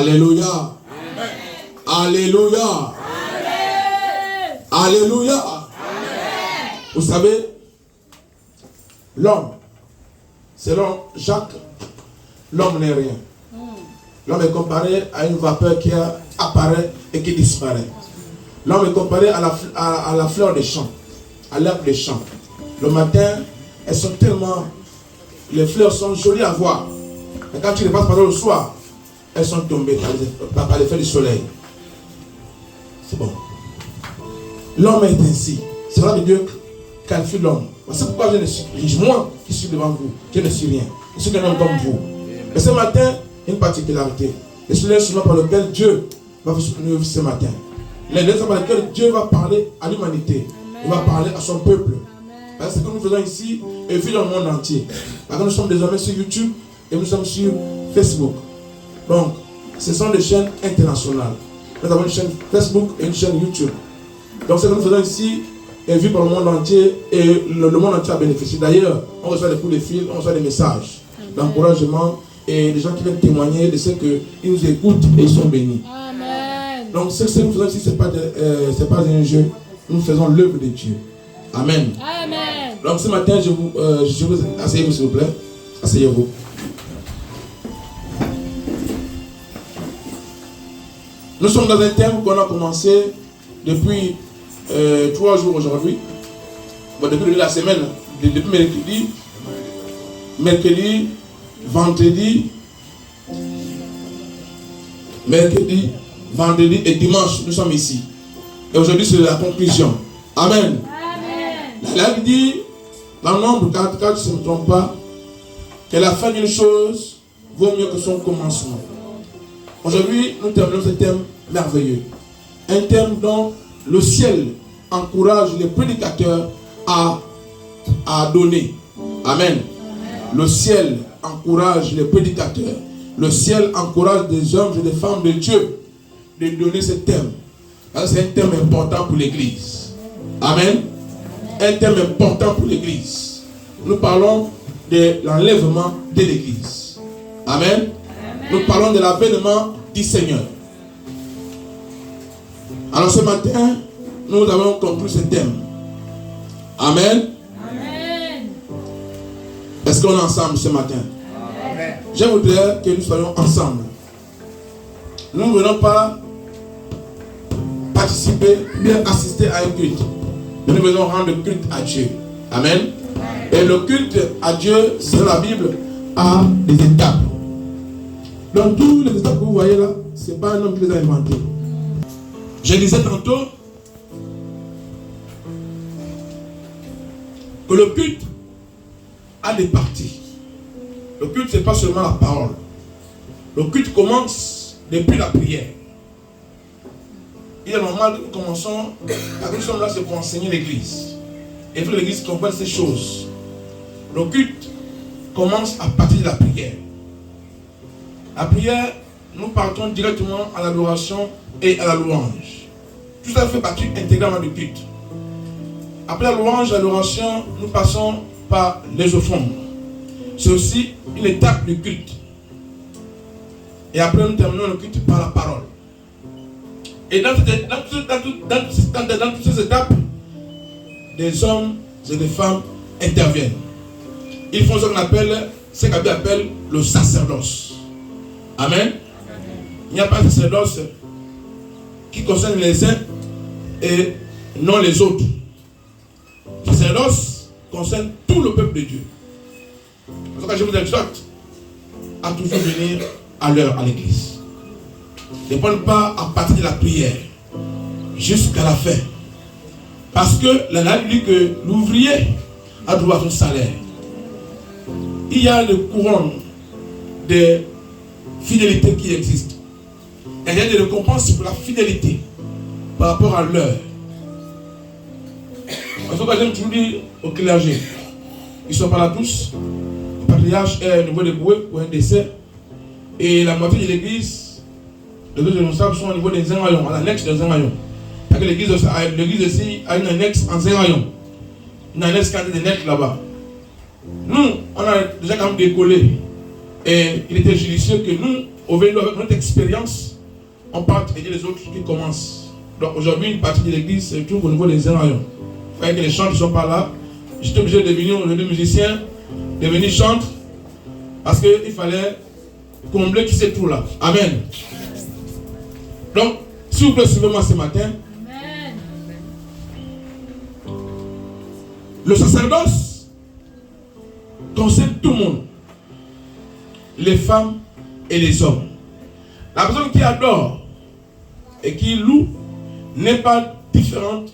Alléluia. Alléluia. Alléluia. Vous savez, l'homme, selon Jacques, l'homme n'est rien. L'homme est comparé à une vapeur qui apparaît et qui disparaît. L'homme est comparé à la fleur des champs, à l'herbe des champs. Le matin, elles sont tellement... Les fleurs sont jolies à voir. Mais quand tu les passes pendant le soir, elles sont tombées par l'effet du soleil. C'est bon. L'homme est ainsi. C'est là que Dieu qualifie l'homme. C'est pourquoi je ne suis rien. Moi qui suis devant vous, je ne suis rien. Je suis qu'un homme comme vous. Mais ce matin, une particularité. Et c'est l'instrument par lequel Dieu va vous soutenir ce matin. L'instrument par lequel Dieu va parler à l'humanité. Il va parler à son peuple. C'est ce que nous faisons ici et vu dans le monde entier. Parce que nous sommes désormais sur YouTube et nous sommes sur Facebook. Donc, ce sont des chaînes internationales. Nous avons une chaîne Facebook et une chaîne YouTube. Donc, ce que nous faisons ici est vu par le monde entier et le monde entier a bénéficié. D'ailleurs, on reçoit des coups de fil, on reçoit des messages d'encouragement et des gens qui viennent témoigner de ce qu'ils nous écoutent et ils sont bénis. Amen. Donc, ce que nous faisons ici, ce n'est pas un jeu. Nous faisons l'œuvre de Dieu. Amen. Amen. Donc ce matin, je vous asseyez-vous s'il vous plaît. Asseyez-vous. Nous sommes dans un thème qu'on a commencé depuis 3 jours aujourd'hui. Bon, depuis la semaine, depuis mercredi, vendredi et dimanche, nous sommes ici. Et aujourd'hui, c'est la conclusion. Amen. La Bible dit, dans Nombre 4, si je ne me trompe pas, que la fin d'une chose vaut mieux que son commencement. Aujourd'hui, nous terminons ce thème merveilleux. Un thème dont le ciel encourage les prédicateurs à donner. Amen. Le ciel encourage les prédicateurs. Le ciel encourage des hommes et des femmes de Dieu de donner ce thème. C'est un thème important pour l'Église. Amen. Un thème important pour l'Église. Nous parlons de l'enlèvement de l'Église. Amen. Nous parlons de l'avènement du Seigneur. Alors ce matin, nous avons conclu ce thème. Amen. Amen. Est-ce qu'on est ensemble ce matin? Amen. Je voudrais que nous soyons ensemble. Nous ne venons pas participer, bien assister à un culte. Nous venons rendre culte à Dieu. Amen. Et le culte à Dieu, selon la Bible, a des étapes. Donc, toutes les étapes que vous voyez là, ce n'est pas un homme qui les a inventées. Je disais tantôt que le culte a des parties. Le culte, ce n'est pas seulement la parole. Le culte commence depuis la prière. Il est normal que nous commençons, quand nous sommes là, c'est pour enseigner l'Église. Et il faut que l'Église comprenne ces choses. Le culte commence à partir de la prière. La prière, nous partons directement à l'adoration et à la louange. Tout ça fait partie intégralement du culte. Après la louange, l'adoration, nous passons par les offrandes. C'est aussi une étape du culte. Et après, nous terminons le culte par la parole. Et dans toutes ces étapes, des hommes et des femmes interviennent. Ils font ce qu'on appelle, ce qu'Abbé appelle le sacerdoce. Amen. Il n'y a pas de sacerdoce qui concerne les uns et non les autres. Le sacerdoce concerne tout le peuple de Dieu. C'est pour ça que je vous exhorte à toujours venir à l'heure à l'église. Ne prenez pas à partir de la prière jusqu'à la fin. Parce que la Bible dit que l'ouvrier a droit à son salaire. Il y a le courant de fidélité qui existe. Et il y a des récompenses pour la fidélité par rapport à l'heure. En tout cas, j'aime toujours dire au clergé, ils ne sont pas là tous. Le patriarche est au niveau de Boué pour un décès. Et la moitié de l'église, les deux responsables sont au niveau des Zengayons, à l'annexe des Zengayons. Parce que l'église aussi a une annexe en Zengayons. Une annexe qui a des nets là-bas. Nous, on a déjà quand même décollé. Et il était judicieux que nous, avec notre expérience, on part aider les autres qui commencent. Donc aujourd'hui, une partie de l'église se trouve au niveau des Zénaillons. Il fallait que les chants ne soient pas là. J'étais obligé de devenir aujourd'hui musicien, de venir chanter, parce qu'il fallait combler tous ces trous-là. Amen. Donc, s'il vous plaît, suivez-moi ce matin. Amen. Le sacerdoce concerne tout le monde, les femmes et les hommes. La personne qui adore et qui loue n'est pas différente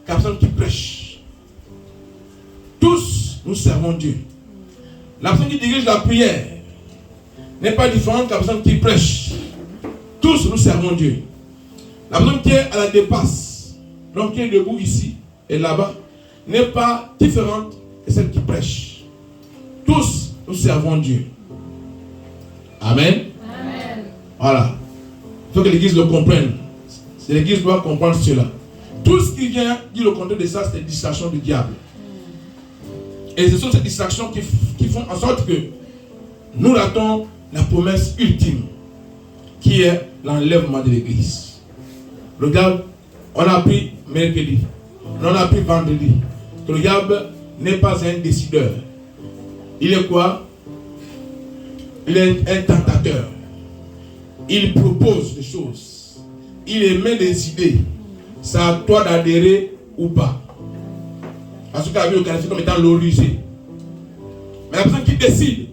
que la personne qui prêche. Tous nous servons Dieu. La personne qui dirige la prière n'est pas différente que la personne qui prêche. Tous nous servons Dieu. La personne qui est à la dépasse, donc qui est debout ici et là-bas, n'est pas différente que celle qui prêche. Tous nous servons Dieu. Amen. Amen. Voilà. Il faut que l'église le comprenne. L'église doit comprendre cela. Tout ce qui vient dire le contraire de ça, c'est une distraction du diable. Et ce sont ces distractions qui font en sorte que nous ratons la promesse ultime, qui est l'enlèvement de l'église. Regarde, on a appris mercredi, on a appris vendredi, que le diable n'est pas un décideur. Il est quoi? Il est un tentateur. Il propose des choses. Il émet des idées. C'est à toi d'adhérer ou pas. Parce que la Bible le qualifie comme étant l'origine. Mais la personne qui décide,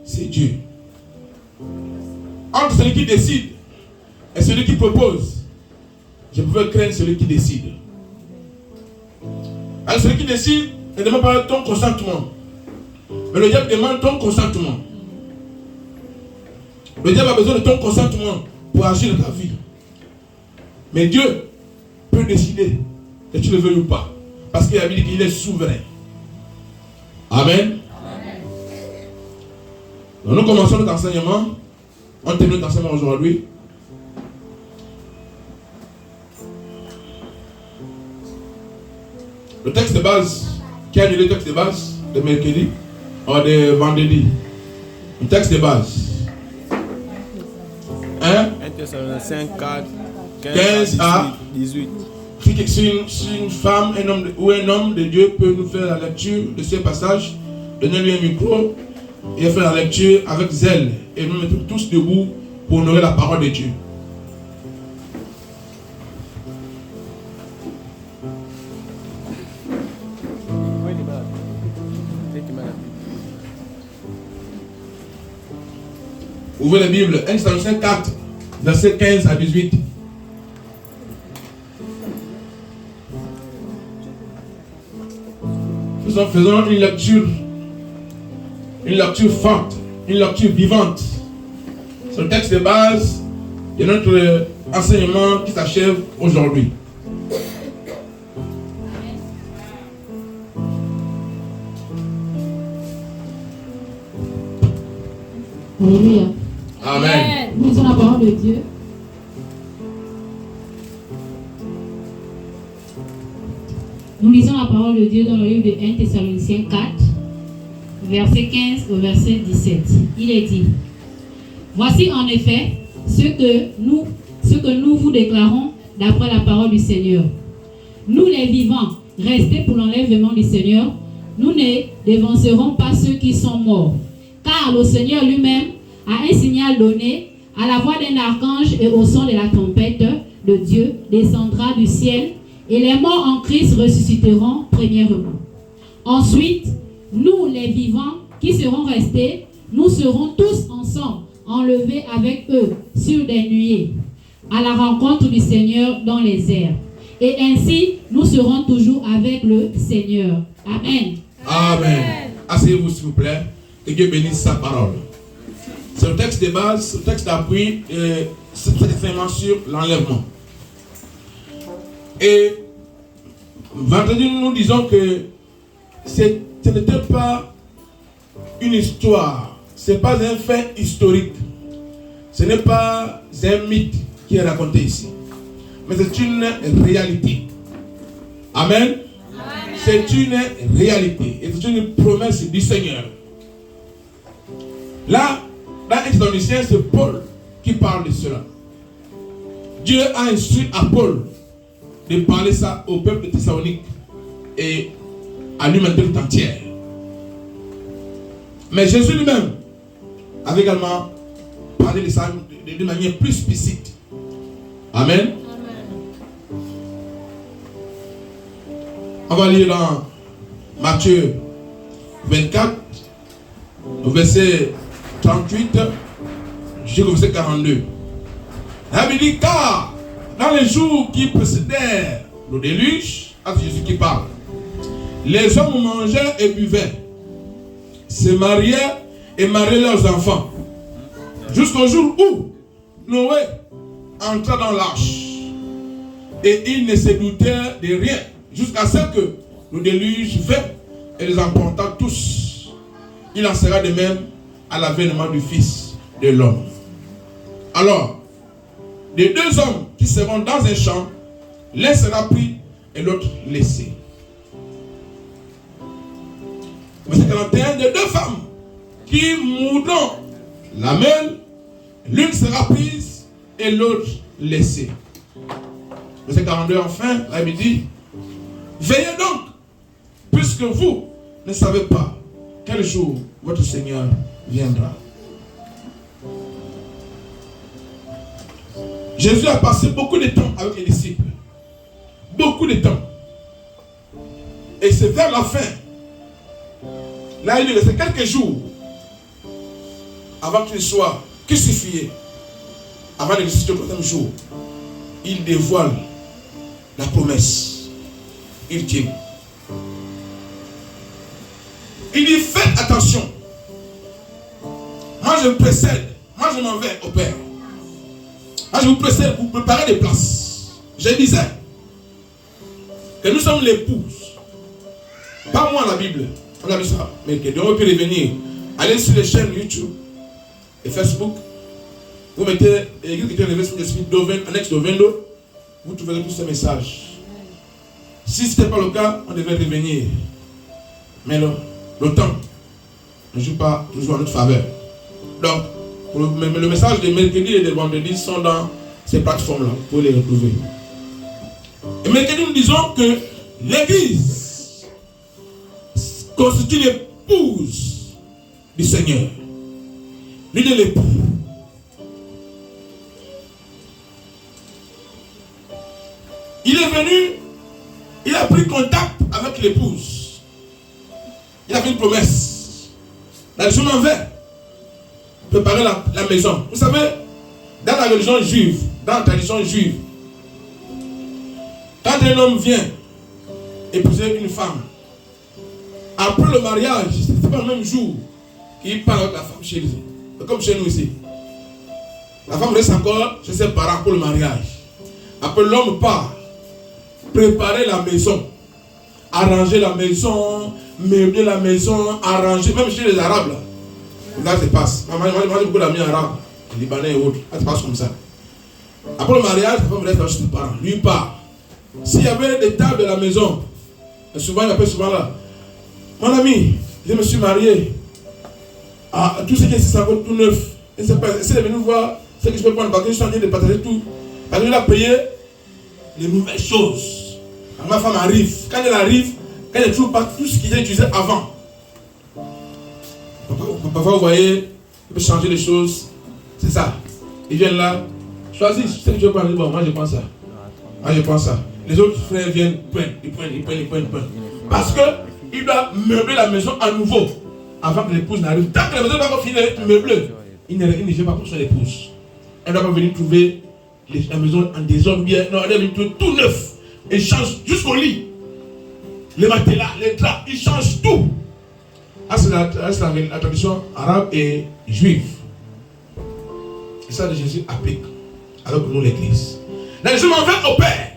c'est Dieu. Entre celui qui décide et celui qui propose, je pouvais craindre celui qui décide. Alors celui qui décide ne demande pas ton consentement. Mais le diable demande ton consentement. Le diable a besoin de ton consentement pour agir dans ta vie. Mais Dieu peut décider que tu le veux ou pas. Parce qu'il a dit qu'il est souverain. Amen. Amen. Donc nous commençons notre enseignement. On termine notre enseignement aujourd'hui. Le texte de base, qui a lu le texte de base de mercredi ou de vendredi? Le texte de base. 1 Thessaloniciens 4, 15 à 18. Si une femme ou un homme de Dieu peut nous faire la lecture de ces passages, donnez-lui un micro et faire la lecture avec zèle. Et nous mettons tous debout pour honorer la parole de Dieu. Ouvrez la Bible, 1 Thessaloniciens 4, versets 15 à 18. Faisons une lecture forte, une lecture vivante. C'est le texte de base de notre enseignement qui s'achève aujourd'hui. Alléluia. Amen. Nous lisons la parole de Dieu. Nous lisons la parole de Dieu dans le livre de 1 Thessaloniciens 4, verset 15 au verset 17. Il est dit: voici en effet ce que nous vous déclarons d'après la parole du Seigneur. Nous les vivants, restés pour l'enlèvement du Seigneur, nous ne dévancerons pas ceux qui sont morts. Car le Seigneur lui-même a un signal donné, à la voix d'un archange et au son de la trompette de Dieu descendra du ciel, et les morts en Christ ressusciteront premièrement. Ensuite, nous les vivants qui serons restés, nous serons tous ensemble enlevés avec eux sur des nuées, à la rencontre du Seigneur dans les airs. Et ainsi, nous serons toujours avec le Seigneur. Amen. Amen. Asseyez-vous s'il vous plaît. Que Dieu bénisse sa parole. C'est le texte de base, le texte d'appui, c'est vraiment sur l'enlèvement. Et vendredi, nous disons que ce n'était pas une histoire, ce n'est pas un fait historique, ce n'est pas un mythe qui est raconté ici, mais c'est une réalité. Amen. C'est une réalité et c'est une promesse du Seigneur. Là, dans 1 Thessaloniciens, c'est Paul qui parle de cela. Dieu a instruit à Paul de parler ça au peuple de Thessalonique et à l'humanité tout entière. Mais Jésus lui-même avait également parlé de ça de manière plus explicite. Amen. On va lire dans Matthieu 24, verset 38 jusqu'au verset 42. La Bible dit, car dans les jours qui précédèrent le déluge, c'est Jésus qui parle, les hommes mangeaient et buvaient, se mariaient et mariaient leurs enfants, jusqu'au jour où Noé entra dans l'arche. Et ils ne se doutaient de rien, jusqu'à ce que le déluge vint et les emporta tous. Il en sera de même à l'avènement du Fils de l'homme. Alors, les deux hommes qui seront dans un champ, l'un sera pris et l'autre laissé. Verset 41, de deux femmes qui mourront la même, l'une sera prise et l'autre laissée. Verset 42, enfin, la Bible dit, veillez donc, puisque vous ne savez pas quel jour votre Seigneur viendra. Jésus a passé beaucoup de temps avec les disciples. Beaucoup de temps. Et c'est vers la fin. Là, il lui restait quelques jours avant qu'il soit crucifié. Avant de ressusciter le troisième jour, il dévoile la promesse. Il tient. Il dit, faites attention. Moi, je me précède. Moi, je m'en vais au Père. Moi, je vous précède pour préparer des places. Je disais que nous sommes l'épouse. Pas moi la Bible. On a vu ça. Mais que Dieu peut revenir. Allez sur les chaînes YouTube et Facebook. Vous mettez l'église qui est élevée sur l'esprit annexe d'Ovendo. Vous trouverez tous ces messages. Si ce n'était pas le cas, on devait revenir. Mais le temps ne joue pas toujours en notre faveur. Donc, le message de mercredi et de vendredi sont dans ces plateformes-là. Vous pouvez les retrouver. Et mercredi, nous disons que l'église constitue l'épouse du Seigneur. Lui de l'époux. Il est venu, il a pris contact avec l'épouse. Il a fait une promesse. Je m'en vais préparer la maison. Vous savez, dans la religion juive, dans la tradition juive, quand un homme vient épouser une femme, après le mariage, ce n'est pas le même jour qu'il parle avec la femme chez lui. Comme chez nous ici. La femme reste encore chez ses parents pour le mariage. Après, l'homme part préparer la maison, arranger la maison, meubler la maison, arranger, même chez les Arabes là. Là, ça passe. Moi, j'ai beaucoup d'amis arabes, libanais et autres. Là, ça passe comme ça. Après le mariage, la femme reste chez ses parents. Lui part. S'il y avait des tables de la maison, souvent, il appelle souvent là. Mon ami, je me suis marié. Ah, tout ce qui est ça vaut tout neuf. Et c'est pas, essayez de venir voir ce que je peux prendre parce que je suis en train de partager tout. Parce qu'il a payé les nouvelles choses. Quand ma femme arrive, quand elle arrive, elle ne trouve pas tout ce qu'il a utilisé avant. Parfois, vous voyez, il peut changer les choses. C'est ça. Ils viennent là, choisis ce que tu veux prendre. Bon, moi je prends ça. Moi je prends ça. Les autres frères viennent, ils prennent. Parce qu'il doit meubler la maison à nouveau avant que l'épouse n'arrive. Tant que la maison n'est pas encore finie d'être meublée, il ne vient pas pour son épouse. Elle ne doit pas venir trouver la maison en désordre bien. Non, elle doit venir trouver tout neuf. Elle change jusqu'au lit. Les matelas, les draps, il change tout. Ah, c'est la tradition arabe et juive. Et ça, Jésus applique avec nous l'église. Donc, je m'en vais au Père.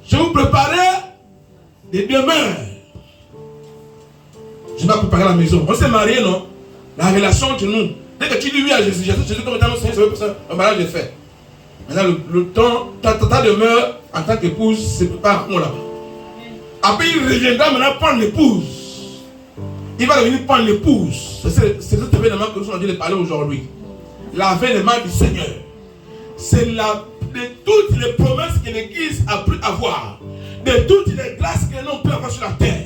Je vais vous préparer des demeures. Je vais préparer la maison. On s'est mariés, non? La relation entre nous. Dès que tu dis oui à Jésus, Jésus comme étant le Seigneur, le mariage est fait. Maintenant, le temps, ta demeure en tant qu'épouse, c'est pas moi là. Après, il reviendra maintenant prendre l'épouse. Il va venir prendre l'épouse. C'est cet événement que nous sommes en train de parler aujourd'hui. l'avènement du Seigneur. C'est de toutes les promesses que l'Église a pu avoir, de toutes les grâces que l'on peut avoir sur la terre.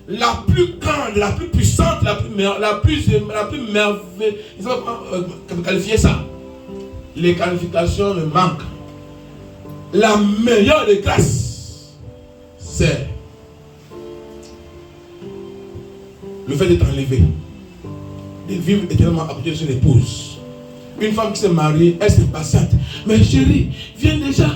La plus grande, la plus puissante, la plus merveilleuse, ils ont qualifié ça. Les qualifications me manquent. La meilleure des grâces, c'est le fait d'être enlevé, de vivre éternellement à côté de son épouse. Une femme qui s'est mariée, elle s'est patiente. Mais chérie, viens déjà.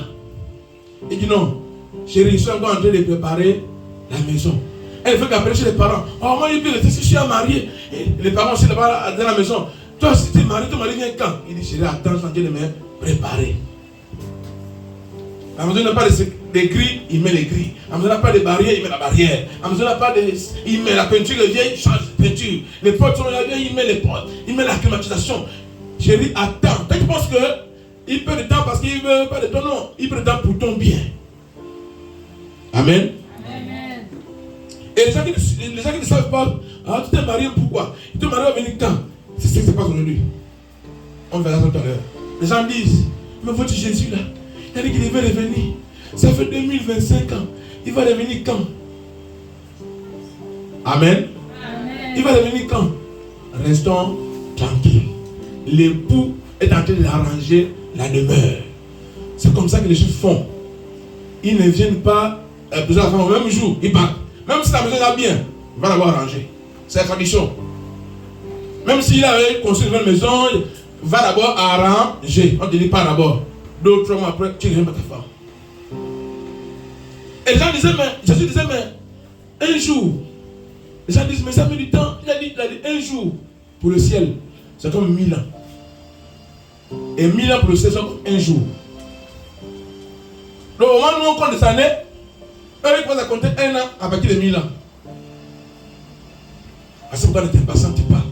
Il dit non, chérie, je suis encore en train de préparer la maison. Elle veut qu'après chez les parents. Oh, moi, je suis marié. Et les parents aussi là-bas dans la maison. Toi, si tu es marié, ton mari vient quand? Il dit, chérie, attends, je suis en train de me préparer. La maison n'a pas de grilles, il met les grilles. La maison n'a pas de barrières, il met la barrière. La maison n'a pas de. Il met la peinture, il vient, il change de peinture. Les portes sont là, il met les portes. Il met la climatisation. Chérie, attends. Toi, tu penses qu'il peut de temps parce qu'il ne veut pas de ton nom. Il peut de temps pour ton bien. Amen. Amen. Et les gens qui ne savent pas, ah, tu t'es marié pourquoi? Tu t'es marié à venir quand? C'est ce qui se passe aujourd'hui. On verra ça tout à l'heure. Les gens disent, mais votre Jésus là, il a dit qu'il devait revenir. Ça fait 2025 ans. Il va revenir quand? Amen. Amen. Il va revenir quand? Restons tranquilles. L'époux est en train d'arranger la demeure. C'est comme ça que les Juifs font. Ils ne viennent pas poser la femme au même jour. Ils partent. Même si la maison est bien, il va l'avoir arrangée. C'est la tradition. Même s'il avait construit une nouvelle maison, il va d'abord arranger. On ne te dit pas d'abord. 2 ou 3 mois après, tu reviens à ta femme. Et les gens disaient, mais Jésus disait, mais un jour. Les gens disent, mais ça met du temps. Il a dit un jour pour le ciel, c'est comme 1000 ans. Et 1000 ans pour le ciel, c'est comme un jour. Donc au moment où on compte des années, eux ils commencent à compter 1 an à partir de 1000 ans. Parce que pourquoi ne t'impatientes pas?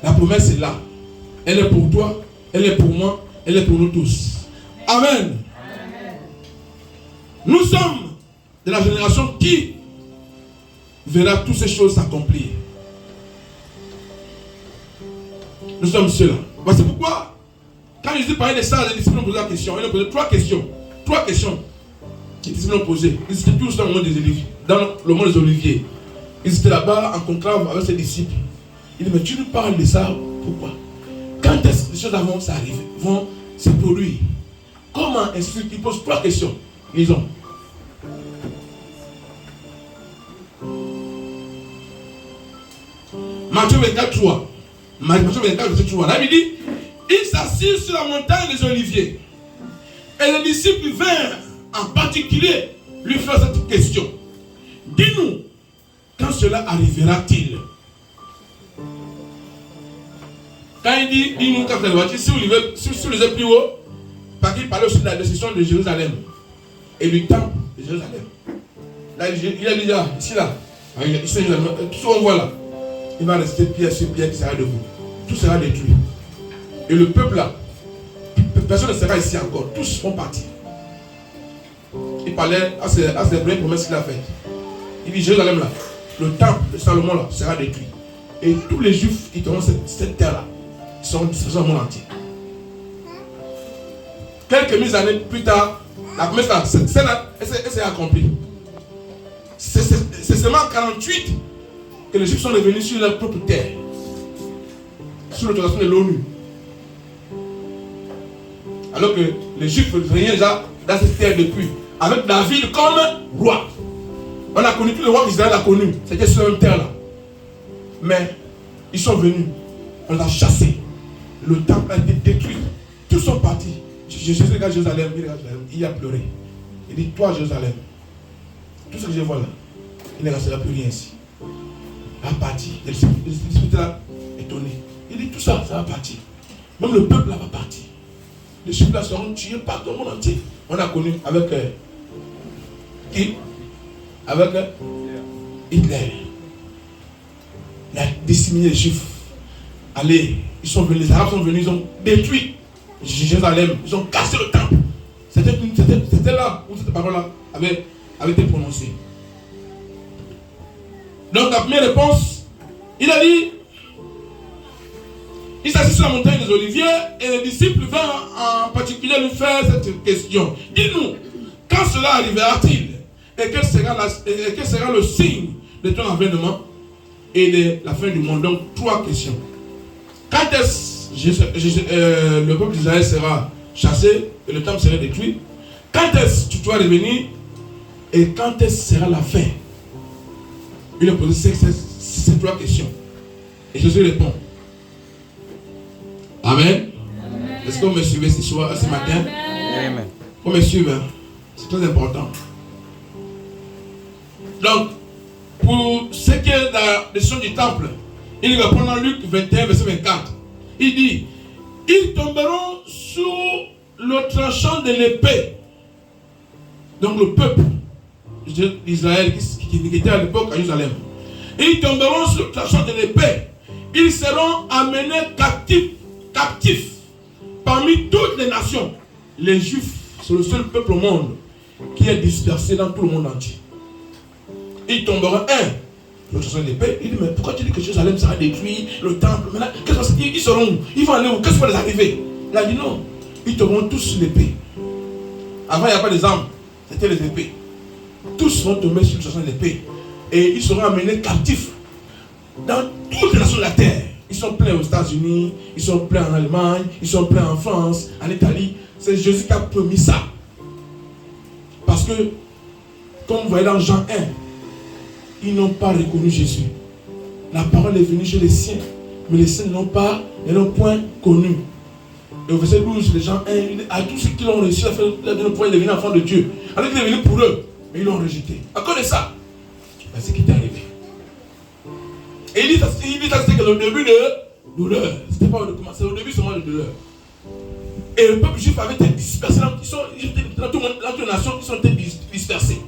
La promesse est là. Elle est pour toi, elle est pour moi, elle est pour nous tous. Amen. Amen. Nous sommes de la génération qui verra toutes ces choses s'accomplir. Nous sommes ceux-là. Voici pourquoi, quand Jésus parlait de ça, les disciples ont posé la question. Ils ont posé 3 questions. 3 questions. Les disciples ont posé. Ils étaient tous dans le monde des oliviers. Dans le monde des oliviers. Ils étaient là-bas en conclave avec ses disciples. Il dit, mais tu nous parles de ça, pourquoi? Quand est-ce que les choses vont s'arriver, vont se produire? Comment est-ce qu'il pose 3 questions? Lisons. Matthieu 24, 3. Matthieu 24, verset 3. Là, il dit, il s'assire sur la montagne des Oliviers. Et les disciples vinrent en particulier lui faire cette question. Dis-nous, quand cela arrivera-t-il? Quand il dit, dis-nous quand cela arrivera-t-il, si vous lisez plus haut, parce qu'il parlait aussi de la destruction de Jérusalem et du temple de Jérusalem. Là, il a dit là, ici là, ici, tout ce qu'on voit là, il va rester pierre sur pierre qui sera debout. Tout sera détruit. Et le peuple là, personne ne sera ici encore. Tous vont partir. Il parlait à ces premières promesses qu'il a faites. Il dit Jérusalem là, le temple de Salomon là sera détruit. Et tous les Juifs qui auront cette terre là seront dispersés au monde entier. Quelques milliers d'années plus tard, la promesse là, elle s'est accomplie. C'est seulement en 48 que les Juifs sont revenus sur leur propre terre. Sous l'autorisation de l'ONU. Alors que les Juifs régnaient déjà dans cette terre depuis. Avec David comme roi. On a connu tous les rois qu'Israël a connus. C'était sur la même terre là. Mais ils sont venus. On les a chassés. Le temple a été détruit. Tous sont partis. Jésus regarde Jérusalem. Il a pleuré. Il dit, toi Jérusalem, tout ce que je vois là, il ne restera plus rien ici. Il va partir. Les disciples là, étonnés. Il dit, tout ça, ça va partir. Même le peuple là va partir. Les disciples là seront tués partout au monde entier. On a connu avec qui? Avec Hitler. Il a disséminé les Juifs. Allez, ils sont venus, les Arabes sont venus, ils ont détruit Jérusalem, ils ont cassé le temple. C'était là où cette parole-là avait été prononcée. Donc la première réponse, il a dit, Il s'assit sur la montagne des Oliviers et les disciples vinrent en particulier lui faire cette question. Dis-nous, quand cela arrivera-t-il? Et quel sera le signe de ton avènement et de la fin du monde? Donc, 3 questions. Quand est-ce le peuple d'Israël sera chassé et le temple sera détruit? Quand est-ce que tu dois revenir? Et quand est-ce sera la fin? Il a posé ces 3 questions. Et Jésus répond. Amen. Amen. Est-ce que vous me suivez ce matin? Amen. Vous me suivez? C'est très important. Donc, pour ce qui est de la question du temple, il répond dans Luc 21, verset 24. Il dit, ils tomberont sous le tranchant de l'épée. Donc le peuple d'Israël qui était à l'époque à Jérusalem. Ils tomberont sous le tranchant de l'épée. Ils seront amenés captifs parmi toutes les nations. Les Juifs, c'est le seul peuple au monde qui est dispersé dans tout le monde entier. Ils tomberont le tranchant de l'épée. Il dit, mais pourquoi tu dis que Jérusalem sera détruit, le temple, maintenant, ils seront où? Ils vont aller où? Qu'est-ce qui va les arriver? Il a dit non, ils tomberont tous sur l'épée. Avant, il n'y a pas des armes, c'était les épées. Tous vont tomber sur le tranchant de l'épée. Et ils seront amenés captifs dans toutes les nations de la terre. Ils sont pleins aux États-Unis, ils sont pleins en Allemagne, ils sont pleins en France, en Italie. C'est Jésus qui a promis ça. Parce que, comme vous voyez dans Jean 1, ils n'ont pas reconnu Jésus. La parole est venue chez les siens, mais les siens ne l'ont point connu. Et au verset 12, les Jean 1, à tous ceux qui l'ont reçu, il a donné le pouvoir de devenir enfant de Dieu. Alors qu'il est venu pour eux, mais ils l'ont rejeté. À cause de ça, c'est ce qui est arrivé. Et il dit ça, c'était le début de douleur. C'était pas le commencement, c'est le début seulement de douleur. Et le peuple juif avait été dispersé. Dans toute la nation, ils sont été dispersés.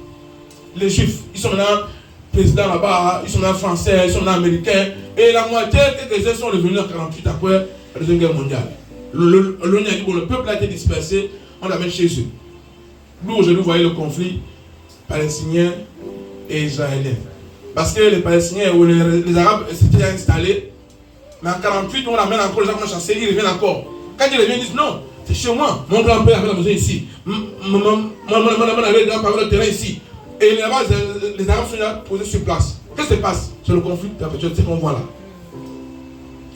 Les Juifs, ils sont maintenant présidents là-bas, ils sont maintenant français, ils sont maintenant américains. Et la moitié, quelques-uns sont revenus en 1948 après la Deuxième Guerre mondiale. L'ONU a dit bon, le peuple a été dispersé, on l'amène chez eux. Nous, aujourd'hui, vous voyez le conflit palestinien et israélien. Parce que les Palestiniens ou les Arabes s'étaient installés, mais en 1948, on l'amène encore, les gens ont chassé, ils reviennent encore. Quand ils reviennent, ils disent non, c'est chez moi. Mon grand-père avait la maison ici. Mon avait le terrain ici. Et là-bas, les Arabes sont là posés sur place. Qu'est-ce qui se passe? C'est le conflit perpétuel, c'est ce qu'on voit là.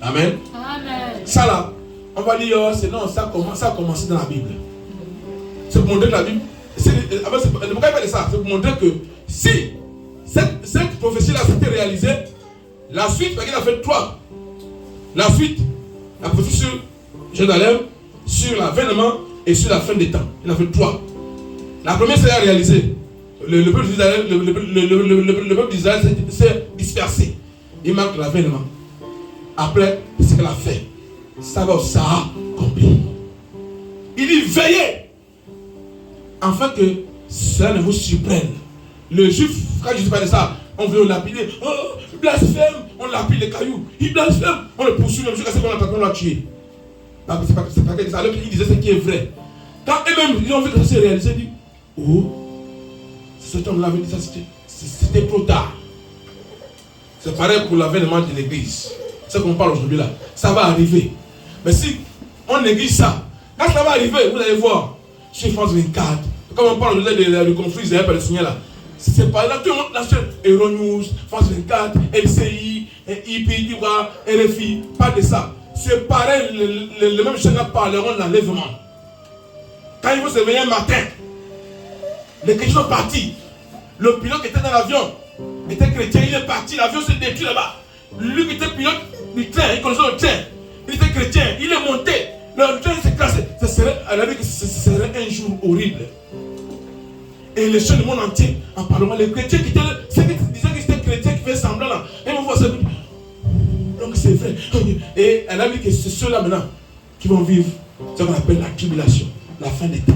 Amen. Amen. Ça là, on va dire, non, ça a commencé dans la Bible. C'est pour montrer que la Bible. Pourquoi il parle de ça? C'est pour montrer que si cette prophétie-là s'était réalisée, la suite, parce qu'il a fait 3. La suite, la prophétie sur Jérusalem, sur l'avènement et sur la fin des temps. Il a fait 3. La première s'est réalisée. Le peuple d'Israël s'est dispersé. Il manque l'avènement. Après, c'est qu'elle a fait. Ça va accomplir. Il dit veillez, afin que cela ne vous surprenne. Le juif, quand je dis pas de ça, on veut lapider. Oh, blasphème, on lapide les cailloux. Il blasphème, on le poursuit même jusqu'à ce qu'on l'a tué. C'est pas que ça. Alors qu'il disait ce qui est vrai. Quand eux-mêmes ils ont vu que ça s'est réalisé, ils disent oh, cet homme l'avait dit ça, c'était trop tard. C'est pareil pour l'avènement de l'église. C'est ce qu'on parle aujourd'hui là. Ça va arriver. Mais si on néglige ça, quand ça va arriver, vous allez voir, sur France 24, comme on parle du conflit israélien-palestinien là, c'est pas là, tout le monde national, Euronews, France 24, LCI, IP, RFI, pas de ça. C'est pareil, les mêmes chaînes là parleront d'enlèvement. Quand il faut se réveiller un matin, les chrétiens sont partis. Le pilote qui était dans l'avion était chrétien, il est parti, l'avion s'est détruit là-bas. Lui qui était pilote du train, il connaissait le train, il était chrétien, il est monté, le train s'est cassé. Elle a dit que ce serait un jour horrible. Et les gens du monde entier en parleront. Les chrétiens qui disaient que c'était chrétien qui fait semblant là, ils vont voir ça. Donc c'est vrai. Et elle a dit que c'est ceux-là maintenant qui vont vivre ce qu'on appelle la tribulation, la fin des temps.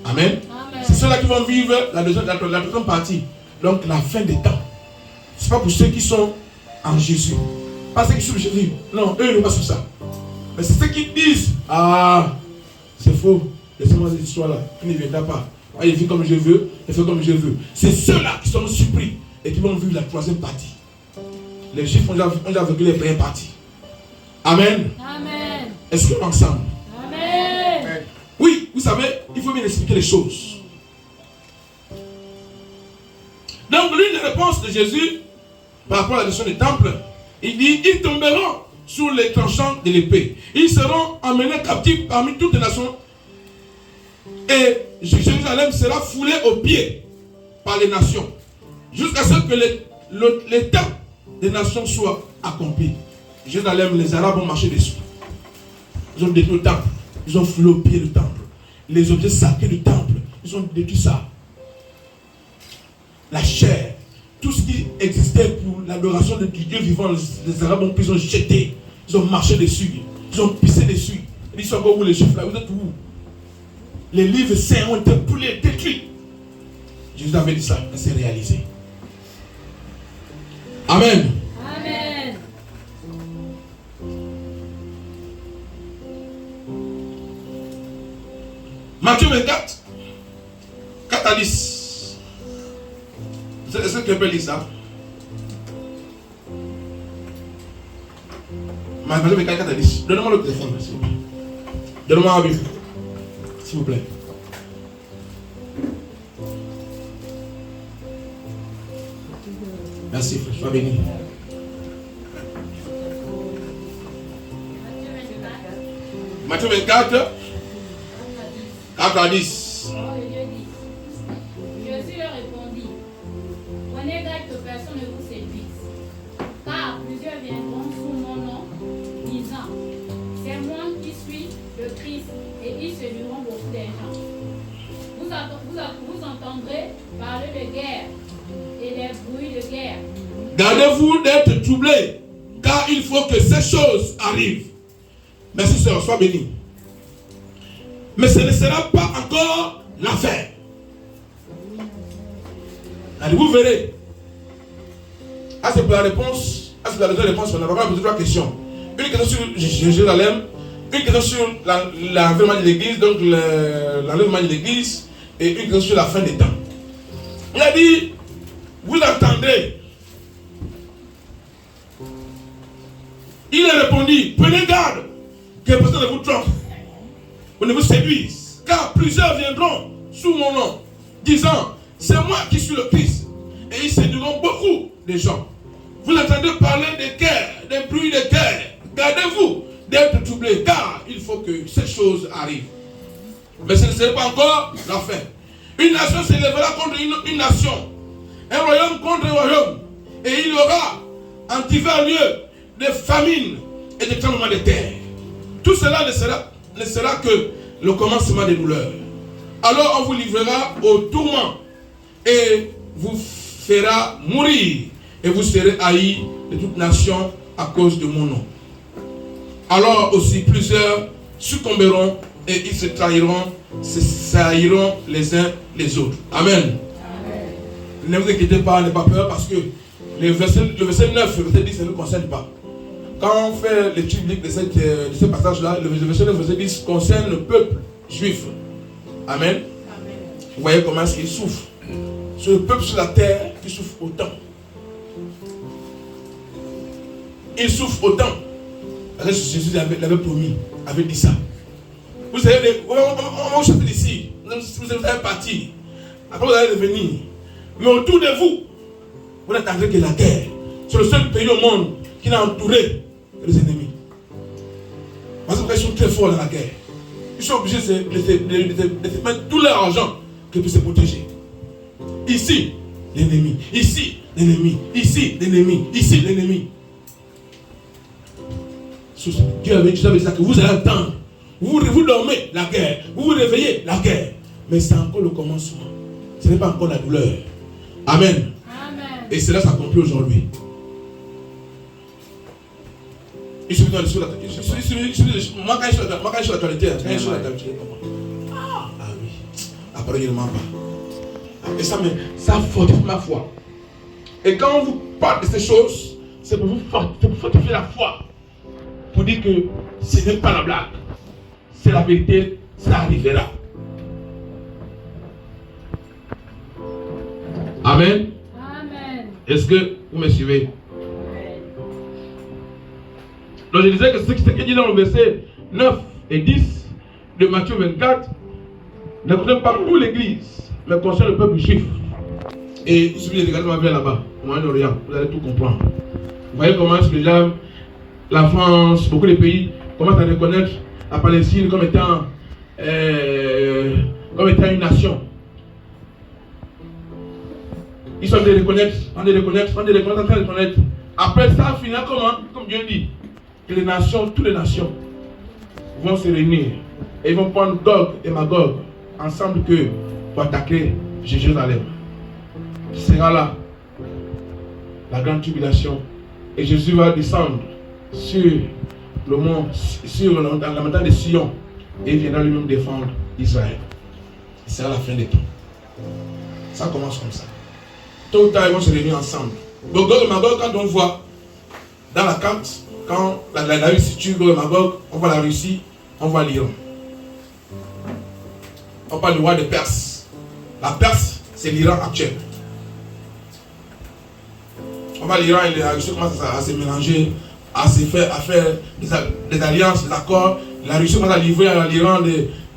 Amen. C'est ceux-là qui vont vivre la deuxième partie. Donc la fin des temps. Ce n'est pas pour ceux qui sont en Jésus. Pas ceux qui sont Jésus. Non, eux ne sont pas sur ça. Mais c'est ceux qui disent ah, c'est faux. Laissez-moi cette histoire-là. Qui ne viendra pas. Ah, il vit comme je veux, il fait comme je veux. C'est ceux-là qui sont surpris et qui vont vivre la troisième partie. Les Juifs ont déjà vécu les premières parties. Amen. Amen. Est-ce qu'on est ensemble? Amen. Oui, vous savez, il faut bien expliquer les choses. Donc, l'une des réponses de Jésus par rapport à la question du temple, il dit, ils tomberont sur les tranchants de l'épée. Ils seront emmenés captifs parmi toutes les nations. Et Jérusalem sera foulée aux pieds par les nations. Jusqu'à ce que les temps des nations soient accomplis. Jérusalem, les Arabes ont marché dessus. Ils ont détruit le temple. Ils ont foulé aux pieds le temple. Les objets sacrés du temple. Ils ont détruit ça. La chair. Tout ce qui existait pour l'adoration de Dieu vivant, les Arabes ont pris, ils ont jeté. Ils ont marché dessus. Ils ont pissé dessus. Ils sont encore où les Juifs là? Vous êtes où? Les livres saints ont été brûlés, détruits. Jésus avait dit ça, ça s'est réalisé. Amen. Amen. Matthieu 24, 4 à 10. Est-ce que tu peux lire ça? Matthieu 24, 4 à 10. Donnez-moi le téléphone, s'il vous plaît. Donnez-moi la Bible, s'il vous plaît. Merci, frère. Sois béni. Matthieu 24, 4 à 10. Jésus leur répondit, prenez garde que personne ne vous séduise, car plusieurs viendront sous mon nom, disant, c'est moi qui suis le Christ, et ils séduiront beaucoup des gens. Vous entendrez parler de guerre et des bruits de guerre. Gardez-vous d'être troublés, car il faut que ces choses arrivent. Merci, sœur, sois béni. Mais ce ne sera pas encore la fin. Allez, vous verrez. Ah, c'est pour la réponse. Ah, c'est pour la deuxième réponse. On a vraiment posé 3 questions. Une question sur Jérusalem, une question sur l'enlèvement de l'église, donc l'enlèvement de l'église, et une question sur la fin des temps. Il a dit, vous entendrez. Il a répondu, prenez garde que personne ne vous trompe ou ne vous séduise, car plusieurs viendront sous mon nom, disant, c'est moi qui suis le Christ, et ils séduiront beaucoup de gens. Vous entendez parler de guerre, des bruits de guerre. Gardez-vous d'être troublés, car il faut que ces choses arrivent. Mais ce ne sera pas encore la fin. Une nation s'élèvera contre une nation, un royaume contre un royaume, et il y aura en divers lieux des famines et des tremblements de terre. Tout cela ne sera que le commencement des douleurs. Alors on vous livrera au tourment et vous fera mourir, et vous serez haïs de toute nation à cause de mon nom. Alors aussi plusieurs succomberont et ils se trahiront les uns les autres. Amen. Amen. Ne vous inquiétez pas, n'ayez pas peur, parce que le verset 9, le verset 10 ne nous concerne pas. Quand on fait l'étude de ce passage-là, le verset 9, le verset 10 concerne le peuple juif. Amen. Amen. Vous voyez comment est-ce qu'il souffre. C'est le peuple sur la terre qui souffre autant. Il souffre autant. Jésus l'avait promis, avait dit ça. Vous savez, on va vous chasser d'ici. Vous allez partir. Après, vous allez revenir. Mais autour de vous, vous n'attendrez que la guerre. C'est le seul pays au monde qui n'a entouré les ennemis. Parce qu'ils sont très forts dans la guerre. Ils sont obligés de mettre tout leur argent pour se protéger. Ici, l'ennemi. Ici, l'ennemi. Ici, l'ennemi. Ici, l'ennemi. Dieu avait dit ça que vous allez attendre. Vous dormez, la guerre. Vous vous réveillez, la guerre. Mais c'est encore le commencement. Ce n'est pas encore la douleur. Amen. Amen. Et cela s'accomplit aujourd'hui. Il suffit de l'actualité. Moi, quand je suis l'actualité, ah oui. Après, il ne ment pas. Et ça fortifie ma foi. Et quand on vous parle de ces choses, c'est pour vous fortifier la foi. Pour dire que ce n'est pas la blague. C'est la vérité, ça arrivera. Amen. Amen. Est-ce que vous me suivez? Amen. Donc je disais que ce qui est dit dans le verset 9 et 10 de Matthieu 24 ne concerne pas toute l'Église, mais concerne le peuple juif. Et il suffit de regarder ma vie là-bas, au Moyen-Orient, vous allez tout comprendre. Vous voyez comment est-ce que déjà la France, beaucoup de pays commencent à reconnaître la Palestine comme étant une nation. Ils sont en train de reconnaître, en train de reconnaître. Après ça, finalement, comment? Comme Dieu dit, que les nations, toutes les nations vont se réunir et ils vont prendre Gog et Magog ensemble pour attaquer Jérusalem. Ce sera là la grande tribulation et Jésus va descendre sur le mont, sur la montagne de Sion et il viendra lui-même défendre Israël. Ce sera la fin des temps. Ça commence comme ça. Tôt ou tard, ils vont se réunir ensemble. Donc, Gog et Magog, quand on voit dans la carte, quand la Russie tue Gog et Magog, on voit la Russie, on voit l'Iran. On parle du roi de Perse. La Perse, c'est l'Iran actuel. On voit l'Iran et la Russie commencent à se mélanger, à faire des alliances, des accords. La Russie commence à livrer à l'Iran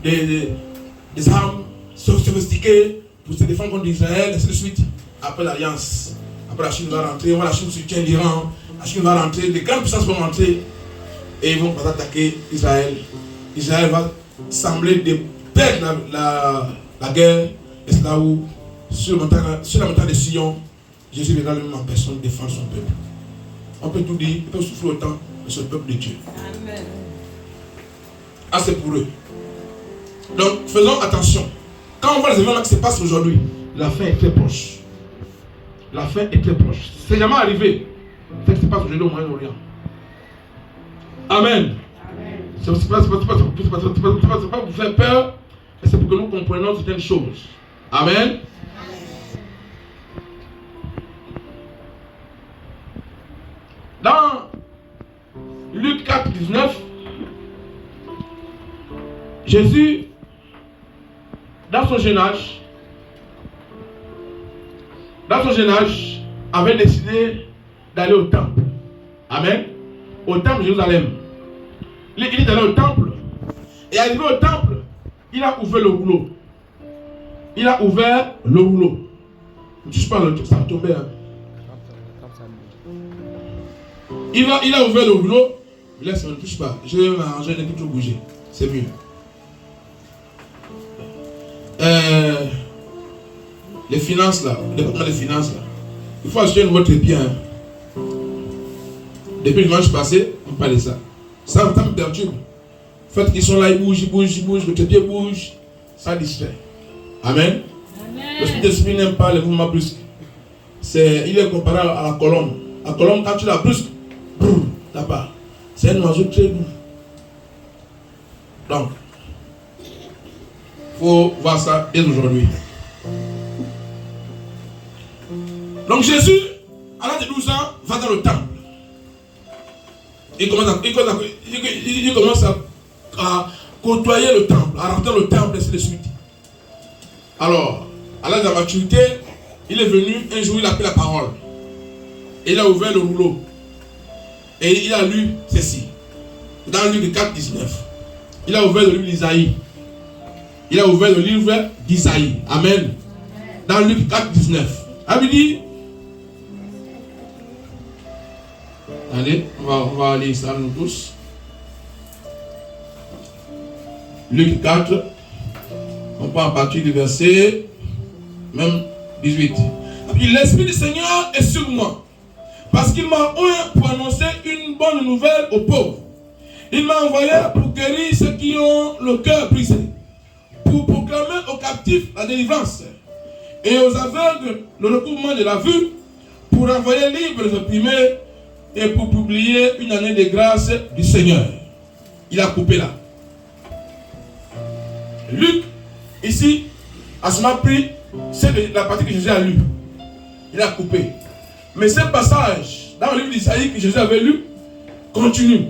des armes sophistiquées pour se défendre contre Israël, et ainsi de suite. Après l'alliance, après la Chine va rentrer, la Chine soutient l'Iran, la Chine va rentrer, les grandes puissances vont rentrer et ils vont attaquer Israël. Israël va sembler de perdre la guerre, et c'est là où, sur la montagne de Sion, Jésus viendra lui-même en personne défendre son peuple. On peut tout dire, il peut souffrir autant, mais c'est le peuple de Dieu. Amen. Ah, c'est pour eux. Donc, faisons attention. Quand on voit les événements qui se passent aujourd'hui, la fin est très proche. La fin est très proche. C'est jamais arrivé. C'est ce qui se passe aujourd'hui au Moyen-Orient. Amen. Ce n'est pas pour vous faire peur, mais c'est pour que nous comprenions certaines choses. Amen. Dans Luc 4, 19, Jésus, dans son jeune âge, avait décidé d'aller au temple. Amen. Au temple de Jérusalem. Il est allé au temple. Et arrivé au temple, il a ouvert le rouleau. Ne touche pas le truc, ça va tomber. Hein. Il a ouvert le rouleau. Laisse, ne touche pas. Je vais m'arranger, ne peux plus bouger. C'est mieux. Les finances là, le département des finances là. Il faut acheter votre bien. Hein. Depuis le dimanche passé, on parle de ça. Ça me perturbe. Le fait qu'ils sont là, ils bougent, le trépied bouge, ça distrait. Amen. Le Saint-Esprit n'aime pas les mouvements brusques. Il est comparé à la colombe. La colombe, quand tu la brusques, là-bas, c'est un oiseau très doux. Donc, il faut voir ça dès aujourd'hui. Donc Jésus, à l'âge de 12 ans, va dans le temple. Il commence à côtoyer le temple, à rentrer dans le temple, et ainsi de suite. Alors, à l'âge de la maturité, il est venu, un jour il a pris la parole. Et il a ouvert le rouleau. Et il a lu ceci. Dans le livre 4, 19. Il a ouvert le livre d'Isaïe. Amen. Dans le livre 4, 19. Il dit, allez, on va lire ça nous tous. Luc 4, on part à partir du verset même 18. L'Esprit du Seigneur est sur moi, parce qu'il m'a oint pour annoncer une bonne nouvelle aux pauvres. Il m'a envoyé pour guérir ceux qui ont le cœur brisé, pour proclamer aux captifs la délivrance et aux aveugles le recouvrement de la vue, pour envoyer libre les opprimés et pour publier une année de grâce du Seigneur. Il a coupé là. Luc, ici, a seulement pris la partie que Jésus a lue. Il a coupé. Mais ce passage, dans le livre d'Isaïe que Jésus avait lu, continue.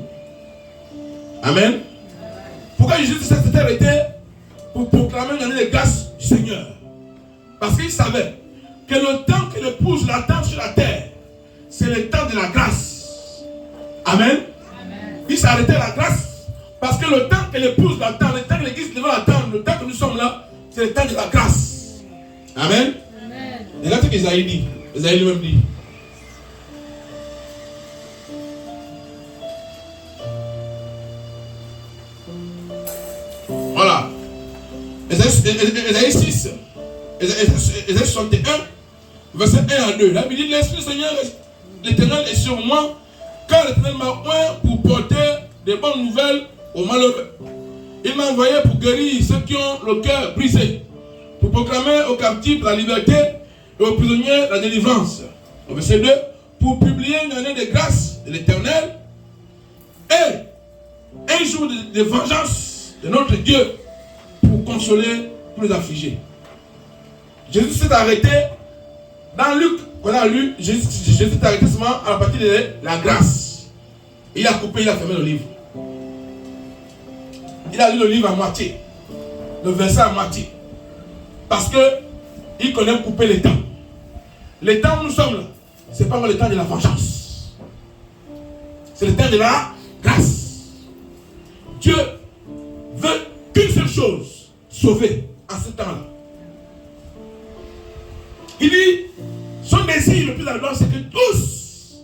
Amen. Pourquoi Jésus s'est arrêté pour proclamer une année de grâce du Seigneur? Parce qu'il savait que le temps que l'épouse l'attend sur la terre, c'est le temps de la grâce. Amen. Il s'est arrêté à la grâce. Parce que le temps que l'épouse l'attend, le temps que l'église devait l'attendre, le temps que nous sommes là, c'est le temps de la grâce. Amen. Regarde ce qu'Esaïe dit. Esaïe lui-même dit. Voilà. Esaïe 6. Esaïe 61. Verset 1 à 2. Là, il dit, l'Esprit du Seigneur, l'Éternel est sur moi, car l'Éternel m'a oint pour porter des bonnes nouvelles aux malheureux. Il m'a envoyé pour guérir ceux qui ont le cœur brisé, pour proclamer aux captifs la liberté et aux prisonniers la délivrance. Au verset 2, pour publier une année de grâce de l'Éternel et un jour de vengeance de notre Dieu pour consoler tous les affligés. Jésus s'est arrêté dans Luc, qu'on a lu, Jésus s'est arrêté seulement à la partie de la grâce. Il a coupé, il a fermé le livre. Il a lu le livre à moitié, le verset à moitié. Parce que il connaît couper les temps. Les temps où nous sommes là, ce n'est pas le temps de la vengeance. C'est le temps de la grâce. Dieu veut qu'une seule chose, sauver en ce temps-là. Il dit, son désir le plus ardent, c'est que tous,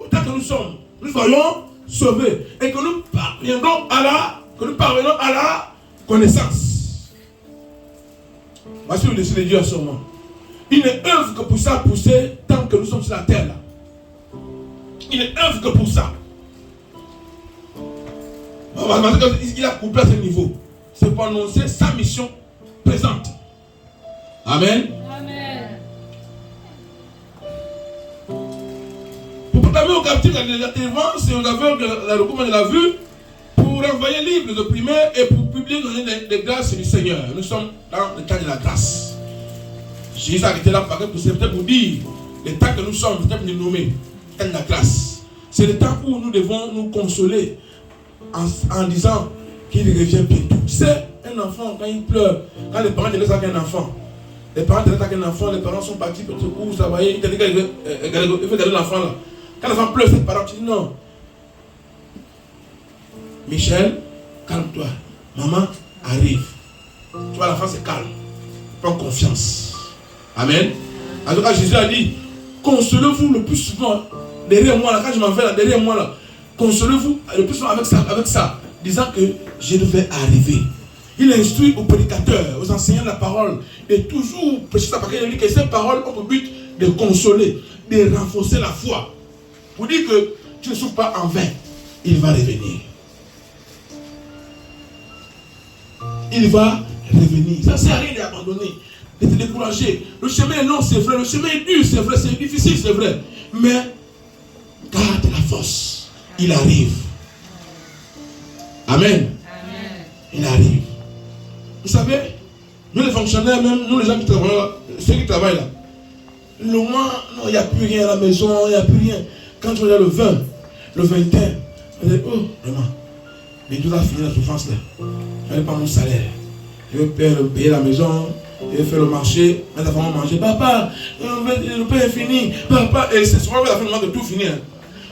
autant que nous sommes, nous soyons sauvés et que nous parviendrons à la connaissance. Voici le désir de Dieu à ce moment. Il ne œuvre que pour ça pousser tant que nous sommes sur la terre là. Il ne œuvre que pour ça. Il a coupé à ce niveau. C'est pour annoncer sa mission présente. Amen. Amen. Pour proclamer aux captifs la délivrance et aux aveugles la recommande de la vue, pour envoyer libre les opprimés et pour publier les grâces du Seigneur. Nous sommes dans le temps de la grâce. Jésus a été là peut-être pour dire le temps que nous sommes, peut-être nous nommer, le temps de la grâce. C'est le temps où nous devons nous consoler en disant qu'il revient bientôt. C'est un enfant quand il pleure, quand les parents laissent avec un enfant. Les parents laissent avec un enfant, les parents sont partis pour où ça va, il fait garder l'enfant là. Quand l'enfant pleure, ses parents disent non. Michel, calme-toi. Maman arrive. Tu vois, l'enfant se calme. Prends confiance. Amen. En tout cas, Jésus a dit, consolez-vous le plus souvent derrière moi, là, quand je m'en vais là, derrière moi là, consolez-vous le plus souvent avec ça, disant que je devais arriver. Il instruit aux prédicateurs, aux enseignants de la parole, et toujours prêcher sa parole. Il dit que ces paroles ont pour but de consoler, de renforcer la foi. Pour dire que tu ne souffres pas en vain, il va revenir. Il va revenir. Ça ne sert à rien d'abandonner, de te décourager. Le chemin est long, c'est vrai. Le chemin est dur, c'est vrai. C'est difficile, c'est vrai. Mais garde la force. Il arrive. Amen. Amen. Il arrive. Vous savez, nous les fonctionnaires, même nous les gens qui travaillent là, ceux qui travaillent là, le mois, non, il n'y a plus rien à la maison, il n'y a plus rien. Quand tu regardes le 20, le 21, on dit, oh, vraiment, mais tout a fini la souffrance là. Je n'ai pas mon salaire. Je vais payer la maison, je vais faire le marché, mettre la femme à manger. Papa, le pain est fini. Papa, et c'est souvent la fin du mois que tout finit. Hein.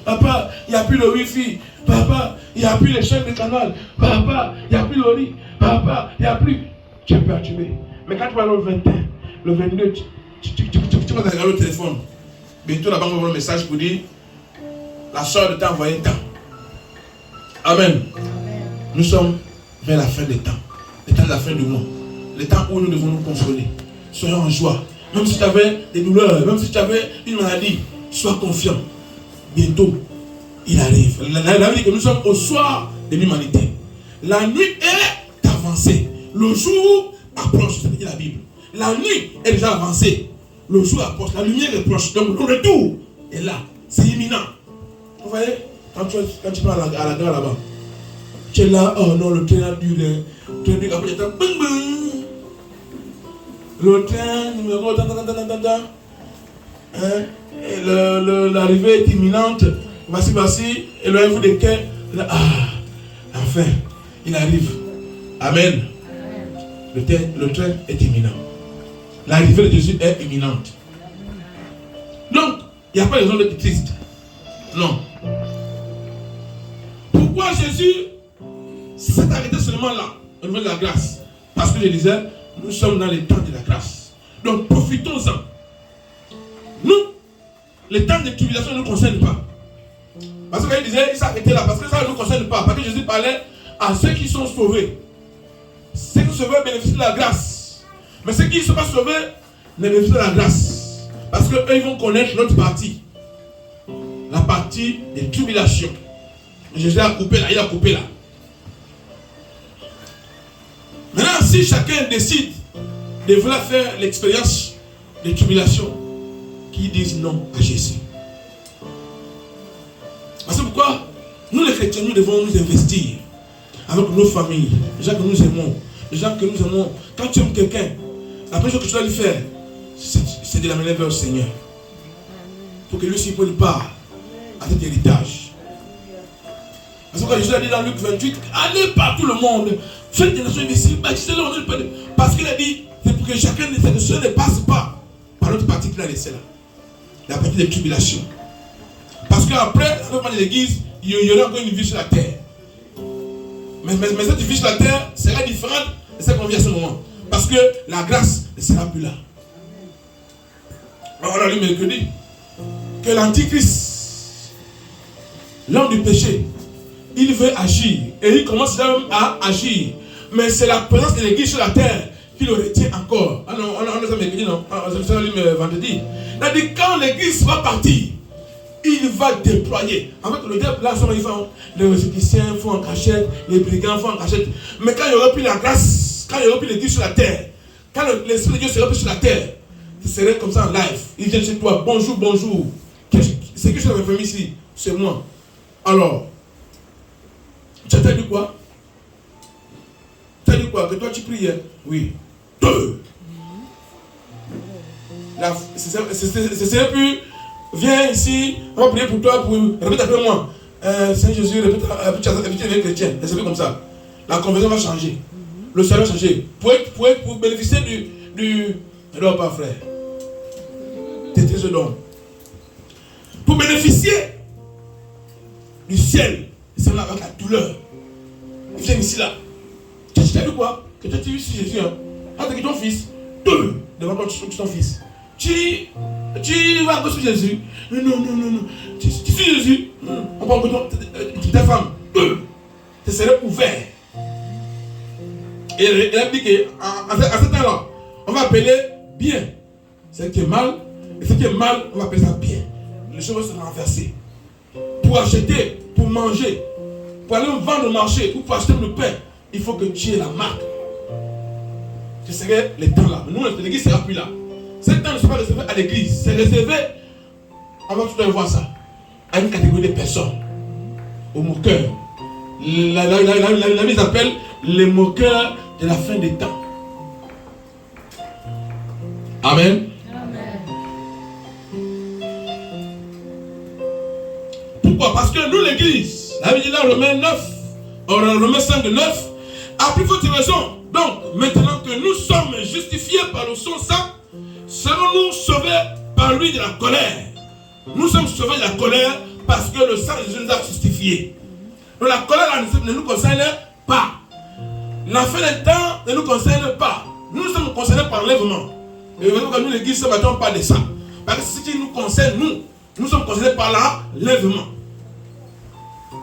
Papa, il n'y a plus le wifi. Papa, il n'y a plus les chaînes de canal. Papa, il n'y a plus le riz. Papa, il n'y a plus. Tu es perturbé. Mais quand tu vas le 21, le 22, tu vas regarder le téléphone. Bientôt la banque va avoir un message pour dire la soeur de t'a envoyé tant. Amen. Nous sommes vers la fin des temps. Le temps de la fin du mois. Le temps où nous devons nous consoler. Soyons en joie. Même si tu avais des douleurs, même si tu avais une maladie, sois confiant. Bientôt, il arrive. La Bible dit que nous sommes au soir de l'humanité. La nuit est avancée. Le jour approche, c'est ce que dit la Bible. La nuit est déjà avancée. Le jour approche, la lumière est proche. Donc le retour est là. C'est imminent. Vous voyez, quand tu vas à la gare là-bas, tu es là, oh non, le train a duré. Après, tu bing bing. Le train numéro l'arrivée est imminente. Voici, et le vous de quai. Enfin, il arrive. Amen. Le train est imminent. L'arrivée de Jésus est imminente. Donc, il n'y a pas raison d'être triste. Non. pourquoi Jésus s'est arrêté seulement là, au niveau de la grâce? Parce que je disais, nous sommes dans les temps de la grâce. Donc profitons-en. Nous, les temps de tribulation ne nous concernent pas. Parce que quand il disait, il s'est arrêté là, parce que ça ne nous concerne pas. Parce que Jésus parlait à ceux qui sont sauvés. Ceux qui sont sauvés bénéficient de la grâce. Mais ceux qui ne sont pas sauvés ne bénéficient de la grâce. Parce qu'eux, ils vont connaître l'autre partie. La partie des tribulations. Jésus a coupé là, il a coupé là. Maintenant, si chacun décide de vouloir faire l'expérience des tribulations, qui disent non à Jésus. Parce que pourquoi nous les chrétiens, nous devons nous investir avec nos familles, les gens que nous aimons, les gens que nous aimons. Quand tu aimes quelqu'un, la première chose que tu dois lui faire, c'est de l'amener vers le Seigneur. Pour que lui aussi prenne part à cet héritage. Parce que quand Jésus a dit dans Luc 28, allez par tout le monde, faites des nations ici, parce qu'il a dit, c'est pour que chacun de ces nations ne passe pas par l'autre partie qu'il a laissée là. La partie des tribulations. Parce qu'après, dans le de l'église, il y aura encore une vie sur la terre. Mais cette vie sur la terre sera différente de celle qu'on vit à ce moment. Parce que la grâce ne sera plus là. Alors, on a lu mercredi que l'antichrist, l'homme du péché, il veut agir. Et il commence même à agir. Mais c'est la présence de l'église sur la terre qui le retient encore. Ah non, on a ça mercredi, non? On a lu vendredi. Il a dit quand l'église va partir, il va déployer. En fait, le diable, là, ils font, les récépissins font en cachette, les brigands font en cachette. Mais quand il y aura plus la grâce, quand il y aura plus l'église sur la terre, quand l'esprit de Dieu sera plus sur la terre, ce serait comme ça en live. Il vient chez toi, bonjour, bonjour. C'est qui je t'avais fait ici? C'est moi. Alors, tu as dit quoi? Tu as dit quoi? Que toi tu priais? Oui. 2. C'est plus. Viens ici, on va prier pour toi, répète après moi. Seigneur Jésus, répète avec chrétien. C'est plus comme ça. La conversion va changer. Le salut va changer. Pour bénéficier du. Non, pas frère. T'es ce don. Pour bénéficier du ciel, c'est là avec la douleur. Viens ici là. Tu as dit quoi? Que tu as vu si Jésus, hein? Ah, t'es ton fils. 2. Devant toi, tu es ton fils. Tu vas encore sur Jésus. Non. Tu suis Jésus. On va encore ta femme. 2. Ce serait ouvert. Et il a dit qu'à ce temps-là, on va appeler bien ce qui est mal. Et ce qui est mal, on va appeler ça bien. Les choses vont se renverser. Pour acheter, pour manger, pour aller vendre au marché, ou pour acheter le pain, il faut que tu aies la marque. Ce serait les temps là. Mais nous, l'église ne sera plus là. Ce temps ne sera pas réservé à l'église. C'est réservé, on va tout voir ça, à une catégorie de personnes. Aux moqueurs. La mise appelle les moqueurs de la fin des temps. Amen. Pourquoi? Parce que nous, l'église, la Bible dit dans Romains 5, 9, a plus forte raison. Donc, maintenant que nous sommes justifiés par le son saint, serons-nous sauvés par lui de la colère? Nous sommes sauvés de la colère parce que le sang de Jésus nous a justifiés. Donc la colère ne nous concerne pas. La fin des temps ne nous concerne pas. Nous sommes concernés par l'enlèvement. Et nous, l'église, ne battons pas de ça. Parce que ce qui nous concerne, nous sommes concernés par l'enlèvement.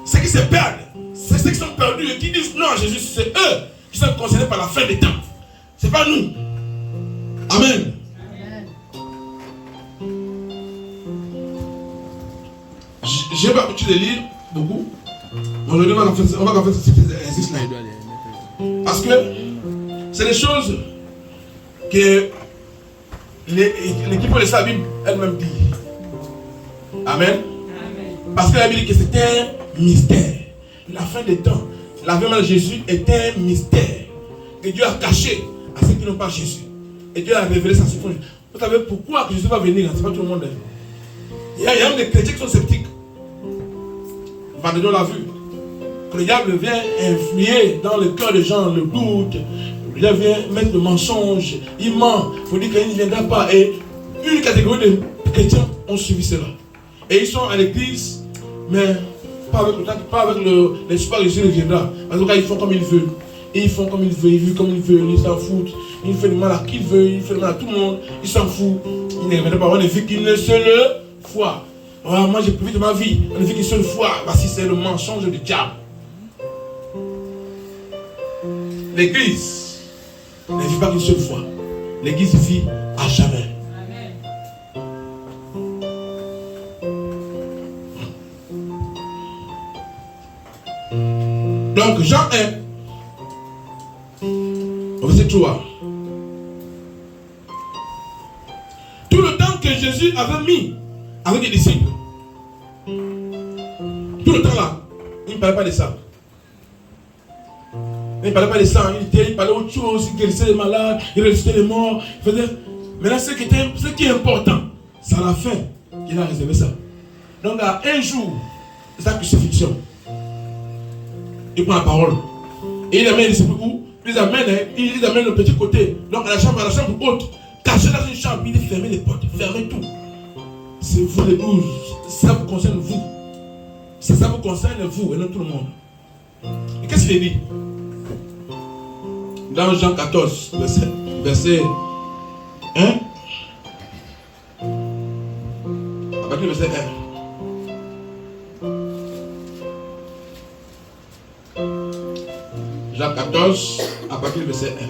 Ceux qui se perdent, c'est ceux qui sont perdus et qui disent non à Jésus, c'est eux qui sont concernés par la fin des temps. Ce n'est pas nous. Amen. Je n'ai pas l'habitude de lire beaucoup. Aujourd'hui, on va faire cet exercice-là. Parce que c'est des choses que l'équipe de sa Bible elle-même dit. Amen. Parce que la Bible dit que c'est un mystère. La fin des temps, l'avènement de Jésus est un mystère que Dieu a caché à ceux qui n'ont pas Jésus. Et Dieu a révélé ça sur vous. Vous savez pourquoi Jésus va venir? C'est pas tout le monde. Il y a même des chrétiens qui sont sceptiques. Vendredi, on l'a vu. Que le diable vient influer dans le cœur des gens le doute. Le diable vient mettre le mensonge. Il ment. Il faut dire qu'il ne viendra pas. Et une catégorie de chrétiens ont suivi cela. Et ils sont à l'église, mais pas avec le temps, pas avec l'espoir que Jésus reviendra. En tout cas, ils font comme ils veulent. Et ils font comme ils veulent, ils vivent comme ils veulent, ils s'en foutent. Ils font du mal à qui ils veulent, ils font du mal à tout le monde. Ils s'en foutent. Ils ne reviennent pas. On ne vit qu'une seule fois. Oh, moi j'ai profité de ma vie. On ne vit qu'une seule fois. Voici, c'est le mensonge du diable. L'église ne vit pas qu'une seule fois. L'église vit à jamais. Donc Jean 1, verset 3. Tout le temps que Jésus avait mis avec les disciples, tout le temps là, il ne parlait pas de ça. Il ne parlait pas de ça, il parlait autre chose, il guérissait les malades, il ressuscitait les morts. Il faisait... Maintenant, ce qui est important, c'est à la fin qu'il a réservé ça. Donc à un jour, c'est sa crucifixion. Il prend la parole. Et il amène les disciples où? Il les amène le petit côté. Donc à la chambre haute. Caché dans une chambre. Il dit fermez les portes. Fermez tout. C'est vous les 12. Ça vous concerne vous. Ça vous concerne vous et non tout le monde. Et qu'est-ce qu'il dit? Dans Jean 14, verset 1. À partir du verset 1. Jean 14, à partir du verset 1.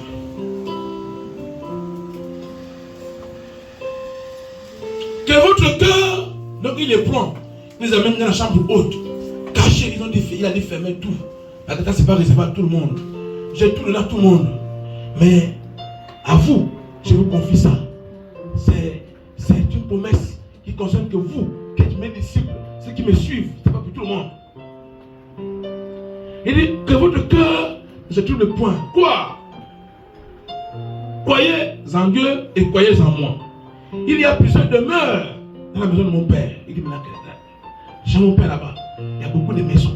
Que votre cœur, donc il les prend, il les amène dans la chambre haute, cachés, il a dit fermer tout. La tête, c'est pas réservé à tout le monde. J'ai tout donné à tout le monde. Mais à vous, je vous confie ça. C'est une promesse qui concerne que vous, qui êtes mes disciples, ceux qui me suivent, c'est pas pour tout le monde. Il dit que votre cœur, c'est tout le point. Quoi? Croyez en Dieu et croyez en moi. Il y a plusieurs demeures dans la maison de mon père. Il dit maintenant que j'ai mon père là-bas. Il y a beaucoup de maisons.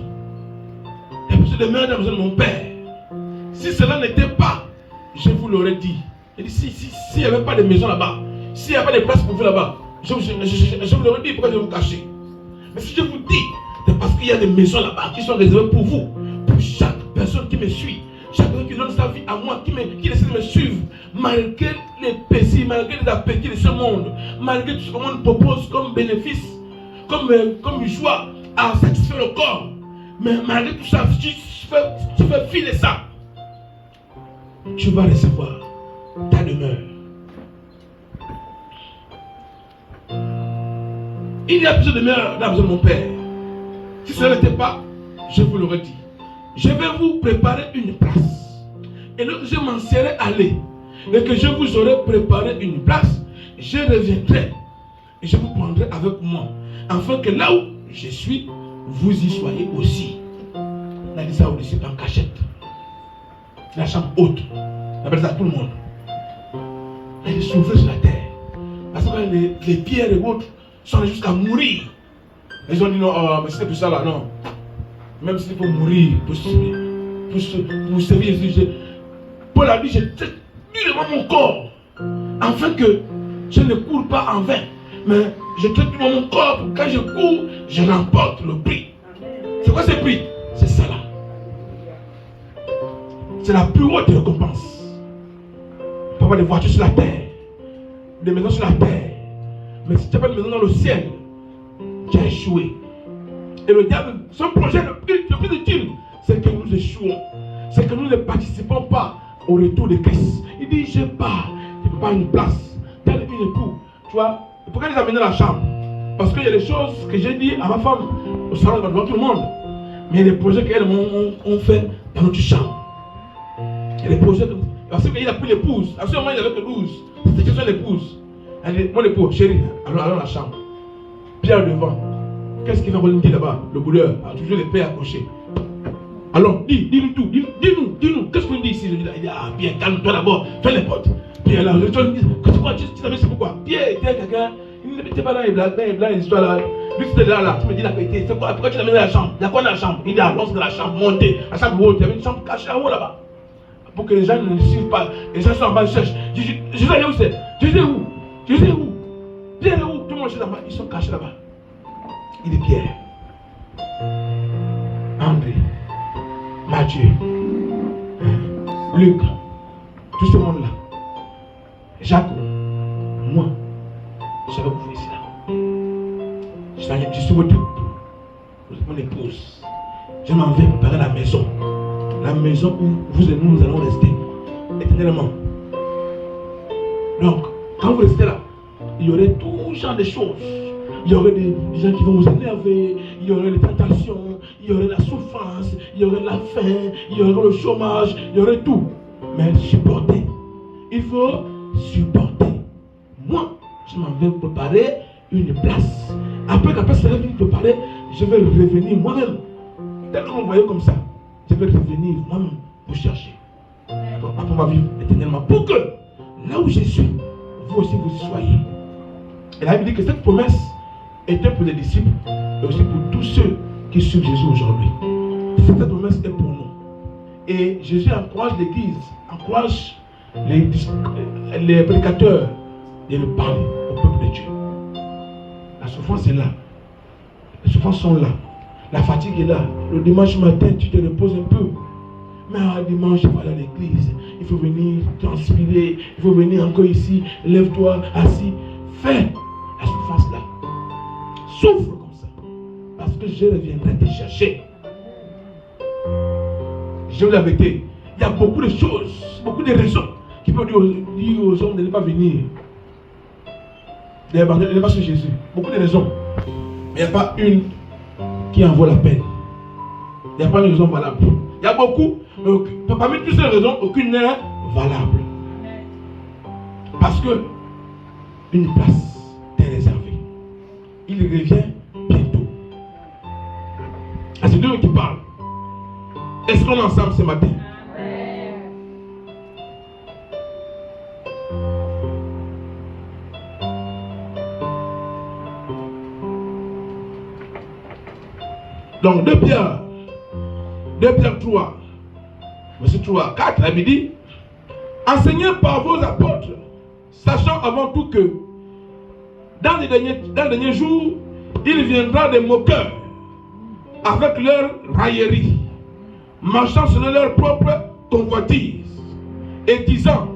Il y a plusieurs demeures dans la maison de mon père. Si cela n'était pas, je vous l'aurais dit. Il dit s'il n'y avait pas de maison là-bas, s'il n'y a pas de place pour vous là-bas, je vous l'aurais dit. Pourquoi je vais vous cacher? Mais si je vous dis, c'est parce qu'il y a des maisons là-bas qui sont réservées pour vous. Pour chaque personne qui me suit, chacun qui donne sa vie à moi, qui décide de me suivre, malgré les plaisirs, malgré les appétits de ce monde, malgré tout ce que le monde propose comme bénéfice, comme joie à satisfaire le corps. Mais malgré tout ça, si tu fais filer ça, tu vas recevoir ta demeure. Il y a plusieurs demeures dans la maison de mon père. Si cela n'était pas, je vous l'aurais dit. Je vais vous préparer une place. Et lorsque je m'en serai allé, et que je vous aurai préparé une place, je reviendrai et je vous prendrai avec moi, afin que là où je suis, vous y soyez aussi. On a dit ça aux disciples en cachette. La chambre haute. On appelle ça à tout le monde. On a dit souffler sur la terre. Parce que les pierres et autres sont jusqu'à mourir. Ils ont dit non, mais c'était plus ça là, non. Même s'il faut mourir pour servir Jésus. Paul a dit, j'ai mis devant mon corps, afin que je ne cours pas en vain, mais je traite devant mon corps, pour quand je cours, je remporte le prix. C'est quoi ce prix? C'est ça là. C'est la plus haute récompense. On peut avoir des voitures sur la terre, des maisons sur la terre, mais si tu n'as pas de maison dans le ciel, tu as échoué. Et le diable, son projet le plus utile, c'est que nous échouons. C'est que nous ne participons pas au retour de Christ. Il dit, je pars, je ne peux pas une place. Tel une époux. Tu vois, pourquoi les amener dans la chambre? Parce qu'il y a des choses que j'ai dit à ma femme au salon devant tout le monde. Mais il y a des projets qu'elles ont fait dans notre chambre. Il y a des projets. Parce qu'il a pris l'épouse. À ce moment, il avait que 12. C'était question de l'épouse. Elle dit, mon époux, chérie, allons à la chambre. Pierre devant. Qu'est-ce qu'il va nous dire là-bas? Le bouleur a toujours les pieds accrochés. Alors, dis-nous tout, dis-nous. Qu'est-ce qu'on dit ici? Il dit, ah, Pierre, calme-toi d'abord, fais les portes. Pierre, là, tu savais c'est pourquoi? Pierre, quelqu'un, il n'était pas dans les blagues, les histoires là. Lui, c'était là, tu me dis la vérité. C'est quoi? Pourquoi tu l'amènes dans la chambre? Il y a quoi dans la chambre? Il dit, lorsque la chambre montée, la chambre haute, il y avait une chambre cachée en haut là-bas. Pour que les gens ne suivent pas. Les gens sont en bas, ils cherchent. Jésus, où c'est? Jésus, où? Jésus, où? Pierre, où? Tout le monde est là-bas, ils sont cachés là-bas. Il est Pierre. André, Mathieu, Luc, tout ce monde-là. Jacques, moi, je suis avec vous ici là. Je suis votre mon épouse. Je m'en vais préparer la maison. La maison où vous et nous allons rester éternellement. Donc, quand vous restez là, il y aurait tout genre de choses. Il y aurait des gens qui vont vous énerver, il y aurait des tentations, il y aurait la souffrance, il y aurait la faim, il y aurait le chômage, il y aurait tout. Mais supportez. Il faut supporter. Moi, je m'en vais préparer une place. Après qu'après ça va venir préparer, je vais revenir moi-même. Dès que vous me voyez comme ça, je vais revenir moi-même vous chercher. Après on va vivre éternellement. Pour que là où je suis, vous aussi vous y soyez. Et la Bible dit que cette promesse était pour les disciples, mais aussi pour tous ceux qui suivent Jésus aujourd'hui. Cette promesse est pour nous. Et Jésus encourage l'Église, encourage les prédicateurs de le parler au peuple de Dieu. La souffrance est là. Les souffrances sont là. La fatigue est là. Le dimanche matin, tu te reposes un peu. Mais un dimanche, tu vas à l'église. Il faut venir transpirer. Il faut venir encore ici. Lève-toi, assis. Fais la souffrance là. Souffre comme ça. Parce que je reviendrai te chercher. Je vous l'avais dit. Il y a beaucoup de choses, beaucoup de raisons qui peuvent dire aux hommes de ne pas venir. De ne pas sur Jésus. Beaucoup de raisons. Mais il n'y a pas une qui en vaut la peine. Il n'y a pas une raison valable. Il y a beaucoup, mais parmi toutes ces raisons, aucune n'est valable. Parce que une place est réservée. Il revient bientôt. C'est Dieu qui parle. Est-ce qu'on est ensemble ce matin? Donc 2 Pierre 3, verset 3, 4, la Bible dit, enseignez par vos apôtres, sachant avant tout que dans les derniers jours, il viendra des moqueurs avec leur raillerie, marchant selon leur propre convoitise et disant,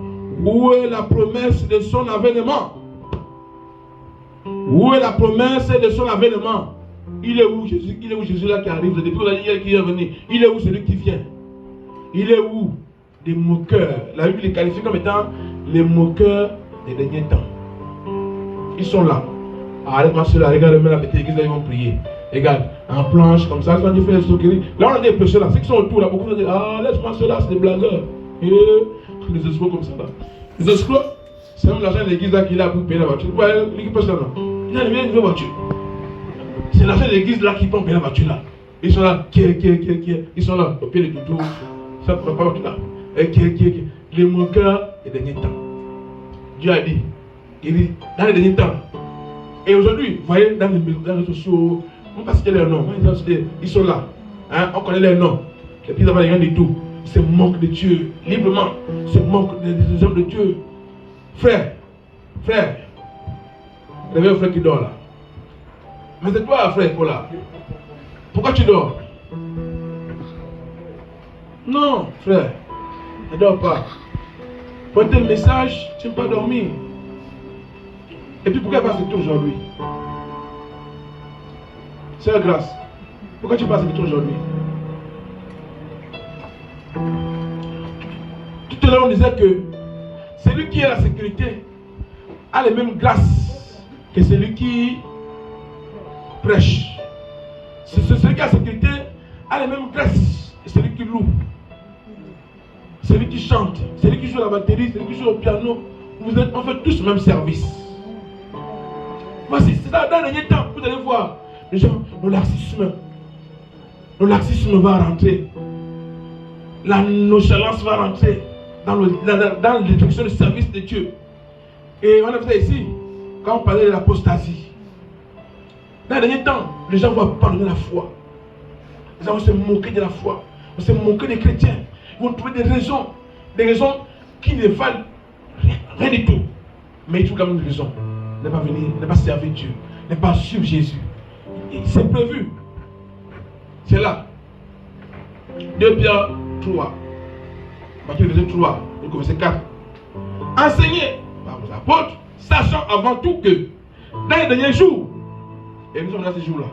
où est la promesse de son avènement? Où est la promesse de son avènement? Il est où Jésus? Il est où Jésus là qui arrive? Depuis qu'il est venu, il est où celui qui vient? Il est où? Des moqueurs. La Bible les qualifie comme étant les moqueurs des derniers temps. Ils sont là. Arrête-moi cela, regarde la petite église, ils vont prier. Regarde, en planche comme ça, quand ils font les soqueries. Là on a des prêcheurs là, ceux qui sont autour là, beaucoup de gens disent, ah laisse-moi cela, c'est des blagueurs. Et des escrocs comme ça là. Les escrocs, c'est même l'argent de l'église là qui est là pour payer la voiture. Pourquoi l'équipe personne là? Il a une nouvelle voiture. C'est l'argent de l'église là qui peut payer la voiture là. Ils sont là, ils sont là, au pied de tout. Ça ne peut pas là. Les moqueurs des derniers temps. Dieu a dit, il dit, dans les derniers temps. Et aujourd'hui, vous voyez, dans les réseaux sociaux, on passe leurs noms. Ils sont là. Hein? On connaît leurs noms. Et puis, ils n'ont rien du tout. Ils se moquent de Dieu, librement. Ils se moquent des hommes de Dieu. Frère, réveille le frère qui dort là. Mais c'est toi, frère, Paula. Pourquoi tu dors? Non, frère, ne dors pas. Pointe le message, tu ne peux pas dormir. Et puis pourquoi passer tout aujourd'hui? Sœur Grâce, pourquoi tu passes tout aujourd'hui? Tout à l'heure on disait que celui qui est la sécurité a les mêmes grâces que celui qui prêche. Celui qui a la sécurité a les mêmes grâces que celui qui loue. Celui qui chante, celui qui joue la batterie, celui qui joue au piano, on fait tous le même service. Voici, c'est dans le dernier temps, vous allez voir, les gens, le laxisme va rentrer. La nonchalance va rentrer dans l'éducation du service de Dieu. Et on a vu ça ici, quand on parlait de l'apostasie. Dans le dernier temps, les gens vont abandonner la foi. Les gens vont se moquer de la foi. Vont se moquer des chrétiens. Ils vont trouver des raisons qui ne valent rien du tout. Mais ils trouvent quand même une raison. Ne pas venir, ne pas servir Dieu, ne pas suivre Jésus. C'est prévu. C'est là. 2 Pierre 3. Matthieu verset 3, donc verset 4. Enseignez par vos apôtres, sachant avant tout que dans les derniers jours, et nous sommes dans ces jours-là,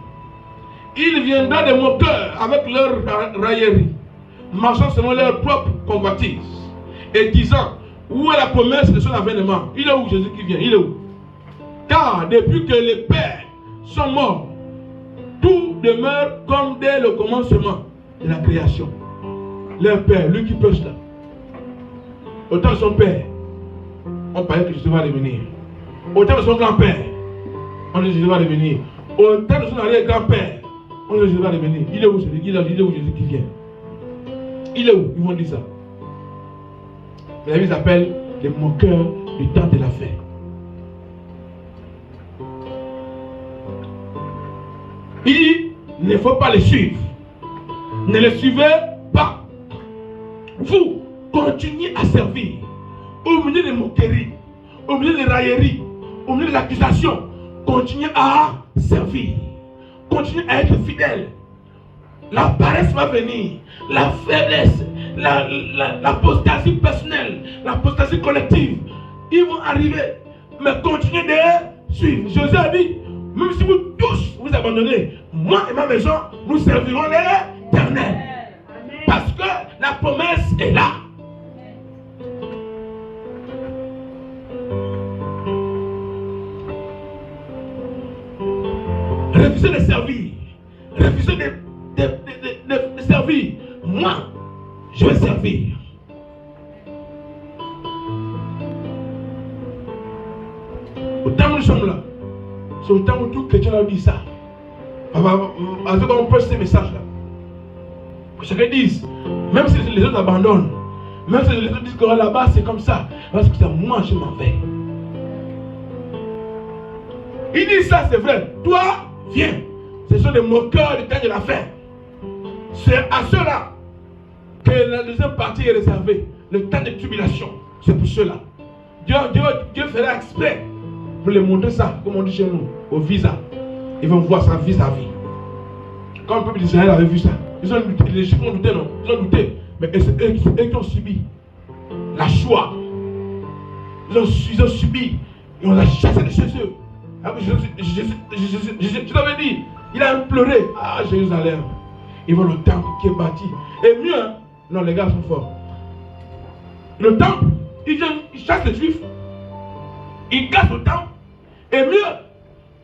il viendra de mon cœur avec leur raillerie, marchant selon leur propre convoitise, et disant, où est la promesse de son avènement? Il est où Jésus qui vient? Il est où? Car depuis que les pères sont morts, tout demeure comme dès le commencement de la création. Leur père, lui qui pêche là, au temps de son père, on parlait que Jésus va revenir. Au temps de son grand-père, on dit que Jésus va revenir. Au temps de son arrière-grand-père, on dit que Jésus va revenir. Il est où Jésus? Il est où Jésus qui vient? Il est où? Ils vont dire ça. La Bible s'appelle les moqueurs du temps de la fin. Il dit, il ne faut pas les suivre. Ne les suivez pas. Vous continuez à servir au milieu des moqueries, au milieu des railleries, au milieu des accusations. Continuez à servir. Continuez à être fidèle. La paresse va venir, la faiblesse, l'apostasie personnelle, l'apostasie collective. Ils vont arriver, mais continuez de suivre. Jésus a dit, même si vous tous vous abandonnez, moi et ma maison, nous servirons l'Éternel. Parce que la promesse est là. Refusez de servir. Refusez de servir. Moi, je vais servir. Au temps où nous sommes là, c'est au temps où tout chrétien a dit ça. Avec on peut ces messages-là. Que chacun dise, même si les autres abandonnent, même si les autres disent que là-bas c'est comme ça, parce que c'est moi je m'en vais. Il dit ça, c'est vrai. Toi, viens. Ce sont des moqueurs du temps de la fin. C'est à ceux-là que la deuxième partie est réservée. Le temps de tribulation. C'est pour ceux-là. Dieu fera exprès pour les montrer ça, comme on dit chez nous, au visa. Ils vont voir ça vis-à-vis. Quand le peuple d'Israël avait vu ça, ils ont douté, les Juifs ont douté, non? Ils ont douté. Mais c'est eux qui ont subi la choix. Ils ont subi. Et on l'a chassé de chez eux. Je t'avais dit, il a imploré. Ah, Jérusalem. Ils voient le temple qui est bâti. Et mieux, non, les gars sont forts. Le temple, ils chassent les Juifs. Ils cassent le temple. Et mieux,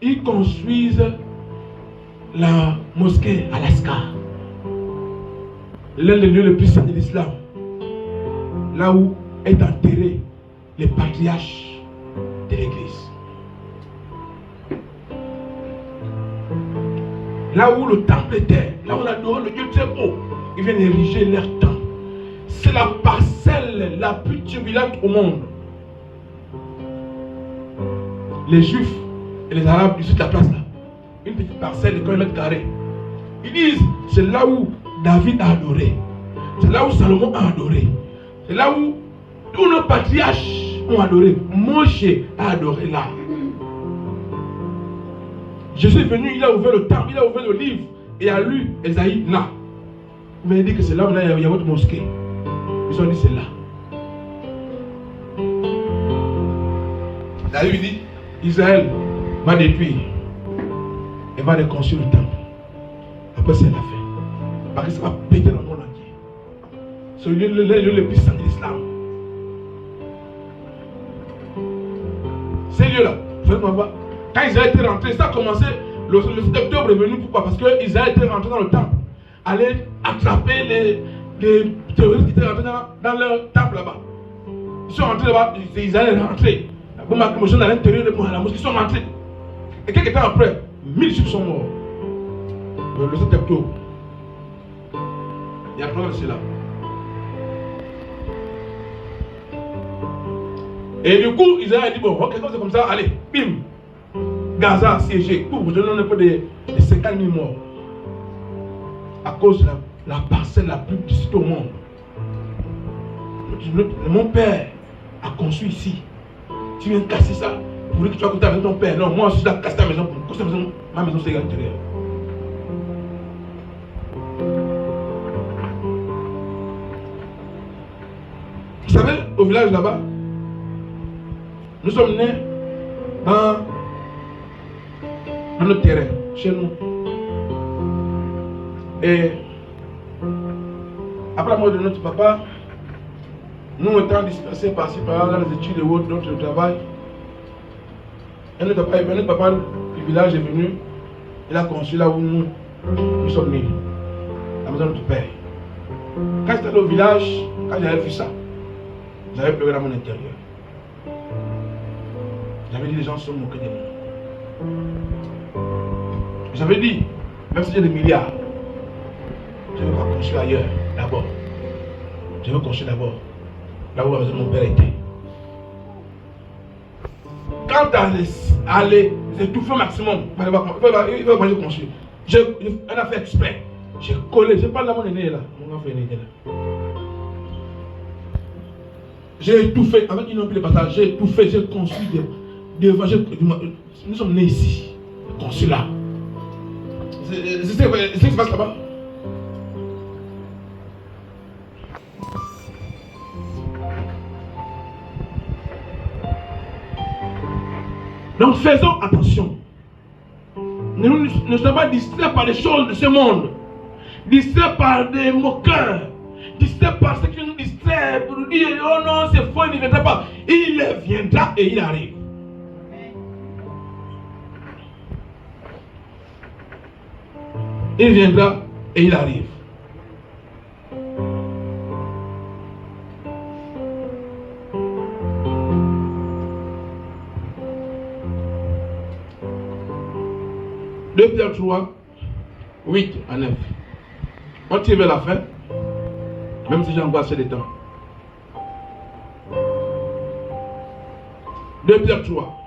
ils construisent la mosquée Alaska. L'un des lieux les plus saints de l'islam. Là où est enterré les patriarches de l'église. Là où le temple était, là où on adorait le Dieu très haut, ils viennent ériger leur temple. C'est la parcelle la plus turbulente au monde. Les Juifs et les Arabes du sud de la place là, une petite parcelle de 1 mètre carré. Ils disent, c'est là où David a adoré. C'est là où Salomon a adoré. C'est là où tous nos patriarches ont adoré. Moshe a adoré là. Jésus est venu, il a ouvert le temple, il a ouvert le livre et a lu Esaïe là. Vous m'avez dit que c'est là où il y a votre mosquée. Ils ont dit c'est là. David dit, Israël va détruire et va reconstruire le temple. Après c'est la fin. Parce que ça va péter dans le monde entier. C'est le lieu le plus saint de l'islam. Ces lieux-là, quand Israël était rentré, ça a commencé, le 7 octobre est venu, pourquoi? Parce que Israël était rentré dans le temple, allait attraper les terroristes qui étaient rentrés dans leur temple là-bas. Ils sont rentrés là-bas, Israël est rentré. Bon, ma commotion à l'intérieur de la mosquée, ils sont rentrés. Et quelques temps après, 1000 Juifs sont morts. Le 7 octobre. Il y a preuve de cela. Et du coup, Israël a dit, bon, ok, c'est comme ça, allez, bim. Gaza assiégé. Vous donnez un peu de 50 000 morts. À cause de la parcelle la plus petite au monde. Mon père a conçu ici. Tu viens casser ça. Pour dire que tu vas coûter avec ton père. Non, moi je suis là, casser ta maison. Pour ta maison, ma maison c'est à l'intérieur. savez, au village là-bas, nous sommes nés dans notre terrain, chez nous. Et après la mort de notre papa, nous étant dispersés par-ci par-là dans les études et autres, notre travail, et notre papa du village est venu, il a construit là où nous sommes nés, la maison de notre père. Quand j'étais allé au village, quand j'avais vu ça, j'avais pleuré dans mon intérieur. J'avais dit, les gens se sont moqués de nous. J'avais dit, même si j'ai des milliards, je ne veux pas construire ailleurs, d'abord. Je veux construire d'abord, là où la maison de mon père était. Quant à les étouffer au maximum, il va manger construire. On a fait exprès. J'ai collé, je parle de mon aîné là. Mon enfant aîné là. J'ai étouffé, avec une autre passage, j'ai étouffé, j'ai construit devant. Nous sommes nés ici, construit là. C'est ce qui se passe là-bas. Donc faisons attention. Ne soyons pas distraits par les choses de ce monde. Distraits par des moqueurs. Distraits par ce qui nous distrait pour nous dire oh non c'est faux, il ne viendra pas. Il viendra et il arrive. Il viendra et il arrive. Deux Pierre 3, 8 à 9. On tire vers la fin, même si j'ai encore assez de temps. 2 Pierre 3.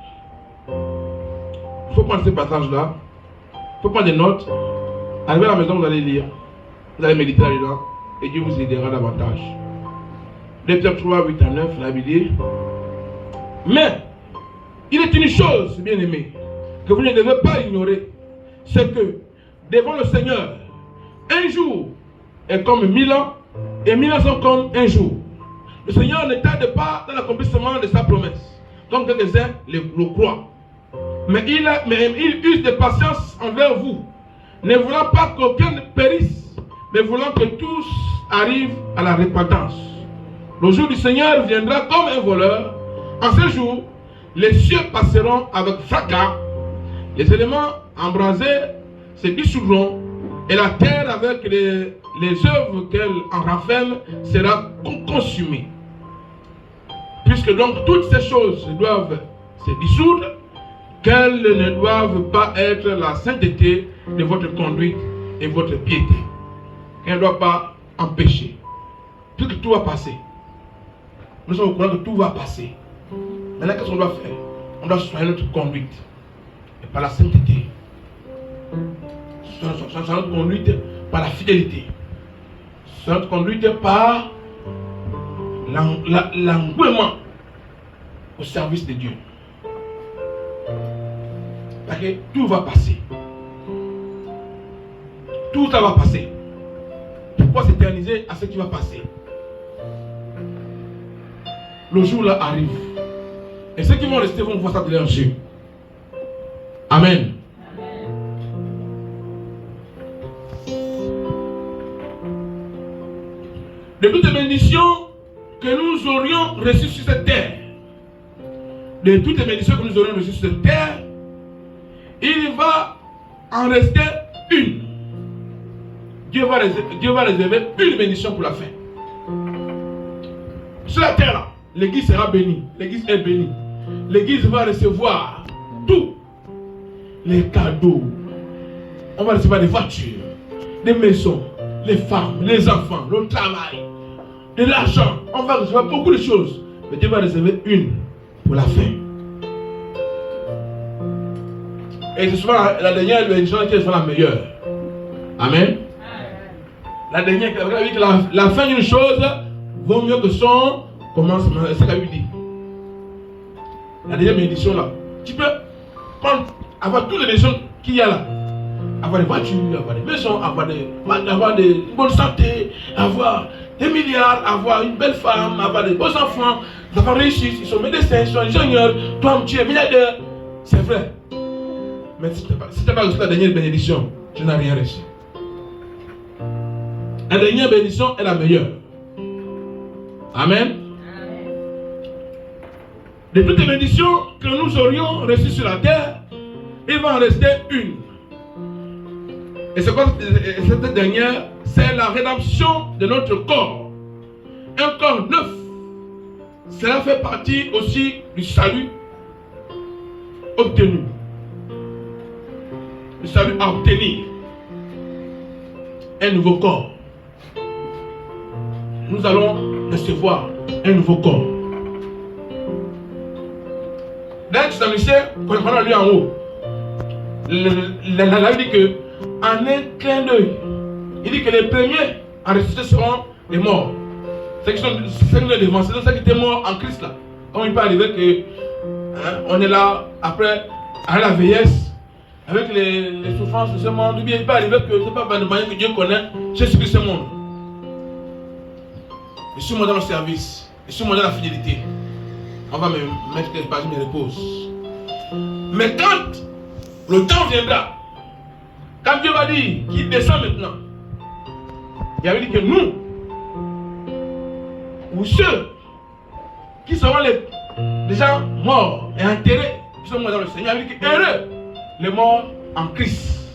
Il faut prendre ce passage-là. Il faut prendre des notes. Arrivez à la maison, vous allez lire. Vous allez méditer là-dedans. Et Dieu vous aidera davantage. 2 Pierre 3, 8 à 9, la Bible dit. Mais, il est une chose, bien aimé, que vous ne devez pas ignorer. C'est que, devant le Seigneur, un jour est comme 1000 ans, et 1000 ans sont comme un jour. Le Seigneur ne tarde pas dans l'accomplissement de sa promesse, comme quelques-uns le croient. Mais il use de patience envers vous, ne voulant pas qu'aucun périsse, mais voulant que tous arrivent à la repentance. Le jour du Seigneur viendra comme un voleur. En ce jour, les cieux passeront avec fracas, les éléments embrasés se dissoudront, et la terre avec les œuvres qu'elle en renferme sera consumée. Puisque donc toutes ces choses doivent se dissoudre, qu'elles ne doivent pas être la sainteté de votre conduite et votre piété. Elle ne doit pas empêcher. Puisque tout va passer. Nous sommes au courant que tout va passer. Maintenant, qu'est-ce qu'on doit faire? On doit soigner notre conduite. Et par la sainteté. Soigner notre conduite par la fidélité. Soigner notre conduite par l'engouement au service de Dieu. Parce que tout va passer. Tout ça va passer. Pourquoi s'éterniser à ce qui va passer? Le jour là arrive. Et ceux qui vont rester vont voir ça de leurs yeux. Amen. De toutes les bénédictions que nous aurions reçues sur cette terre, de toutes les bénédictions que nous aurions reçues sur cette terre, il va en rester une. Dieu va réserver une bénédiction pour la fin. Sur la terre là, l'église sera bénie. L'église est bénie. L'église va recevoir tous les cadeaux. On va recevoir des voitures, des maisons, les femmes, les enfants, le travail, de l'argent. On va recevoir beaucoup de choses. Mais Dieu va réserver une pour la fin. Et c'est souvent la dernière bénédiction qui est souvent la meilleure. Amen. La dernière, la fin d'une chose vaut mieux que son commencement. C'est ce qu'elle lui dit. La dernière bénédiction là. Tu peux prendre, avoir toutes les bénédictions qu'il y a là. Avoir des voitures, avoir des maisons, avoir une bonne santé, avoir des milliards, avoir une belle femme, avoir des beaux enfants, d'avoir réussi, ils sont médecins, ils sont ingénieurs, toi tu es milliardaire. C'est vrai. Mais si tu n'as pas reçu la dernière bénédiction, tu n'as rien reçu. La dernière bénédiction est la meilleure. Amen. De toutes les bénédictions que nous aurions reçues sur la terre, il va en rester une. Et c'est quoi cette dernière? C'est la rédemption de notre corps. Un corps neuf. Cela fait partie aussi du salut obtenu. Le salut à obtenir. Un nouveau corps. Nous allons recevoir un nouveau corps. Dans Thessaloniciens, quand on a lu en haut, la dit que en un clin d'œil, il dit que les premiers à ressusciter seront les morts. Ceux qui sont devant, c'est ceux qui étaient morts en Christ là. Comme il peut arriver que on est là après à la vieillesse, avec les souffrances de ce monde, ou bien il peut arriver que ce n'est pas de manière que Dieu connaît Jésus-Christ ce monde. Je suis moi dans le service, je suis moi dans la fidélité. On va me mettre quelque part, je me repose. Mais quand le temps viendra, quand Dieu va dire qu'il descend maintenant, il avait dit que nous, ou ceux qui seront les gens morts et enterrés, qui sont morts dans le Seigneur, il avait dit que heureux les morts en Christ,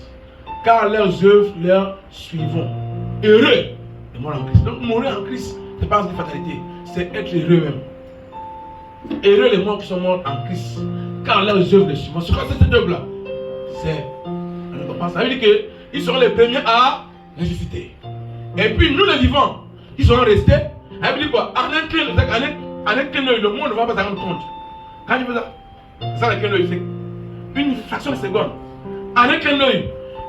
car leurs œuvres leur suivront. Heureux les morts en Christ. Donc mourir en Christ, ce n'est pas une fatalité, c'est être heureux même. Heureux les morts qui sont morts en Christ, car leurs œuvres les suivront. C'est quoi cette œuvre-là? C'est la récompense. Ça veut dire qu'ils seront les premiers à ressusciter. Et puis nous les vivants, ils seront restés. Ça veut dire quoi? En un clin d'œil, le monde ne va pas s'en rendre compte. Quand il fait ça, c'est ça le clin d'œil, c'est une fraction de seconde. En un clin d'œil,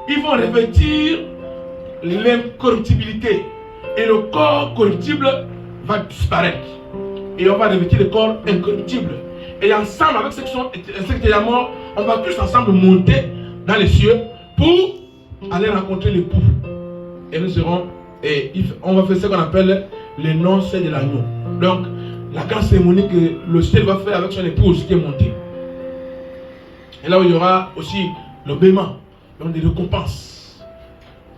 ils vont revêtir l'incorruptibilité. Et le corps corruptible va disparaître. Et on va revêtir le corps incorruptible. Et ensemble, avec ceux qui étaient morts, on va tous ensemble monter dans les cieux pour aller rencontrer l'époux. Et nous serons, on va faire ce qu'on appelle les noces de l'agneau. Donc, la grande cérémonie que le ciel va faire avec son épouse qui est montée. Et là où il y aura aussi le paiement, donc des récompenses.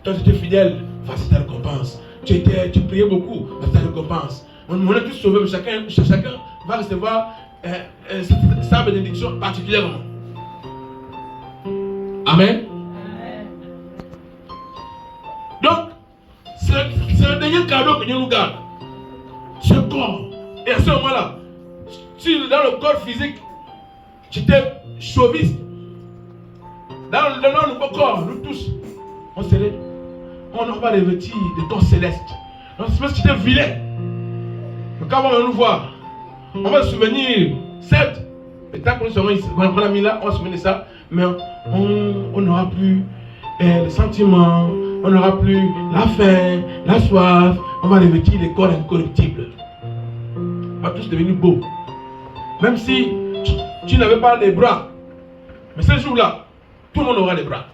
Toi, tu étais fidèle, voici ta récompense. Tu priais beaucoup, voici ta récompense. On est tous sauvés, mais chacun va recevoir sa bénédiction particulièrement. Amen. Donc, c'est le dernier cadeau que Dieu nous garde. Ce corps. Et à ce moment-là, si dans le corps physique, tu étais chauviste, dans le nouveau corps, nous tous, on va revêtir des corps célestes. Donc, c'est parce que tu étais vilain. Donc, quand on va nous voir, on va se souvenir, certes, le temps que nous serons ici, on a mis là, on va se souvenir de ça, mais on n'aura plus les sentiments, on n'aura plus la faim, la soif, on va revêtir les corps incorruptibles. On va tous devenir beaux. Même si tu n'avais pas les bras, mais ce jour-là, tout le monde aura les bras.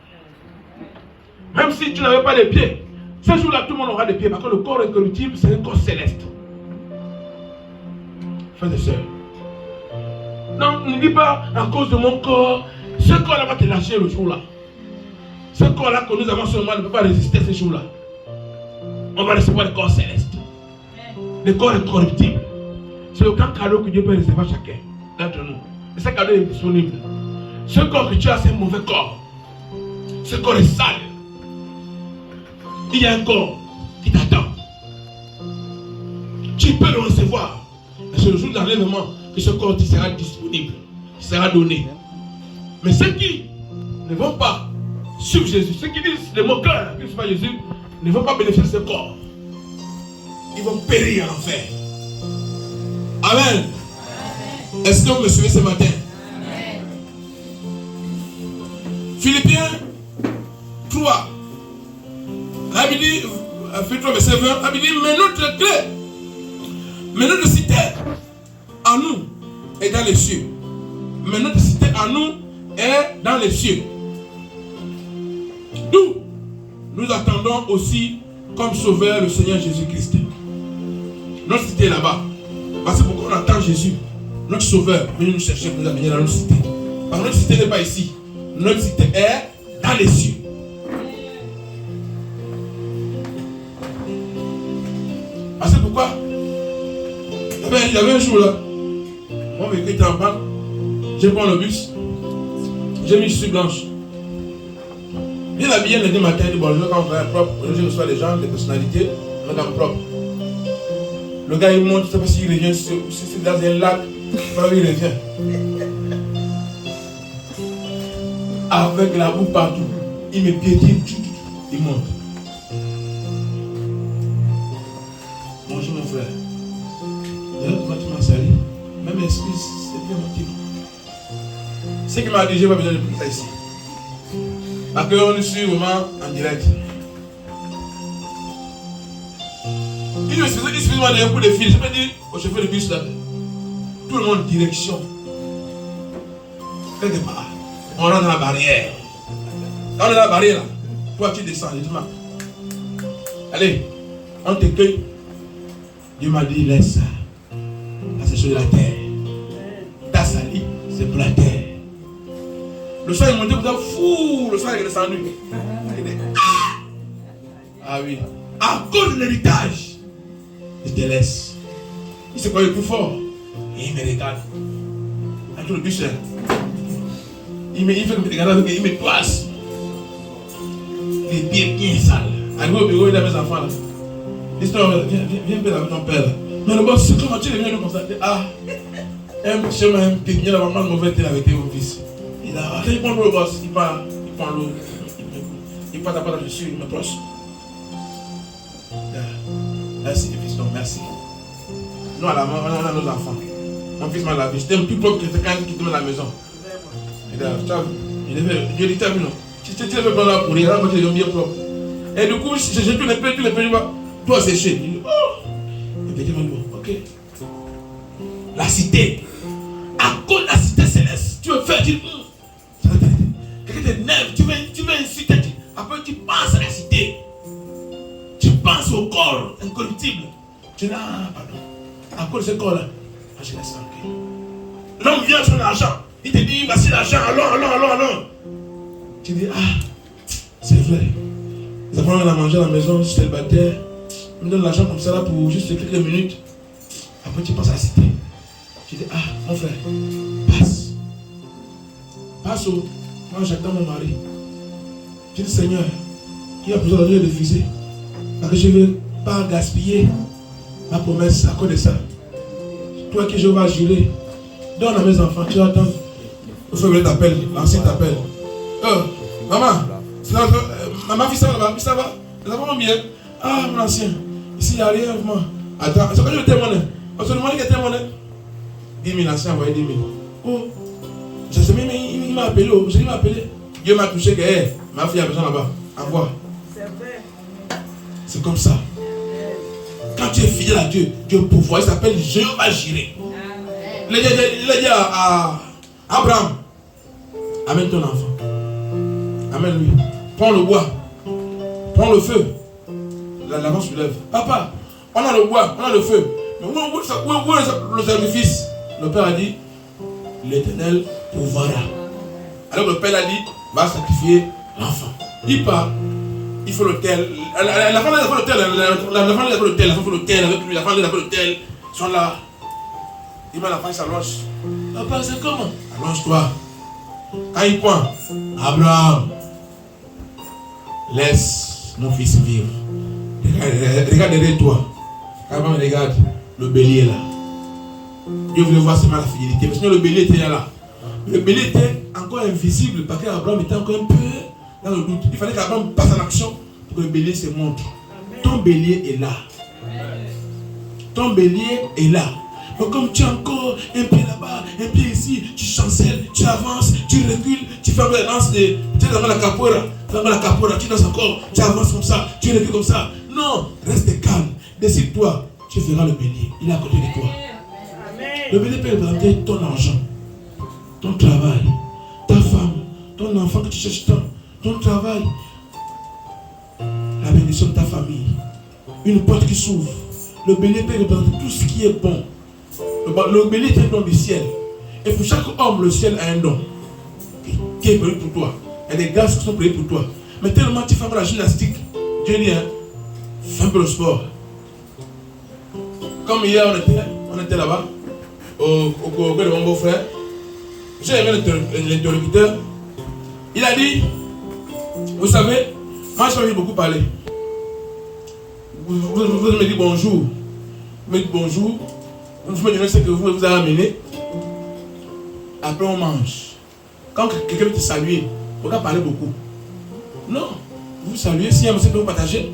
Même si tu n'avais pas les pieds, ce jour-là, tout le monde aura des pieds, parce que le corps incorruptible, c'est un corps céleste. Frères et sœurs. Non, ne dis pas à cause de mon corps, ce corps-là va te lâcher le jour-là. Ce corps-là que nous avons seulement ne peut pas résister ce jour-là. On va recevoir le corps céleste. Le corps incorruptible. C'est le grand cadeau que Dieu peut recevoir chacun d'entre nous. Et ce cadeau est disponible. Ce corps que tu as, c'est un mauvais corps. Ce corps est sale. Il y a un corps qui t'attend. Tu peux le recevoir. Et c'est le jour de l'enlèvement que ce corps qui sera disponible, qui sera donné. Mais ceux qui ne vont pas suivre Jésus, ceux qui disent les moqueurs qui ne suivent pas Jésus, ne vont pas bénéficier de ce corps. Ils vont périr en enfer. Amen. Est-ce que vous me suivez ce matin? Amen. Philippiens 3. La Bible dit, Philippiens 3, verset 20, la Bible dit, mais notre clé, mais notre cité en nous est dans les cieux. Mais notre cité en nous est dans les cieux. D'où nous attendons aussi comme sauveur le Seigneur Jésus-Christ. Notre cité est là-bas. Parce que pourquoi on attend Jésus, notre sauveur, venu nous chercher pour nous amener dans notre cité. Parce que notre cité n'est pas ici. Notre cité est dans les cieux. Parce que pourquoi? Il y avait un jour là. Mon véhicule était en panne. J'ai pris le bus. J'ai mis une chaussure blanche. Bien habillé lundi matin, il dit bonjour, quand on travaille propre, je reçois des gens, des personnalités, on est dans propre. Le gars il monte, je ne sais pas s'il revient, si c'est dans un lac, il revient. Avec la boue partout, il me piétine, il monte. Bonjour mon frère. Quand tu m'as sali, même esprit, c'est bien motivé. Ce qui m'a dit, je n'ai pas besoin de plus ça ici. Parce qu'on est sur vraiment en direct. Il me suffit d'un coup de fil. Je peux dire au chauffeur de bus là, tout le monde direction. Quelque part, on rentre dans la barrière. Quand on est dans la barrière là, toi tu descends, je dis allez, on te cueille. Dieu m'a dit laisse ça. Ça c'est sur la terre. Ta sali, c'est pour la terre. Le soir est monté comme ça, fou, le soir est descendu. Ah oui. À cause de l'héritage, je te laisse. Il se croyait plus fort. Et il me regarde. Avec le bus, il fait comme il regarde, il me toise. Les pieds bien sales. Arrivé au bureau, il a mes enfants là. L'histoire, viens faire avec ton père. Mais le boss, comment tu es venu comme ça? Ah, un chemin, un pied, il a vraiment mauvais tel avec mon fils. Il prend l'eau, boss, il prend l'eau, il passe à part dessus, il me proche. Merci, fiston, merci. Nous, à la main, on a nos enfants. Mon fils m'a lavé. J'étais un plus propre que quelqu'un qui te met à la maison. Dieu dit, t'as vu, non? Tu te fais prendre là pour rien, là, tu es bien propre. Et du coup, j'ai tous les pays, toi séché. Il dit, oh! Et puis, il dit, ok. La cité. À cause de la cité céleste, tu veux faire dire. Quelqu'un t'énerve, tu veux inciter, après tu penses à la cité. Tu penses au corps incorruptible. Tu dis, ah, pardon. À cause de ce corps-là, je laisse tranquille. L'homme vient sur l'argent. Il te dit, voici l'argent, allons. Tu dis, ah, c'est vrai. Les enfants viennent à manger à la maison, je suis célibataire. Ils me donnent l'argent comme ça là pour juste quelques minutes. Après tu passes à la cité. Tu dis, ah, mon frère, passe au. Moi j'attends mon mari. Je dis, Seigneur, il y a besoin de refuser. Parce que je ne veux pas gaspiller ma promesse à cause de ça. Toi qui je vais jurer, donne à mes enfants, tu attends. Le frère t'appelle, l'ancien t'appelle. Maman, maman, fils, ça va, ça va. Les enfants vont bien. Ah, mon ancien, ici il n'y a rien, vraiment. Attends, c'est quand je vais témoigner. On se demande qui est témoigné. 10 000, l'ancien a envoyé 10 000. Oh, je sais même, il m'a appelé. Il m'a appelé. Dieu m'a touché que ma fille a besoin là-bas. Envoie. C'est vrai. C'est comme ça. Quand tu es fidèle à Dieu, Dieu pourvoit. Il s'appelle Jéhovah Jireh. Il a dit à Abraham, amène ton enfant. Amène-lui. Prends le bois. Prends le feu. L'avant se lève. Papa, on a le bois, on a le feu. Mais où est le sacrifice? Le père a dit, l'Éternel pourvoira. Alors le père a dit, va sacrifier l'enfant. Il part. Il faut l'autel. La femme a fait l'autel. La femme a fait l'autel. La femme a fait l'autel avec lui. La femme a fait l'autel. Ils sont là. Il met la femme, il s'allonge. Papa, c'est comment? Allonge-toi. Quand il pointe, Abraham, laisse mon fils vivre. Regarde derrière toi. Abraham regarde le bélier là. Dieu voulait voir seulement la fidélité. Parce que le bélier était là. Le bélier était encore invisible parce qu'Abraham était encore un peu dans le doute. Il fallait qu'Abraham passe en action pour que le bélier se montre. Ton bélier est là. Ton bélier est là. Mais comme tu as encore un pied là-bas, un pied ici, tu chancelles, tu avances, tu recules, tu fais la danse de. Tu es dans la capoeira, tu danses encore, tu avances comme ça, tu recules comme ça. Non, reste calme, décide-toi, tu verras le bélier, il est à côté de toi. Le bélier peut représenter ton argent, ton travail, ta femme, ton enfant que tu cherches tant, ton travail, la bénédiction de ta famille, une porte qui s'ouvre, le bélier peut représenter tout ce qui est bon. Le bélier est un don du ciel. Et pour chaque homme, le ciel a un don qui est prévu pour toi. Il y a des gaz qui sont prévus pour toi. Mais tellement tu fais la gymnastique, Dieu dit, hein, fais un peu le sport. Comme hier, on était là-bas, au cours de mon beau-frère. J'ai aimé l'interlocuteur. Il a dit, vous savez, moi je vais beaucoup parler. Vous me dites bonjour. Vous me dites bonjour. Vous me donnez ce que vous avez amené. Après on mange. Quand quelqu'un veut te saluer, on va parler beaucoup. Non, vous saluez, si un monsieur peut vous partager.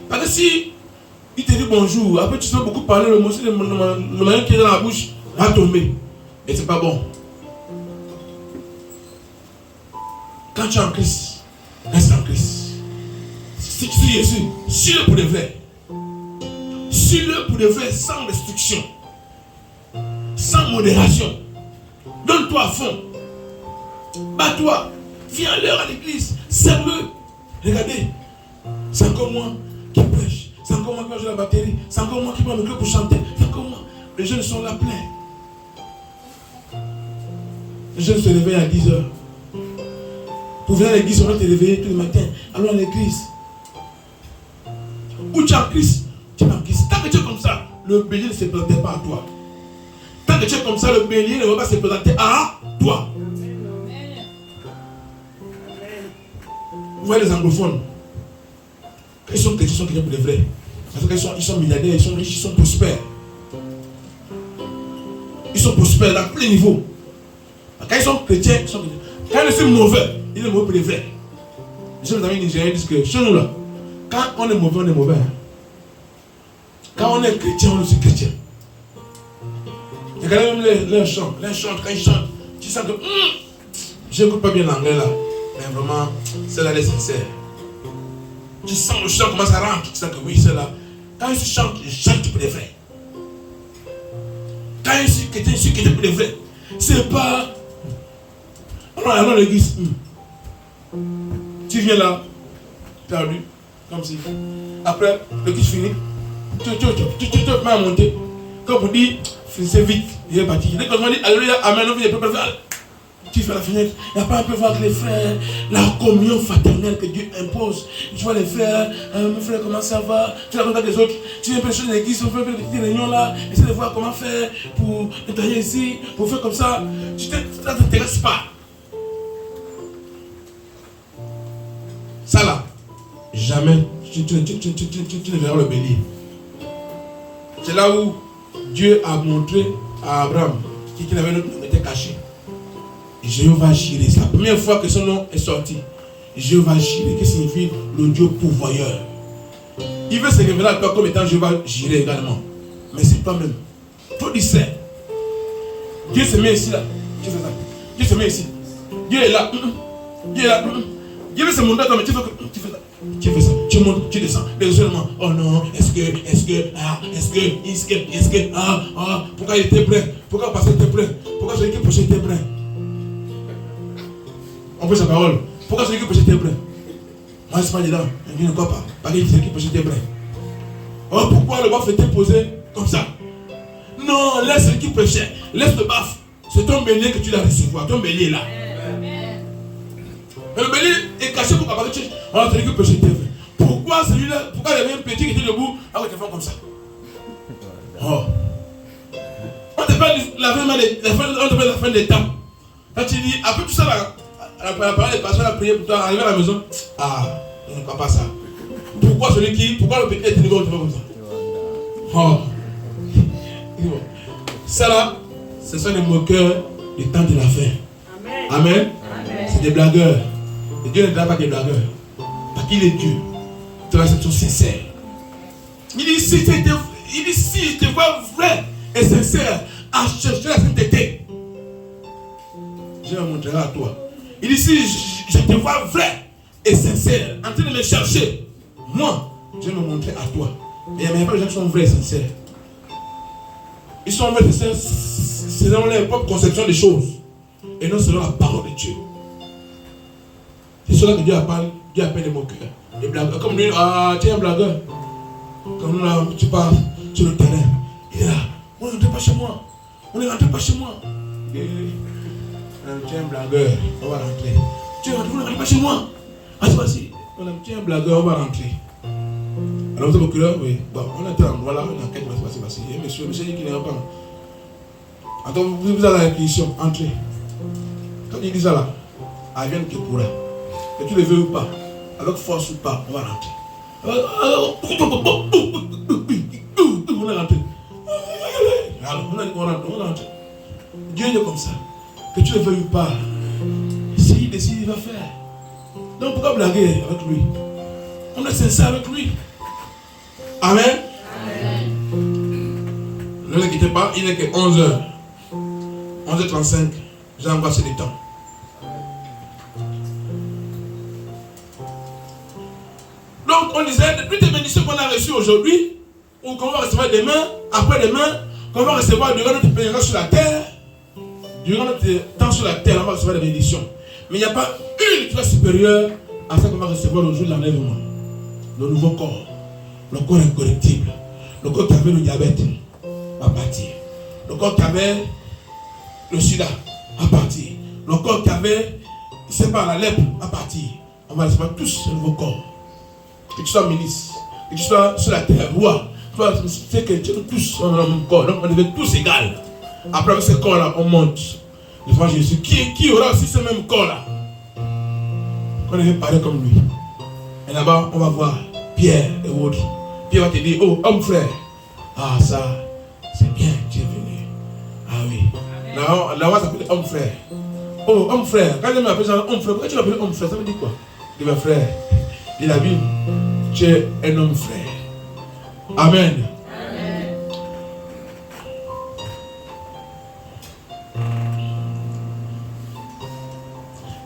Parce que si il te dit bonjour, après tu sais beaucoup parler, le monsieur, le moyen qui est dans la bouche va tomber. Et c'est pas bon. Quand tu es en Christ, reste en Christ. Si tu suis Jésus, suis-le pour de vrai. Suis-le pour de vrai, sans restriction, sans modération. Donne-toi à fond. Bats-toi. Viens à l'heure à l'église. Serre-le. Regardez. C'est encore moi qui prêche. C'est encore moi qui joue la batterie. C'est encore moi qui prends le micro pour chanter. C'est encore moi. Les jeunes sont là pleins. Les jeunes se réveillent à 10h. Pour venir à l'église, on va te réveiller tous les matins. Allons à l'église. Où tu es en Christ, tu es en Christ. Tant que tu es comme ça, le bélier ne se présentait pas à toi. Tant que tu es comme ça, le bélier ne va pas se présenter à toi. Vous voyez les anglophones, quand ils sont chrétiens, ils sont chrétiens pour les vrais. Parce qu'ils sont milliardaires, ils sont riches, ils sont prospères. Ils sont prospères dans tous les niveaux. Quand ils sont chrétiens, ils sont chrétiens. Quand ils sont mauvais, ils sont mauvais pour les vrais. Les amis nigériens disent que chez nous là, quand on est mauvais, on est mauvais. Quand on est chrétien, on est aussi chrétien. Regardez même leur chant. Leur chant, quand ils chantent, tu sens que je n'écoute pas bien l'anglais là. Mais vraiment, c'est là les sincères. Tu sens le chant comment ça rentre. Tu sens que oui, c'est là. Quand ils chantent pour les vrais. Quand je suis chrétien pour les vrais. C'est pas. Alors à l'église. Tu viens là, perdu, comme si. Après, le culte finit. Tu peux pas monter. Quand vous dites, finissez vite, il est parti. Dès qu'on dit, alléluia, amen, on vient de préparer. Tu fais la fenêtre, il n'y a pas un peu voir avec les frères, la communion fraternelle que Dieu impose. Tu vois les frères, mon frère, comment ça va? Tu racontes à des autres, tu viens prêcher dans l'église, on fait des petites réunions là, essaie de voir comment faire pour nettoyer ici, pour faire comme ça. Ça ne t'intéresse pas. Ça là, jamais, tu ne verras le bélier. C'est là où Dieu a montré à Abraham qu'il avait notre nom était caché. Jéhovah Jireh, c'est la première fois que son nom est sorti. Jéhovah Jireh, qui signifie le Dieu pourvoyeur. Il veut se révéler à toi comme étant Jéhovah Jireh également. Mais c'est toi-même. Toi, tu sais. Dieu se met ici là. Tu fais ça. Dieu se met ici. Dieu est là. Dieu est là. Dieu veut se montrer à toi, mais tu fais ça. Tu fais ça. Tu montes, tu descends. Désolé, oh non, est-ce que, pourquoi il était prêt? Pourquoi le pasteur était prêt? Pourquoi celui qui prêchait était prêt? On peut sa parole. Pourquoi celui qui prêchait était prêt? Moi, je ne suis pas dedans. Je ne crois pas. Parce que celui qui prêchait était prêt. Oh, pourquoi le baf était posé comme ça? Non, laisse celui qui prêchait. Laisse le baf. C'est ton bélier que tu dois recevoir. Ton bélier là. Mais le bélier est caché pour qu'après tu. Oh, celui qui prêchait était prêt. Pourquoi celui-là? Pourquoi il y avait un petit qui était debout avec des femmes comme ça? Oh. On te fait la fin des temps. Quand tu dis, après tout ça là. La parole des pasteurs a prié pour toi, arriver à la maison. Ah, on ne croit pas ça. Pourquoi le petit est niveau comme ça? Oh. Ça là, ce sont les moqueurs du temps de la fin. Amen. Amen. C'est des blagueurs. Et Dieu ne drague pas des blagueurs. Parce qu'il est Dieu. De la réception sincère. Il dit si je te vois vrai et sincère à chercher la sainteté, je le montrerai à toi. Il dit si je te vois vrai et sincère, en train de me chercher, moi, je vais me montrer à toi. Mais il n'y a pas de gens qui sont vrais et sincères. Ils sont vrais et sincères selon leur propre conception des choses et non selon la parole de Dieu. C'est cela que Dieu appelle les moqueurs, les blagueurs. Comme lui, tu es un blagueur. Comme là, tu parles, sur le terrain. Il est là. On ne rentre pas chez moi. On ne rentre pas chez moi. Tu es un blagueur. On va rentrer. Tu es rentré, on ne rentre pas chez moi. Ah, c'est facile. Tu es un blagueur, on va rentrer. Alors, vous êtes procureur, oui. Bon, on est en endroit là, une enquête va se passer. Monsieur dit qu'il n'est pas. Attends, vous avez la réquisition, entrez. Quand il dit ça là, elle vient qui pourra. Et tu le veux ou pas, avec force ou pas, on va rentrer. On est rentré. Alors, on est rentré. Dieu est comme ça. Que tu le veuilles ou pas, s'il décide, il va faire. Donc pourquoi blaguer avec lui? On est sincère avec lui. Amen. Ne vous inquiétez pas, il n'est que 11h. 11h35. J'ai encore assez de temps. Donc on disait, toutes les bénédictions qu'on a reçues aujourd'hui, ou qu'on va recevoir demain, après-demain, qu'on va recevoir durant notre pèlerinage sur la terre, durant notre temps sur la terre, on va recevoir des bénédictions. Mais il n'y a pas une qui soit supérieure à ça qu'on va recevoir le jour de l'enlèvement. Le nouveau corps, le corps incorruptible, le corps qui avait le diabète, va partir. Le corps qui avait le sida, va partir. Le corps qui avait, je ne sais pas, la lèpre, va partir. On va recevoir tous un nouveau corps. Que tu sois ministre, que tu sois sur la terre, roi, toi, c'est que tu es tous dans le même corps. Donc on devait tous égal. Après avec ce corps-là, on monte. Devant Jésus. Qui aura aussi ce même corps-là? On devait parler comme lui. Et là-bas, on va voir Pierre et autres. Pierre va te dire, oh, homme frère. Ah, ça, c'est bien, tu es venu. Ah oui. Là-bas, ça s'appelle homme frère. Oh, homme frère. Quand je m'appelle ça, homme frère, pourquoi tu m'appelles homme frère? Ça veut dire quoi? Il dit, mon frère, dit la Bible, tu es un homme frère. Amen. Amen.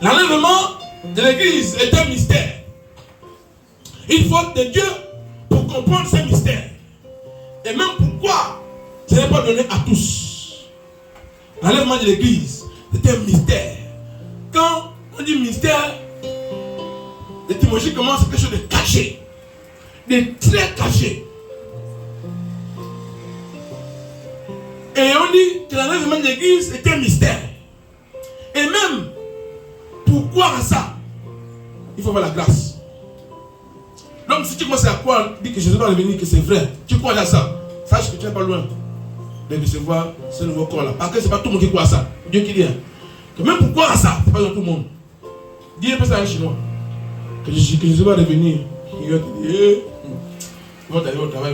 L'enlèvement de l'église est un mystère. Il faut de Dieu pour comprendre ce mystère. Et même pourquoi ce n'est pas donné à tous. L'enlèvement de l'église est un mystère. Quand on dit mystère, l'étymologie commence quelque chose de caché. De très caché. Et on dit que l'enlèvement de l'église est un mystère. Et même, pourquoi ça? Il faut avoir la grâce. Donc si tu commences à croire, dire que Jésus va revenir, que c'est vrai, tu crois à ça, sache que tu n'es pas loin de recevoir ce nouveau corps-là. Parce que ce n'est pas tout le monde qui croit à ça. Dieu qui dit, que même pourquoi à ça, ce n'est pas dans tout le monde. Dis un peu ça en chinois. Que Jésus va revenir. Il va te dire, ils vont t'arriver au travail.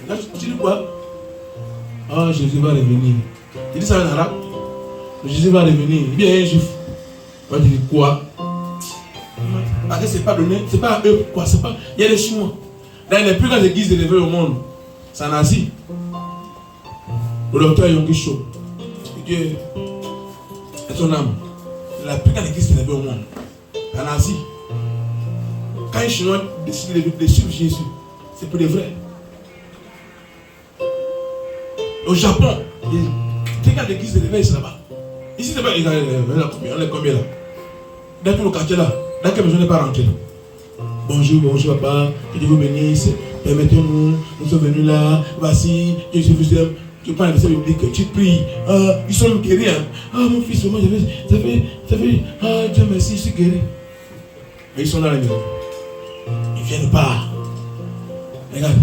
Là, tu dis quoi? Ah, Jésus va revenir. Tu dis ça en arabe. Jésus va revenir. Il y a un juif. On va dire quoi? Parce que c'est pas donné, c'est pas à eux quoi, c'est pas. Il y a les Chinois. Dans les plus grandes églises élevées au monde, c'est en Asie. Le docteur Yonggi Cho, Dieu est son âme. La plus grande église élevée au monde, en Asie. Quand les Chinois décident de suivre Jésus, c'est pour de vrai. Au Japon, les grandes églises élevées, c'est là-bas. Ici, c'est pas. On est combien là? Dans tout le quartier là. Dans quelle maison n'est pas rentré? Bonjour, bonjour papa, que Dieu vous bénisse, permettez-nous, nous sommes venus là, voici, Jésus vous aime. Tu prends le verset biblique, tu pries, ils sont guéris. Ah mon fils, moi ça fait, ah Dieu merci, je suis guéri. Mais ils sont dans la maison. Ils ne viennent pas. Regarde.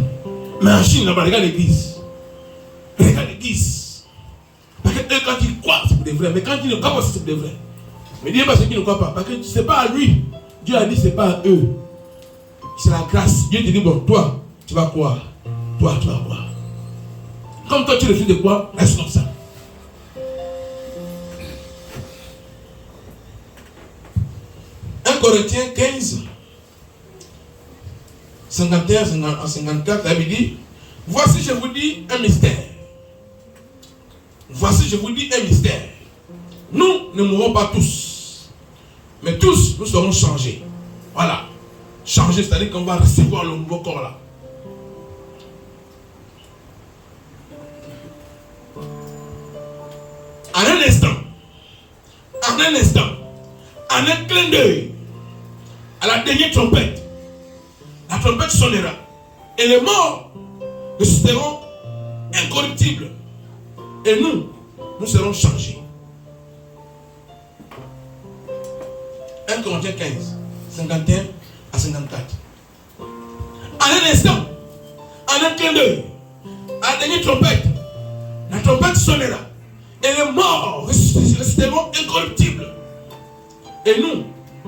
Mais en Chine, là-bas, regarde l'église. Regarde l'église. Parce que eux, quand ils croient, c'est pour des vrais. Mais quand ils ne croient pas, c'est pour des vrais. Mais Dieu pas ceux qui ne croient pas. Parce que ce n'est pas à lui. Dieu a dit ce n'est pas à eux. C'est la grâce. Dieu te dit, bon, toi, tu vas croire. Toi, tu vas croire. Comme toi, tu refuses de croire, reste comme ça. Corinthiens 15, 51 à 54, la Bible dit, voici je vous dis un mystère. Voici je vous dis un mystère. Nous ne mourrons pas tous, mais tous nous serons changés. Voilà. Changer, c'est-à-dire qu'on va recevoir le nouveau corps là. En un instant, en un clin d'œil, à la dernière trompette, la trompette sonnera et les morts ressusciteront incorruptible. Et nous serons changés. 1 Corinthiens 15, 51 à 54. En un instant, en un clin d'œil, à la dernière trompette, la trompette sonnera. Et les morts resteront incorruptibles. Et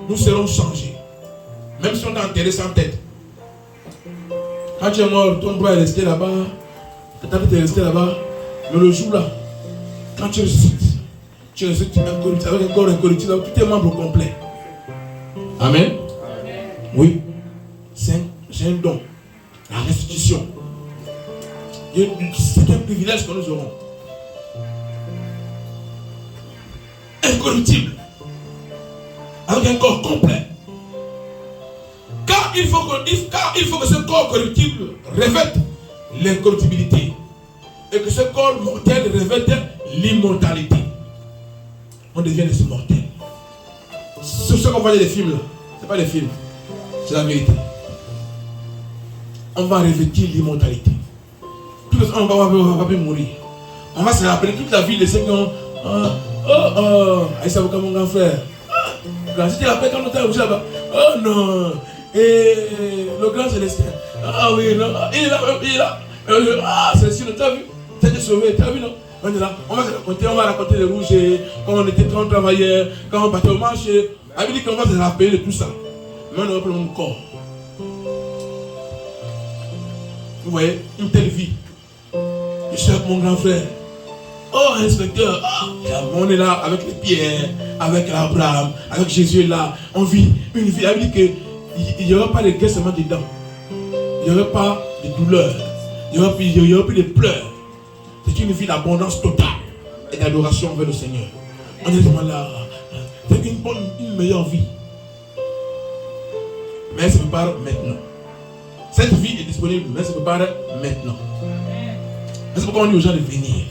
nous serons changés. Même si on est enterré sans tête. Quand tu es mort, ton bras est resté là-bas, ta tête est restée là-bas. Mais le jour là, quand tu ressuscites incorruptible, avec un corps incorruptible, avec tous tes membres complets. Amen. Amen. Oui. C'est un don. La restitution. C'est un privilège que nous aurons. Incorruptible. Avec un corps complet. Car il faut que ce corps corruptible revête l'incorruptibilité. Et que ce corps mortel revête l'immortalité. On devient des mortels. C'est ce qu'on voit dans les films là. Ce n'est pas les films. C'est la vérité. On va revêtir l'immortalité. On va pas mourir. On va se rappeler toute la vie de ceux qui ont. Aïssa Boka, mon grand frère. Si tu l'appelles quand on t'a là-bas. Oh non. Et le grand Célestin. Ah oui, non. Il est là. Ah, Célestin, t'as vu? T'as été sauvé, t'as vu, non? On est là. On va raconter les rouges, quand on était 30 travailleurs, quand on battait au marché. Elle veut dire qu'on va se rappeler de tout ça. Mais on n'a pas le même corps. Vous voyez, une telle vie. Je suis avec mon grand frère. Oh, inspecteur, on est là avec les pierres, avec Abraham, avec Jésus là. On vit une vie. Elle veut dire qu'il n'y aura pas de guérissement dedans. Il n'y aura pas de douleur. Il n'y aura plus de pleurs. C'est une vie d'abondance totale et d'adoration envers le Seigneur. On est vraiment là. C'est une meilleure vie. Mais elle se prépare maintenant. Cette vie est disponible, mais elle se prépare maintenant. C'est pourquoi on dit aux gens de venir.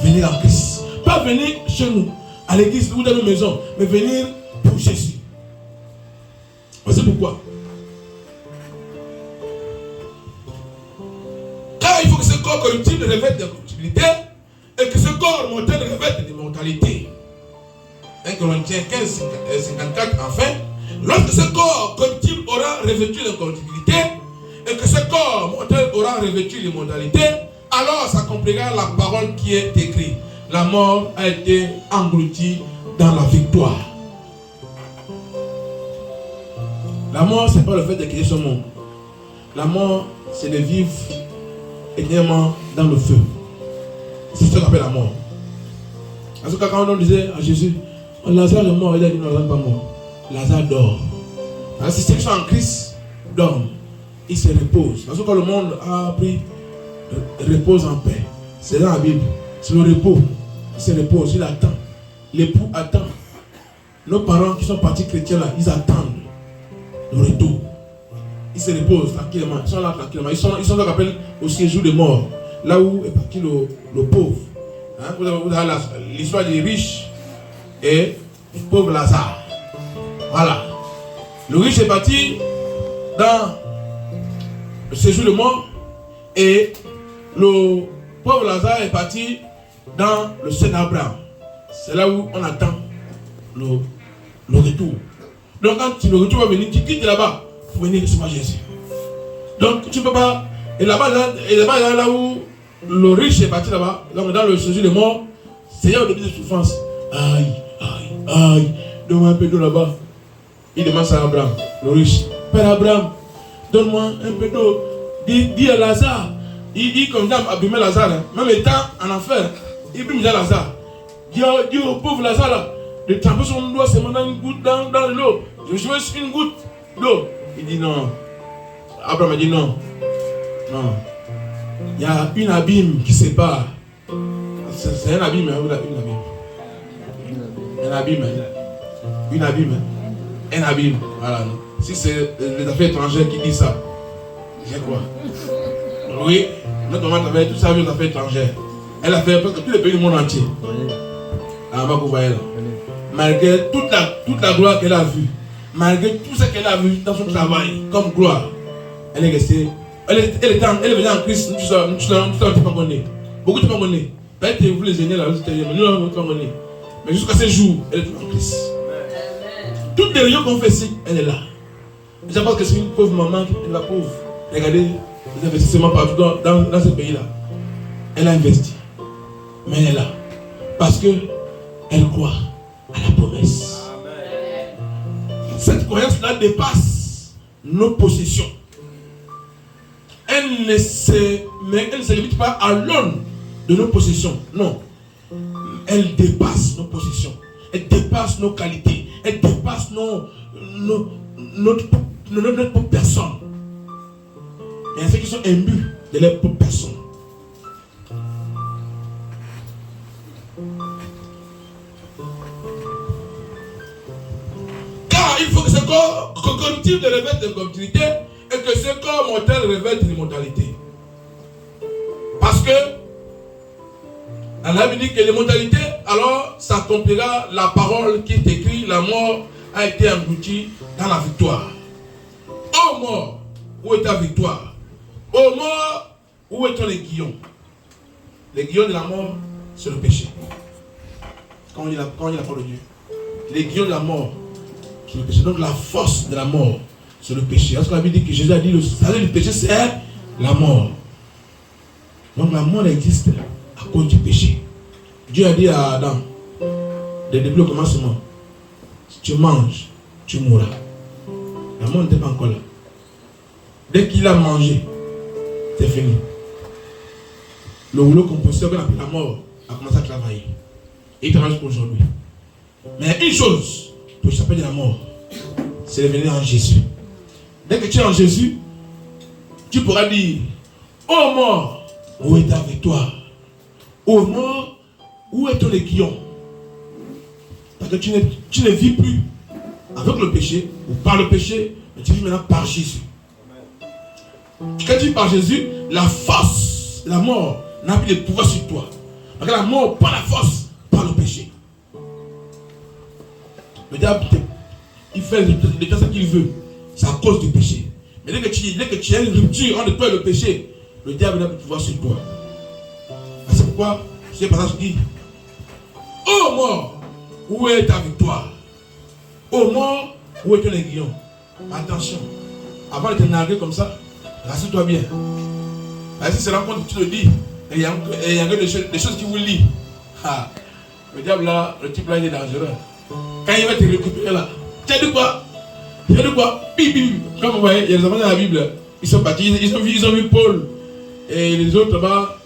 Venir en Christ. Pas venir chez nous, à l'église ou dans nos maisons, mais venir pour Jésus. C'est pourquoi. Car il faut que ce corps corruptible revête l'incorruptibilité et que ce corps mortel revête l'immortalité. 1 Corinthiens 15, 54, enfin, lorsque ce corps corruptible aura revêtu l'incorruptibilité et que ce corps mortel aura revêtu l'immortalité, alors s'accomplira la parole qui est écrite. La mort a été engloutie dans la victoire. La mort, ce n'est pas le fait de quitter ce monde. La mort, c'est de vivre éternellement dans le feu. C'est ce qu'on appelle la mort. Parce que quand on disait à Jésus, Lazare est mort, il a dit non, Lazare n'est pas mort. Lazare dort. Alors, si ceux qui sont en Christ dorment, ils se reposent. Parce que quand le monde a pris repose en paix, c'est dans la Bible. C'est le repos. Il se repose, il attend. L'époux attend. Nos parents qui sont partis chrétiens là, ils attendent le retour. Ils se reposent tranquillement. Ils sont là tranquillement. Ils sont là qu'on appelle au séjour des morts. Là où est parti le pauvre. Hein? Vous avez l'histoire des riches et du pauvre Lazare. Voilà. Le riche est parti dans le séjour des morts et le pauvre Lazare est parti dans le sein d'Abraham. C'est là où on attend le retour. Donc quand le retour va venir, tu quittes là-bas pour venir recevoir Jésus. Donc tu ne peux pas. Et là-bas, là où le riche est parti là-bas, dans le séjour des morts, c'est là où il y a des souffrances. Aïe, donne-moi un peu d'eau là-bas. Il demande ça à Abraham, le riche. Père Abraham, donne-moi un peu d'eau. Dis à Lazare. Il condamne à abîmer Lazare. Hein. Même étant en enfer, il brime déjà Lazare. Dis au pauvre Lazare là, de tremper son doigt seulement dans une goutte dans l'eau. Je veux juste une goutte d'eau. Il dit non. Abraham a dit non. Non. Il y a une abîme qui sépare. C'est un abîme, hein? Un abîme. Une abîme. Un abîme. Voilà. Si c'est les affaires étrangères qui disent ça, c'est quoi? Oui, notre maman travaille toute sa vie aux affaires étrangères. Elle a fait presque tous les pays du monde entier. Ah, vous voyez là. Malgré toute la gloire qu'elle a vue, malgré tout ce qu'elle a vu dans son travail comme gloire, elle est restée. Elle venait en Christ, nous ne sommes pas connus. Beaucoup de gens connaissent. Peut-être que vous les aînés là, vous êtes mais nous là, on connaît. Mais jusqu'à ce jour, elle est toujours en Christ. Toutes les réunions qu'on fait ici, elle est là. Je pense que c'est une pauvre maman, la pauvre. Regardez les investissements partout dans ce pays-là. Elle a investi. Mais elle est là. Parce qu'elle croit à la promesse. Cette croyance-là dépasse nos possessions. Elle ne se limite pas à l'aune de nos possessions. Non. Elle dépasse nos possessions. Elle dépasse nos qualités. Elle dépasse notre propre personne. Il y a ceux qui sont imbus de leur propre personne. Car il faut que ce corps cognitif revête de continuité et que ce corps mortel revête d'immortalité. Parce que dans la Bible dit que l'immortalité, alors s'accomplira la parole qui est écrite, la mort a été engloutie dans la victoire. Ô mort, où est ta victoire? Ô mort, où est ton aiguillon? L'aiguillon de la mort, c'est le péché. Quand on dit la parole de Dieu, l'aiguillon de la mort, c'est le péché. Donc la force de la mort, c'est le péché. Parce que la Bible dit que Jésus a dit le salaire du péché, c'est la mort. Donc la mort existe à cause du péché. Dieu a dit à Adam, depuis le commencement, si tu manges, tu mourras. La mort n'était pas encore là. Dès qu'il a mangé, c'est fini. Le rouleau composteur qu'on appelle la mort a commencé à travailler. Et il travaille jusqu'à aujourd'hui. Mais une chose pour s'appeler de la mort, c'est de venir en Jésus. Dès que tu es en Jésus, tu pourras dire, ô mort, où est ta victoire? Ô mort, où est ton aiguillon? Parce que tu ne vis plus avec le péché ou par le péché, mais tu vis maintenant par Jésus. Quand tu vis par Jésus, la force de la mort n'a plus de pouvoir sur toi. Parce que la mort par la force, par le péché. Le diable, il fait ce qu'il veut. C'est à cause du péché. Mais dès que tu as une rupture entre toi et le péché, le diable n'a plus de pouvoir sur toi. C'est pourquoi ce passage dit, ô mort, où est ta victoire? Ô mort, où est ton aiguillon? Attention, avant de te narguer comme ça, rassure-toi bien. Si c'est là quand tu le dis, il y a des choses qui vous lient. Le diable là, le type là, il est dangereux. Quand il va te récupérer là, tu as dit quoi? Tu as dit quoi? Comme vous voyez, il y a des enfants dans la Bible, ils sont partis, ils ont vu Paul et les autres là-bas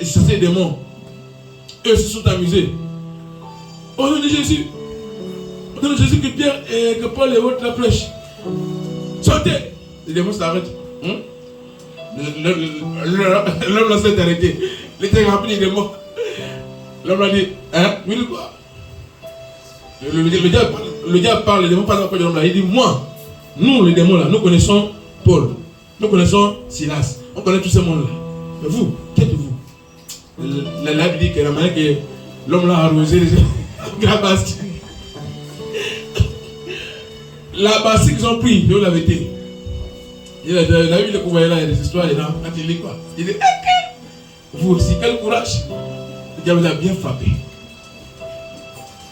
chasser les démons. Eux se sont amusés. Au nom de Jésus, que Pierre et que Paul et autres la flèche. Sortez! Les démons s'arrêtent. L'homme là s'est arrêté. Il était rempli de démons. L'homme a dit, hein? Oui, de quoi? Le diable parle, les démons parlent après de l'homme là. Il dit, moi, nous les démons là, nous connaissons Paul. Nous connaissons Silas. On connaît tous ces mondes là. Mais vous, qui êtes-vous? La Bible dit que la manière que l'homme là a arrosé la bastille. La bastille qu'ils ont pris, ils l'avaient été. La Bible que vous voyez là, il y a des histoires dedans. Quand il lit quoi? Il dit, vous aussi, quel courage! Le diable vous a bien frappé.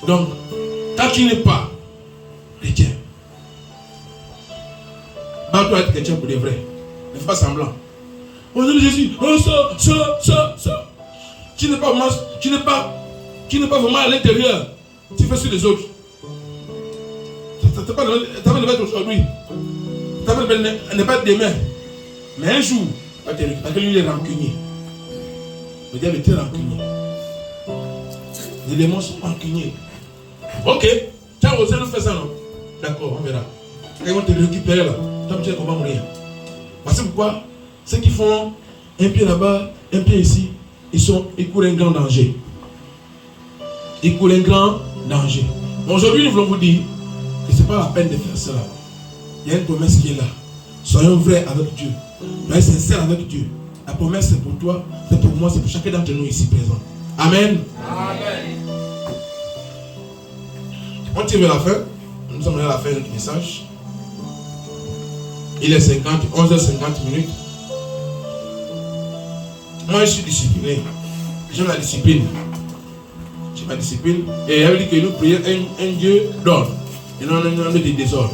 Donc, quand tu n'es pas chrétien, bats-toi être chrétien pour de vrai. Ne fais pas semblant. Au nom de Jésus, oh ça. Tu n'es pas vraiment à l'intérieur. Tu fais sur les autres. Ta main ne va être aujourd'hui. Ta main ne va être demain. Mais un jour, parce que lui il est rancunier. Le diable était rancunier. Les démons sont rancuniers. Ok, tu as osé nous faire ça, non? D'accord, on verra. Quand ils vont te récupérer là, tu vas me dire qu'on va mourir. Parce que pourquoi? Ceux qui font un pied là-bas, un pied ici, ils courent un grand danger. Ils courent un grand danger. Aujourd'hui, nous voulons vous dire que ce n'est pas la peine de faire cela. Il y a une promesse qui est là. Soyons vrais avec Dieu. Soyons sincères avec Dieu. La promesse c'est pour toi, c'est pour moi, c'est pour chacun d'entre nous ici présents. Amen. Amen. On tire vers la fin. Nous sommes à la fin de notre message. Il est 11h50 minutes. Moi, je suis discipliné. J'aime la discipline. J'ai ma discipline. Et elle dit que nous prions un Dieu d'ordre. Et non de désordre.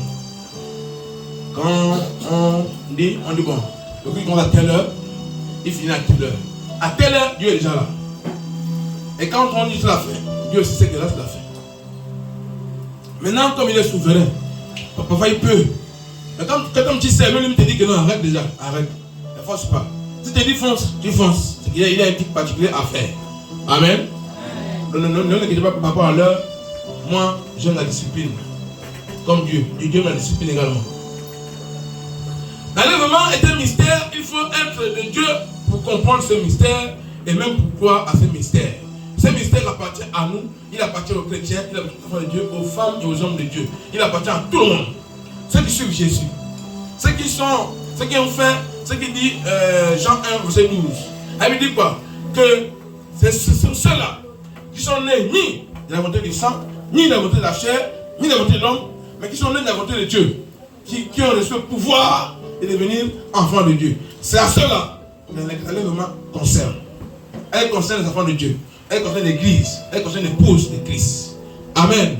Quand on dit bon, le culte commence à telle heure, il finit à telle heure. À telle heure, Dieu est déjà là. Et quand on dit c'est la fin, Dieu aussi sait que là c'est la fin. Maintenant, comme il est souverain, parfois il peut. Mais quand tu sais, lui te dit que non, arrête déjà, arrête. Ne force pas. Si tu te dis fonce, tu fonces. Il a un truc particulier à faire. Amen. Ne inquiétez pas par rapport à l'heure. Moi, j'aime la discipline. Comme Dieu. Dieu aime la discipline également. L'enlèvement est un mystère. Il faut être de Dieu pour comprendre ce mystère et même pour croire à ce mystère. Ce mystère appartient à nous. Il appartient aux chrétiens, il appartient aux enfants de Dieu, aux femmes et aux hommes de Dieu. Il appartient à tout le monde. Ceux qui suivent Jésus. Ceux qui ont fait, ce qui dit Jean 1, verset 12. Elle dit quoi? Que c'est ceux-là qui sont nés ni de la volonté du sang, ni de la volonté de la chair, ni de la volonté de l'homme, mais qui sont nés de la volonté de Dieu. Qui ont reçu le pouvoir de devenir enfants de Dieu. C'est à ceux-là que l'enlèvement concerne. Elle concerne les enfants de Dieu. Elle concerne l'église. Elle concerne l'épouse de Christ. Amen.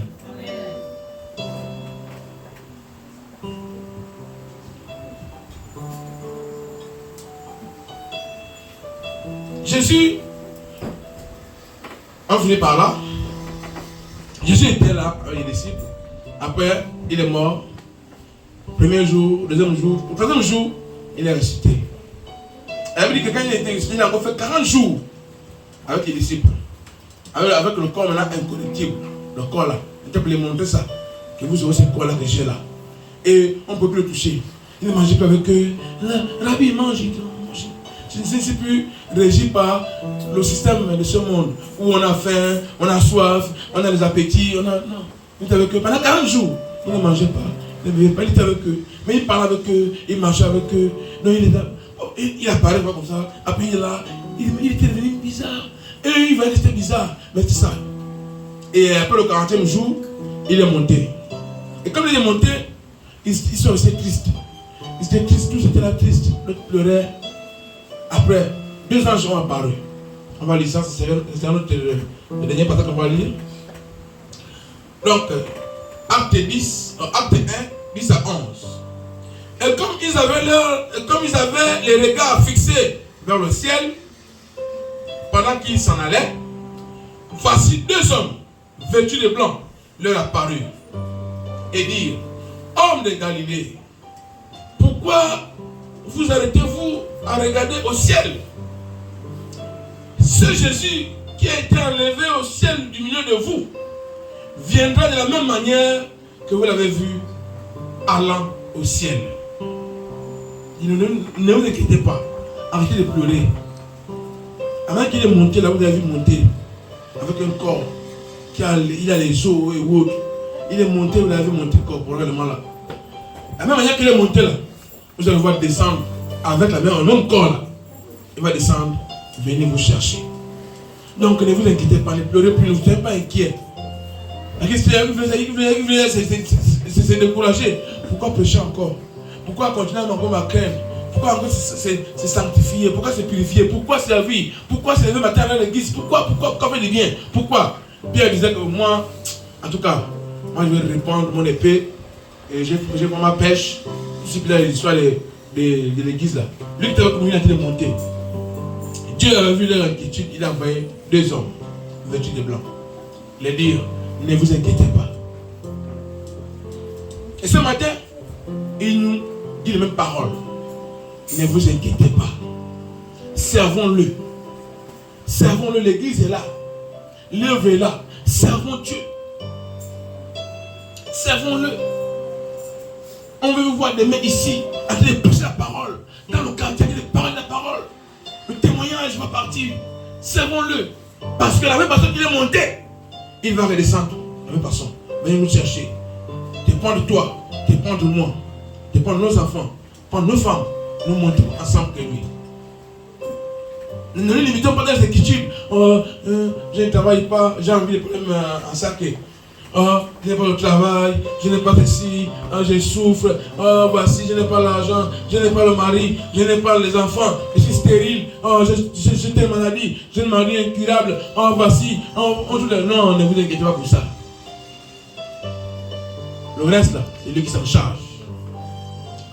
Jésus, on finit par là. Jésus était là avec les disciples. Après, il est mort. Premier jour, deuxième jour. Au troisième jour, il est ressuscité. Elle dit que quand il était ressuscité, il a encore fait 40 jours avec les disciples. Avec le corps maintenant incorruptible. Le corps là. Il était pour les montrer ça. Que vous aurez ce corps là que j'ai là. Et on ne peut plus le toucher. Il ne mangeait pas avec eux. Rabbi, il mange. Je ne suis plus régi par le système de ce monde où on a faim, on a soif, on a des appétits. Non. Il était avec eux pendant 40 jours. Il ne mangeait pas. Il ne buvait pas. Il était avec eux. Mais il parlait avec eux. Il marchait avec eux. Donc il apparaît comme ça. Après il est là. Il était devenu bizarre. Et il va rester bizarre. Mais c'est ça. Et après le 40e jour, il est monté. Et comme il est monté, ils sont restés tristes. Ils étaient tristes. Tous étaient là tristes. L'autre pleurait. Après, 2 anges ont apparu. On va lire ça, c'est le dernier passage qu'on va lire. Donc, acte 1, 10 à 11. Et comme ils avaient les regards fixés vers le ciel, pendant qu'ils s'en allaient, voici 2 hommes, vêtus de blanc, leur apparurent et dirent: Hommes de Galilée, pourquoi vous arrêtez-vous à regarder au ciel? Ce Jésus qui a été enlevé au ciel du milieu de vous viendra de la même manière que vous l'avez vu allant au ciel. Ne vous inquiétez pas, arrêtez de pleurer. Avant qu'il est monté là, vous avez vu monter avec un corps il a les os et autres. Il est monté, vous l'avez vu monter corporellement là. La même manière qu'il est monté là, vous allez le voir descendre avec le même corps là. Il va descendre, venez vous chercher. Donc ne vous inquiétez pas, ne pleurez plus, ne vous soyez pas inquiets. C'est découragé. Pourquoi prêcher encore? Pourquoi continuer encore ma crainte? Pourquoi encore se sanctifier? Pourquoi se purifier? Pourquoi servir? Pourquoi se lever matin à l'église? Pourquoi faire du bien? Pourquoi? Pierre disait que moi, en tout cas, moi je vais répandre mon épée et je prends ma pêche. Je suis là l'histoire de l'église là. Lui qui était comme il a été monté. Dieu avait vu leur inquiétude, il a envoyé 2 hommes vêtus de blanc. Les dire: ne vous inquiétez pas. Et ce matin, il nous dit les mêmes paroles. Ne vous inquiétez pas. Servons-le. Servons-le, l'église est là. L'œuvre est là. Servons Dieu. Servons-le. On veut vous voir demain ici, en train de prêcher la parole. Dans le quartier, de parler de la parole. Le témoignage va partir. Servons-le. Parce que la même personne qui est montée, il va redescendre. La même personne. Venez nous chercher. Dépend de toi. Dépend de moi. Dépend de nos enfants. Dépend de nos femmes. Nous montons ensemble que lui. Ne nous limitons pas dans les inquiétudes. Je ne travaille pas. J'ai envie de problèmes en saké. Je n'ai pas le travail, je n'ai pas ceci, je souffre, voici, je n'ai pas l'argent, je n'ai pas le mari, je n'ai pas les enfants, je suis stérile. oh, j'ai telle maladie, j'ai une maladie incurable, oh, voici, non, ne vous inquiétez pas pour ça. Le reste là, c'est lui qui s'en charge.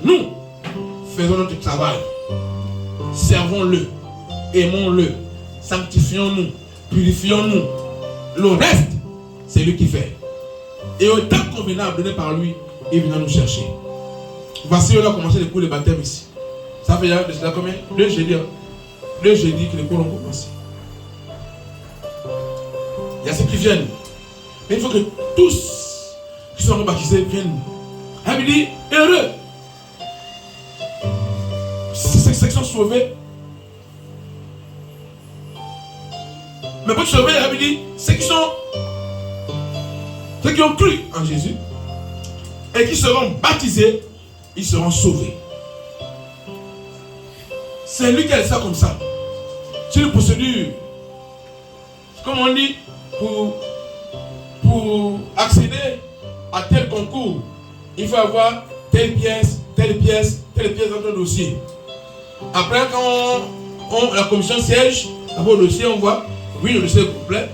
Nous, faisons notre travail. Servons-le, aimons-le, sanctifions-nous, purifions-nous. Le reste, c'est lui qui fait. Et au temps convenable donné par lui, il vient nous chercher. Voici, on a commencé les cours de baptême ici. Ça fait déjà combien? 2 jeudis. 2 jeudis que les cours ont commencé. Il y a ceux qui viennent. Mais il faut que tous qui sont rebaptisés viennent. Il dit, heureux. Ceux qui sont sauvés. Mais pour te sauver, il dit, ceux qui ont cru en Jésus et qui seront baptisés, ils seront sauvés. C'est lui qui a dit ça comme ça. C'est une procédure. Comme on dit, pour accéder à tel concours, il faut avoir telle pièce dans ton dossier. Après, quand la commission siège, après le dossier, on voit, oui, le dossier est complet.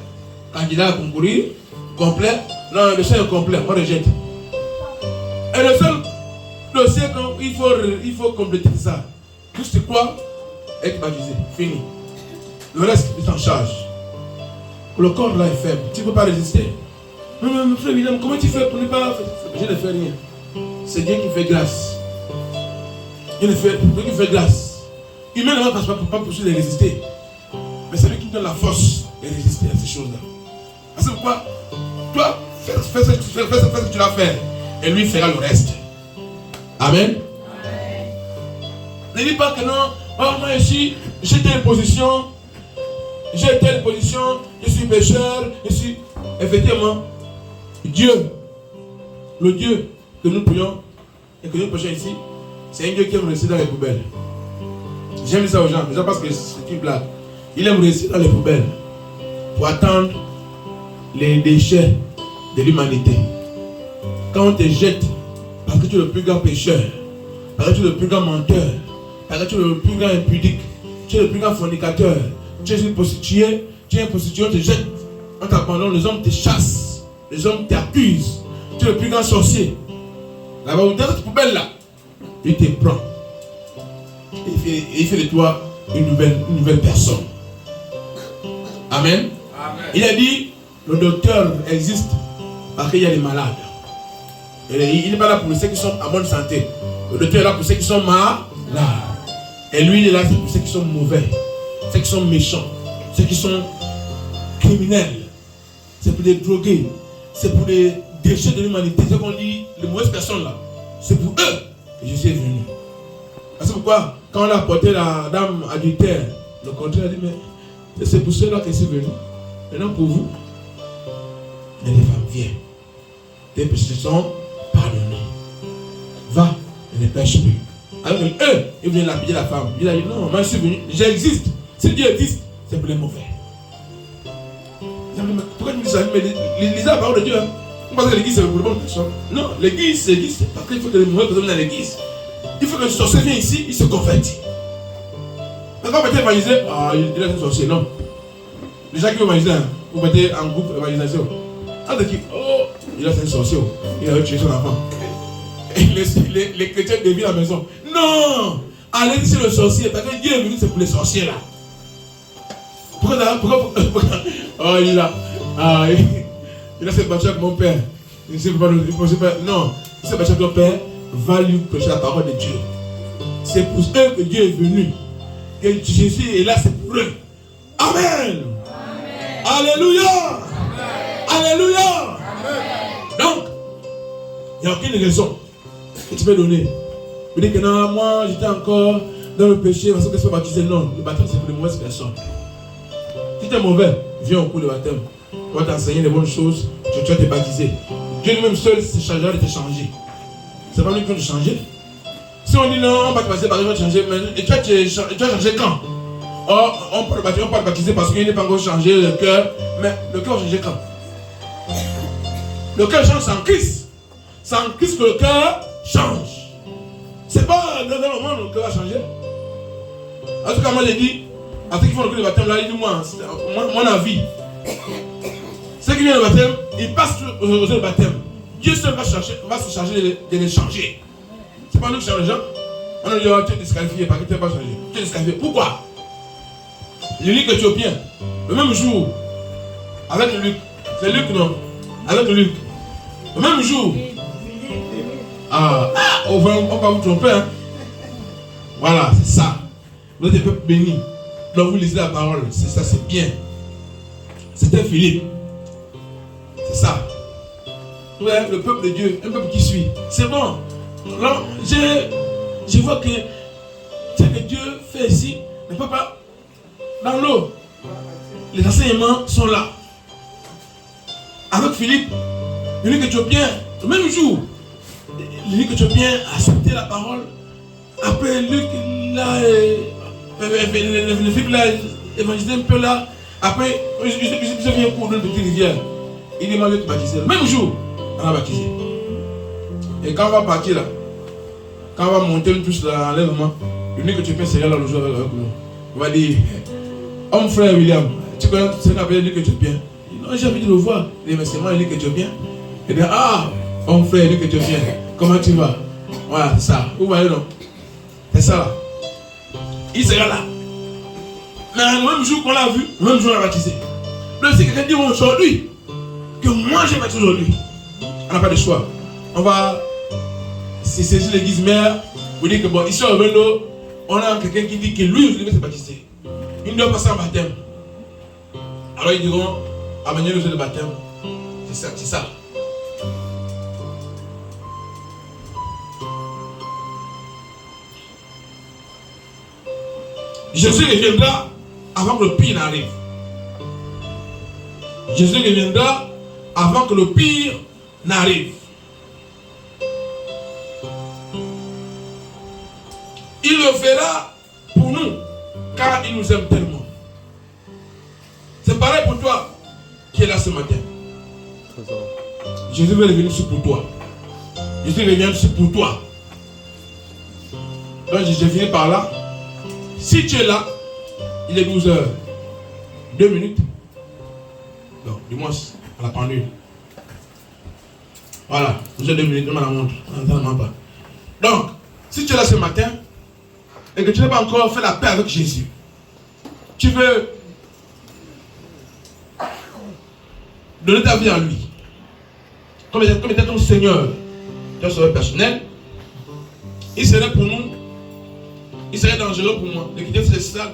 Candidat à concourir, complet. Non, le dossier est complet, on rejette. Et le seul dossier, il faut compléter ça. Tout c'est quoi? Être baptisé, fini. Le reste, il s'en charge. Le corps là est faible, tu ne peux pas résister. Mais frère William, comment tu fais pour ne pas faire? Je ne fais rien. C'est Dieu qui fait grâce. Dieu qui fait grâce. Humainement, parce que pas possible de résister. Mais c'est lui qui donne la force de résister à ces choses-là. C'est pourquoi, toi, fais ce que tu vas faire. Et lui fera le reste. Amen. Ne dis pas que non, oh moi ici, j'ai telle position, je suis pécheur, je suis... Effectivement, Dieu, le Dieu que nous prions et que nous prêchons ici, c'est un Dieu qui aime rester dans les poubelles. J'aime ça aux gens, déjà parce que c'est une blague. Il aime rester dans les poubelles pour attendre les déchets de l'humanité. Quand on te jette, parce que tu es le plus grand pécheur, parce que tu es le plus grand menteur, parce que tu es le plus grand impudique, tu es le plus grand fornicateur, tu es une prostituée, on te jette, on t'abandonne, les hommes te chassent, les hommes t'accusent, tu es le plus grand sorcier. Là-bas, dans cette poubelle-là, il te prend. Et il fait de toi une nouvelle personne. Amen. Amen. Il a dit, le docteur existe parce qu'il y a des malades. Et il n'est pas là pour ceux qui sont en bonne santé. Le docteur est là pour ceux qui sont malades. Et lui, il est là pour ceux qui sont mauvais, ceux qui sont méchants, ceux qui sont criminels. C'est pour les drogués, c'est pour les déchets de l'humanité. C'est qu'on dit, les mauvaises personnes là, c'est pour eux que Jésus est venu. C'est pourquoi, quand on a apporté la dame adultère, le contraire a dit, mais c'est pour ceux-là que c'est venu. Maintenant pour vous, mais les femmes, viens. Tes péchés sont pardonnés. Va et ne pêche plus. Alors eux, ils venaient lapider la femme. Il a dit, non, moi je suis venu, j'existe. Si Dieu existe, c'est pour les mauvais. Pourquoi tu me dis ça? Mais lisez la parole de Dieu. On pense que l'église c'est pour les bonnes personnes. Non, l'église, c'est parce qu'il faut que les mauvaises personnes viennent dans l'église. Il faut que le sorcier vienne ici, il se convertit. Mais quand vous mettez évangéliser, il est un sorcier, non. Les gens qui vont évangéliser, vous mettez en groupe évangélisation. Il a fait un sorcier, il a tué son enfant. Et les chrétiens dévient la maison. Non! Allez sur le sorcier, parce que Dieu est venu, c'est pour les sorciers là. Pourquoi oh, il a s'est battu avec mon père. Il s'est pas, non, il s'est battu avec ton père, va lui prêcher la parole de Dieu. C'est pour eux que Dieu est venu. Et Jésus est là, c'est pour eux. Amen. Amen. Alléluia. Amen. Alléluia. Amen. Donc, il n'y a aucune raison que tu peux donner. Tu dis que non, moi j'étais encore dans le péché, parce que je suis baptisé. Non, le baptême c'est pour les mauvaises personnes. Si tu es mauvais, viens au cours de baptême. On va t'enseigner les bonnes choses, tu vas te baptiser. Dieu lui-même seul se chargera de te changer. C'est pas lui qui va te changer. Si on dit non, on va te baptiser, parce que tu vas te changer, mais tu vas changer quand? Oh, on peut le baptiser parce qu'il n'est pas encore changé le cœur. Mais le cœur va changer quand? Le cœur change sans Christ. Sans Christ que le cœur change. C'est pas dans le moment où le cœur va changer. En tout cas, moi j'ai dit, à ceux qui font le culte de baptême, là, il dit moi, mon avis. Ceux qui viennent au baptême, ils passent au baptême. Dieu seul va se charger de les changer. C'est pas nous qui changeons les gens. On a dit, oh, tu es disqualifié, parce que tu n'es pas changé. Tu es disqualifié. Pourquoi? L'unique éthiopien, le même jour, avec Luc, c'est Luc, non? Avec Luc, le même jour. On va vous tromper, hein? Voilà, c'est ça. Vous êtes des peuples bénis. Donc vous lisez la parole, c'est ça, c'est bien. C'était Philippe. C'est ça. Ouais, le peuple de Dieu, un peuple qui suit. C'est bon. Là, je vois que ce que Dieu fait ici ne peut pas dans l'eau. Les enseignements sont là. Avec Philippe, l'unique éthiopien, le même jour, l'unique éthiopien a accepté la parole. Après Luc, Philippe l'a évangélisé un peu là. Après, je viens au cours d'une petite rivière. Il demande de baptiser. Le même jour, on a baptisé. Et quand on va partir là, quand on va monter tous là, l'enlèvement, l'unique éthiopien sera là le jour avec nous. On va dire, homme frère William, tu connais ce qu'on appelle l'unique éthiopien? Non, j'ai envie de le voir. Il dit, mais c'est moi l'unique éthiopien. Il dit, homme frère l'unique éthiopien, comment tu vas? Voilà, c'est ça. Vous voyez, non? C'est ça là. Il sera là. Mais le même jour qu'on l'a vu, le même jour on l'a baptisé. Donc si quelqu'un dit aujourd'hui que moi j'ai baptisé aujourd'hui, on n'a pas de choix. On va saisir l'église mère. Vous dites que bon, ici au Vendo, on a quelqu'un qui dit que lui aussi veut se baptiser. Il doit passer en baptême. Alors ils diront, amenez le jeu de baptême. C'est ça, c'est ça. Jésus reviendra avant que le pire n'arrive. Jésus reviendra avant que le pire n'arrive. Il le fera pour nous, car il nous aime tellement. C'est pareil pour toi qui est là ce matin. Jésus veut revenir sur pour toi. Jésus revient sur pour toi. Donc j'ai fini par là. Si tu es là, il est 12h, 2 minutes. Non, du moins, à la pendule. Voilà, 12h, 2 minutes, on me la montre. On pas. Donc, si tu es là ce matin, et que tu n'as pas encore fait la paix avec Jésus, tu veux donner ta vie à lui, comme étant ton Seigneur, ton sauveur personnel, il serait pour nous, il serait dangereux pour moi de quitter cette salle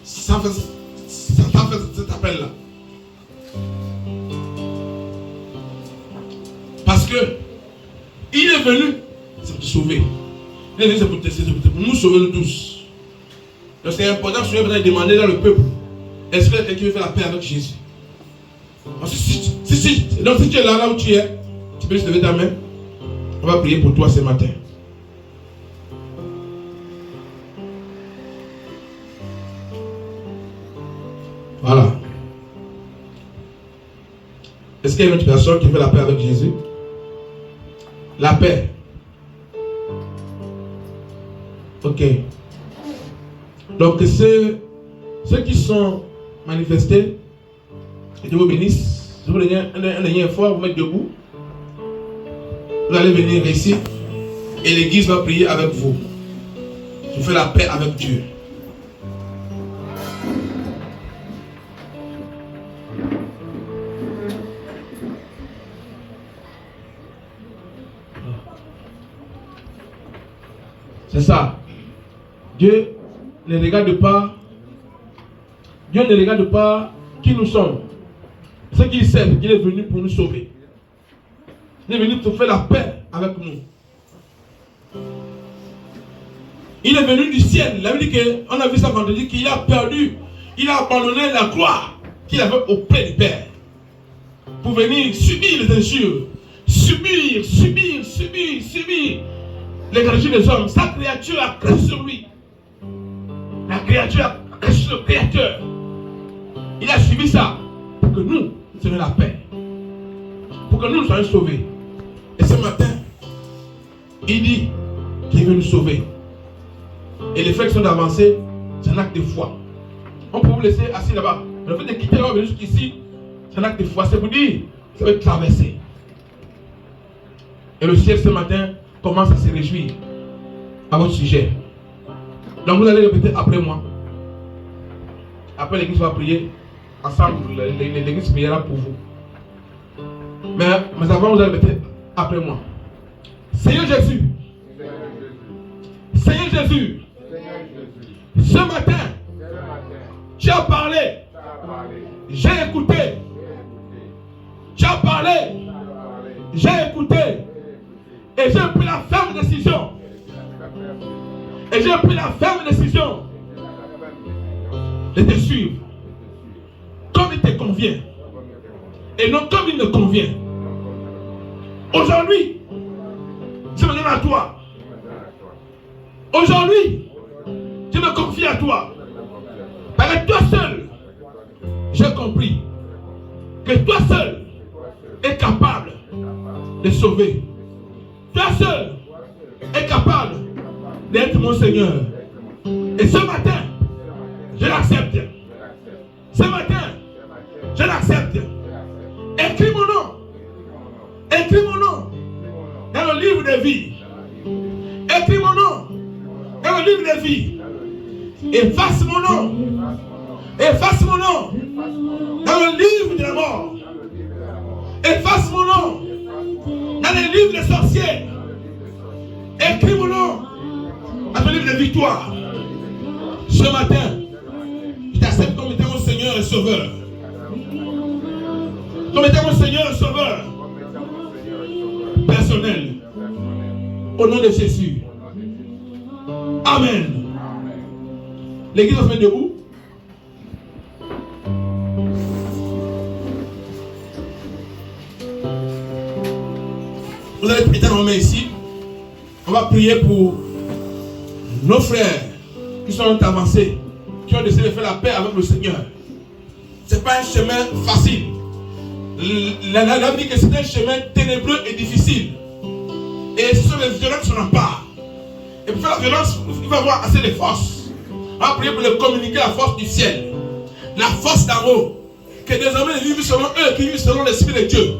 sans faire cet appel-là. Parce que il est venu, c'est pour te sauver. Il est venu, c'est pour nous sauver nous tous. Donc c'est important de demander dans le peuple, est-ce que quelqu'un veut faire la paix avec Jésus? Donc si tu es là où tu es, tu peux juste lever ta main. On va prier pour toi ce matin. Voilà. Est-ce qu'il y a une autre personne qui fait la paix avec Jésus? La paix. Ok. Donc ceux qui sont manifestés, que Dieu vous bénisse. Je vous donne un dernier fois, vous mettre debout. Vous allez venir ici et l'église va prier avec vous. Je fais la paix avec Dieu. C'est ça. Dieu ne regarde pas. Dieu ne regarde pas qui nous sommes. Ce qu'il sait, c'est qu'il est venu pour nous sauver. Il est venu pour faire la paix avec nous. Il est venu du ciel. Il a dit qu'on a vu ça vendredi, qu'il a perdu. Il a abandonné la gloire qu'il avait auprès du Père. Pour venir subir les injures. Subir les grandises des hommes. Sa créature a cru sur lui. La créature a cru sur le Créateur. Il a suivi ça pour que nous ayons la paix. Pour que nous soyons sauvés. Et ce matin, il dit qu'il veut nous sauver. Et les faits qui sont avancés, c'est un acte de foi. On peut vous laisser assis là-bas. Le fait de quitter là, venir jusqu'ici, c'est un acte de foi. C'est pour dire, ça va traverser. Et le ciel ce matin commence à se réjouir à votre sujet. Donc vous allez répéter après moi. Après l'église va prier. Ensemble, l'église priera pour vous. Mais avant, vous allez répéter après moi. Seigneur Jésus. Seigneur Jésus. Ce matin, tu as parlé. J'ai écouté. Tu as parlé. J'ai écouté. Et j'ai pris la ferme décision. Et j'ai pris la ferme décision de te suivre comme il te convient et non comme il me convient. Aujourd'hui, je me donne à toi. Aujourd'hui, je me confie à toi. Parce que toi seul, j'ai compris que toi seul es capable de sauver. Toi seul es capable d'être mon Seigneur. Et ce matin, je l'accepte. Ce matin, je l'accepte. Écris mon nom. Écris mon nom dans le livre de vie. Écris mon nom dans le livre de vie. Efface mon nom. Efface mon nom dans le livre de la mort. Efface mon nom dans le livre des sorciers. Écris mon nom dans le livre de victoire. Ce matin, je t'accepte comme étant mon Seigneur et Sauveur. Comme étant mon Seigneur et Sauveur personnel. Au nom de Jésus. Amen. L'église va se mettre debout. Vous allez prêter nos mains ici. On va prier pour nos frères qui sont avancés, qui ont décidé de faire la paix avec le Seigneur. Ce n'est pas un chemin facile. La Bible dit que c'est un chemin ténébreux et difficile. Et ce sont les violents qui sont en part. Et pour faire la violence, il va avoir assez de force. On va prier pour leur communiquer la force du ciel. La force d'en haut. Que désormais ils vivent selon eux, qu'ils vivent selon l'Esprit de Dieu.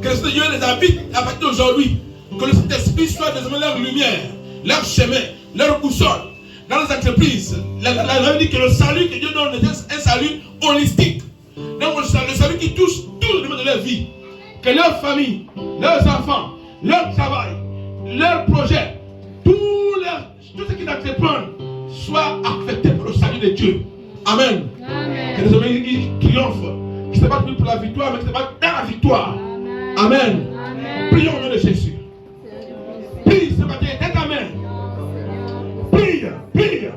Que l'Esprit de Dieu les habite à partir d'aujourd'hui. Que le Saint-Esprit soit désormais leur lumière, leur chemin, leur boussole. Dans les entreprises, la Bible dit que le salut que Dieu donne est un salut holistique. Donc le salut qui touche tout le domaine de leur vie. Que leur famille, leurs enfants, leur travail, leurs projets, tout ce qu'ils entreprennent soit affecté par le salut de Dieu. Amen. Amen. Que les hommes ils triomphent, qu'ils ne se battent plus pour la victoire, mais qu'ils se battent dans la victoire. Amen. Amen. Prions au nom de Jésus. Prie ce matin, tête ta main. Prie, prie.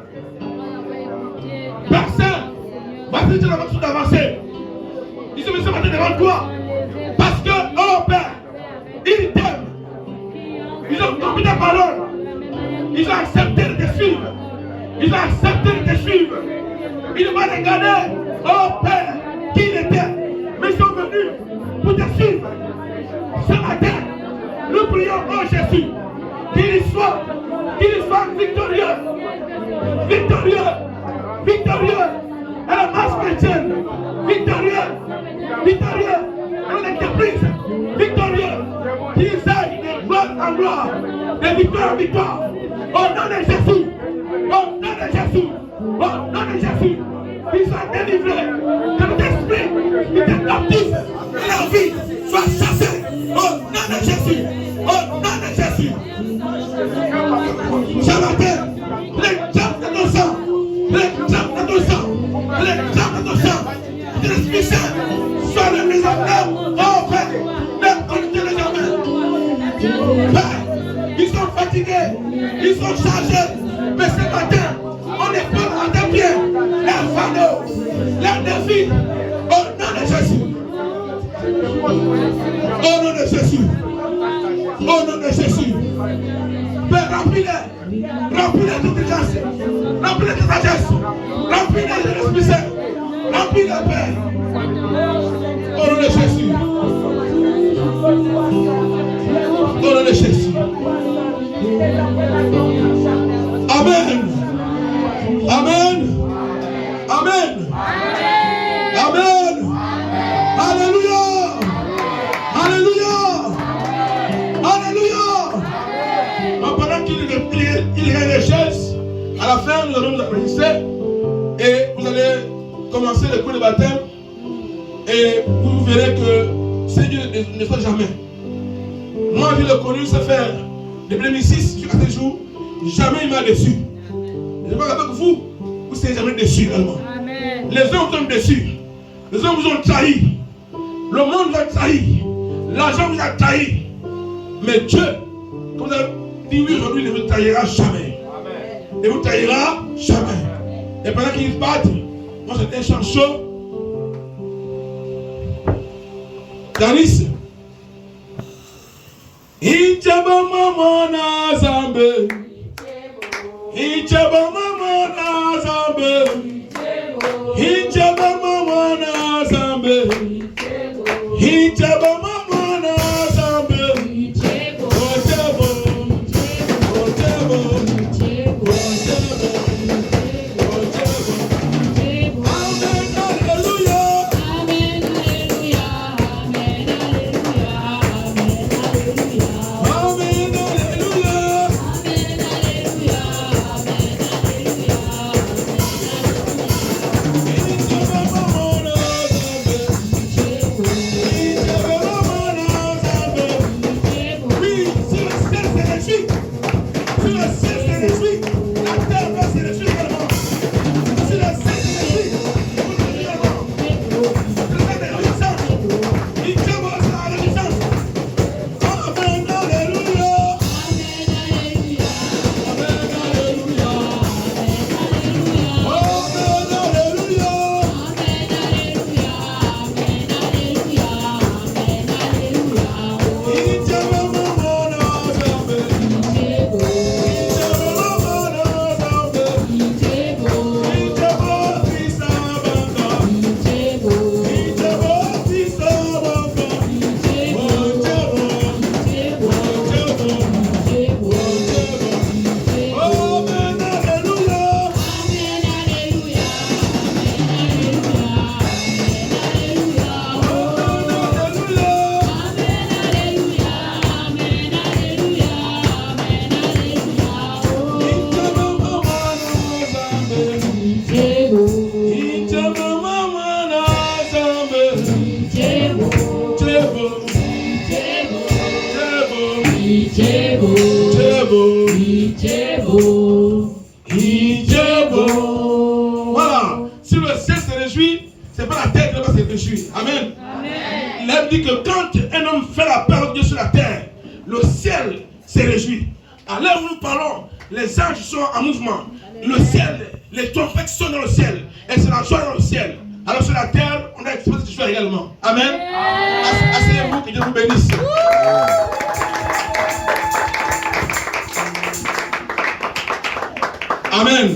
Personne va se dire avant d'avancer. Ils se mettent ce matin devant toi. Parce que, oh Père, ils t'aiment. Ils ont compris ta parole. Ils ont accepté de te suivre. Ils ont accepté de te suivre. Ils ne vont pas regarder, oh Père, qui il était. Mais ils sont venus pour te suivre. Ce matin, nous prions, oh Jésus, qu'il soit victorieux. Victorieux. Victorieux. À la masse chrétienne. Victorieux. Victorieux. À l'entreprise. Victorieux. Qu'ils aillent de gloire en gloire. De victoire en victoire. Au nom de Jésus. Au nom de Jésus. Au nom de Jésus. Qu'ils soient délivrés. Que notre esprit qui était captif et leur vie soit chassé. Au nom de Jésus. Au nom de Jésus. Ce matin, les gens de nos sang. Les gens de nos sang. Les gens de nos sang. Que l'Esprit Saint soit le désormais. Oh Père, les conduire les hommes. Père, ils sont fatigués, ils sont chargés. Mais ce matin, on est pas à tes pieds. Les fardeaux, les défis. Au nom de Jésus. Au nom de Jésus. Au nom de Jésus. Père, remplis-les. Remplis-les de toute grâce. Remplis-les de sagesse. Remplis-les de l'Esprit Saint. Remplis-les, Père. Au nom de Jésus. Au nom de Jésus. Amen. Amen. Amen. À la fin, nous allons nous enregistrer et vous allez commencer le cours de baptême et vous verrez que c'est Dieu ne fait jamais. Moi, je l'ai connu, ça fait depuis 2006 jusqu'à ce jour, jamais il m'a déçu. Je crois qu'avec vous, vous ne serez jamais déçus réellement. Amen. Les hommes vous ont déçus. Les hommes vous ont trahi. Le monde vous a trahi. L'argent vous a trahi. Mais Dieu, comme vous avez dit oui aujourd'hui, ne vous trahira jamais. Amen. Ne vous trahira jamais. Et pendant qu'ils se battent, moi c'était un chant chaud. Danis. Ichaba mama na zambe. Ichaba mama na zambe. Ichaba mama na zambe. Ichaba mama na zambe. Otebo. Otebo. Otebo. Voilà. Si le ciel se réjouit, c'est pas la terre qui va se réjouir. Amen. Il a dit que quand un homme fait la parole de Dieu sur la terre, le ciel se réjouit. À l'heure où nous parlons, les anges sont en mouvement. Le ciel, les trompettes sont dans le ciel. Et c'est la joie dans le ciel. Alors sur la terre, on a exposé cette joie également. Amen. Asseyez-vous, que Dieu vous bénisse. Amen.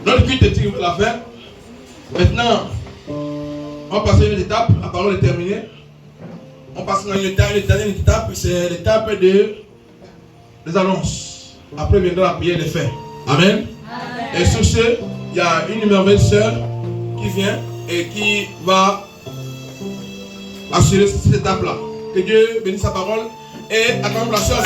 Notre culte est tiré à la fin. Maintenant, on va passer à une étape. La parole est terminée. On passe à une dernière étape. C'est l'étape des annonces. Après viendra la prière des faits. Amen. Et sur ce, il y a une merveilleuse sœur qui vient et qui va assurer cette étape-là. Que Dieu bénisse sa parole et acclame la sœur.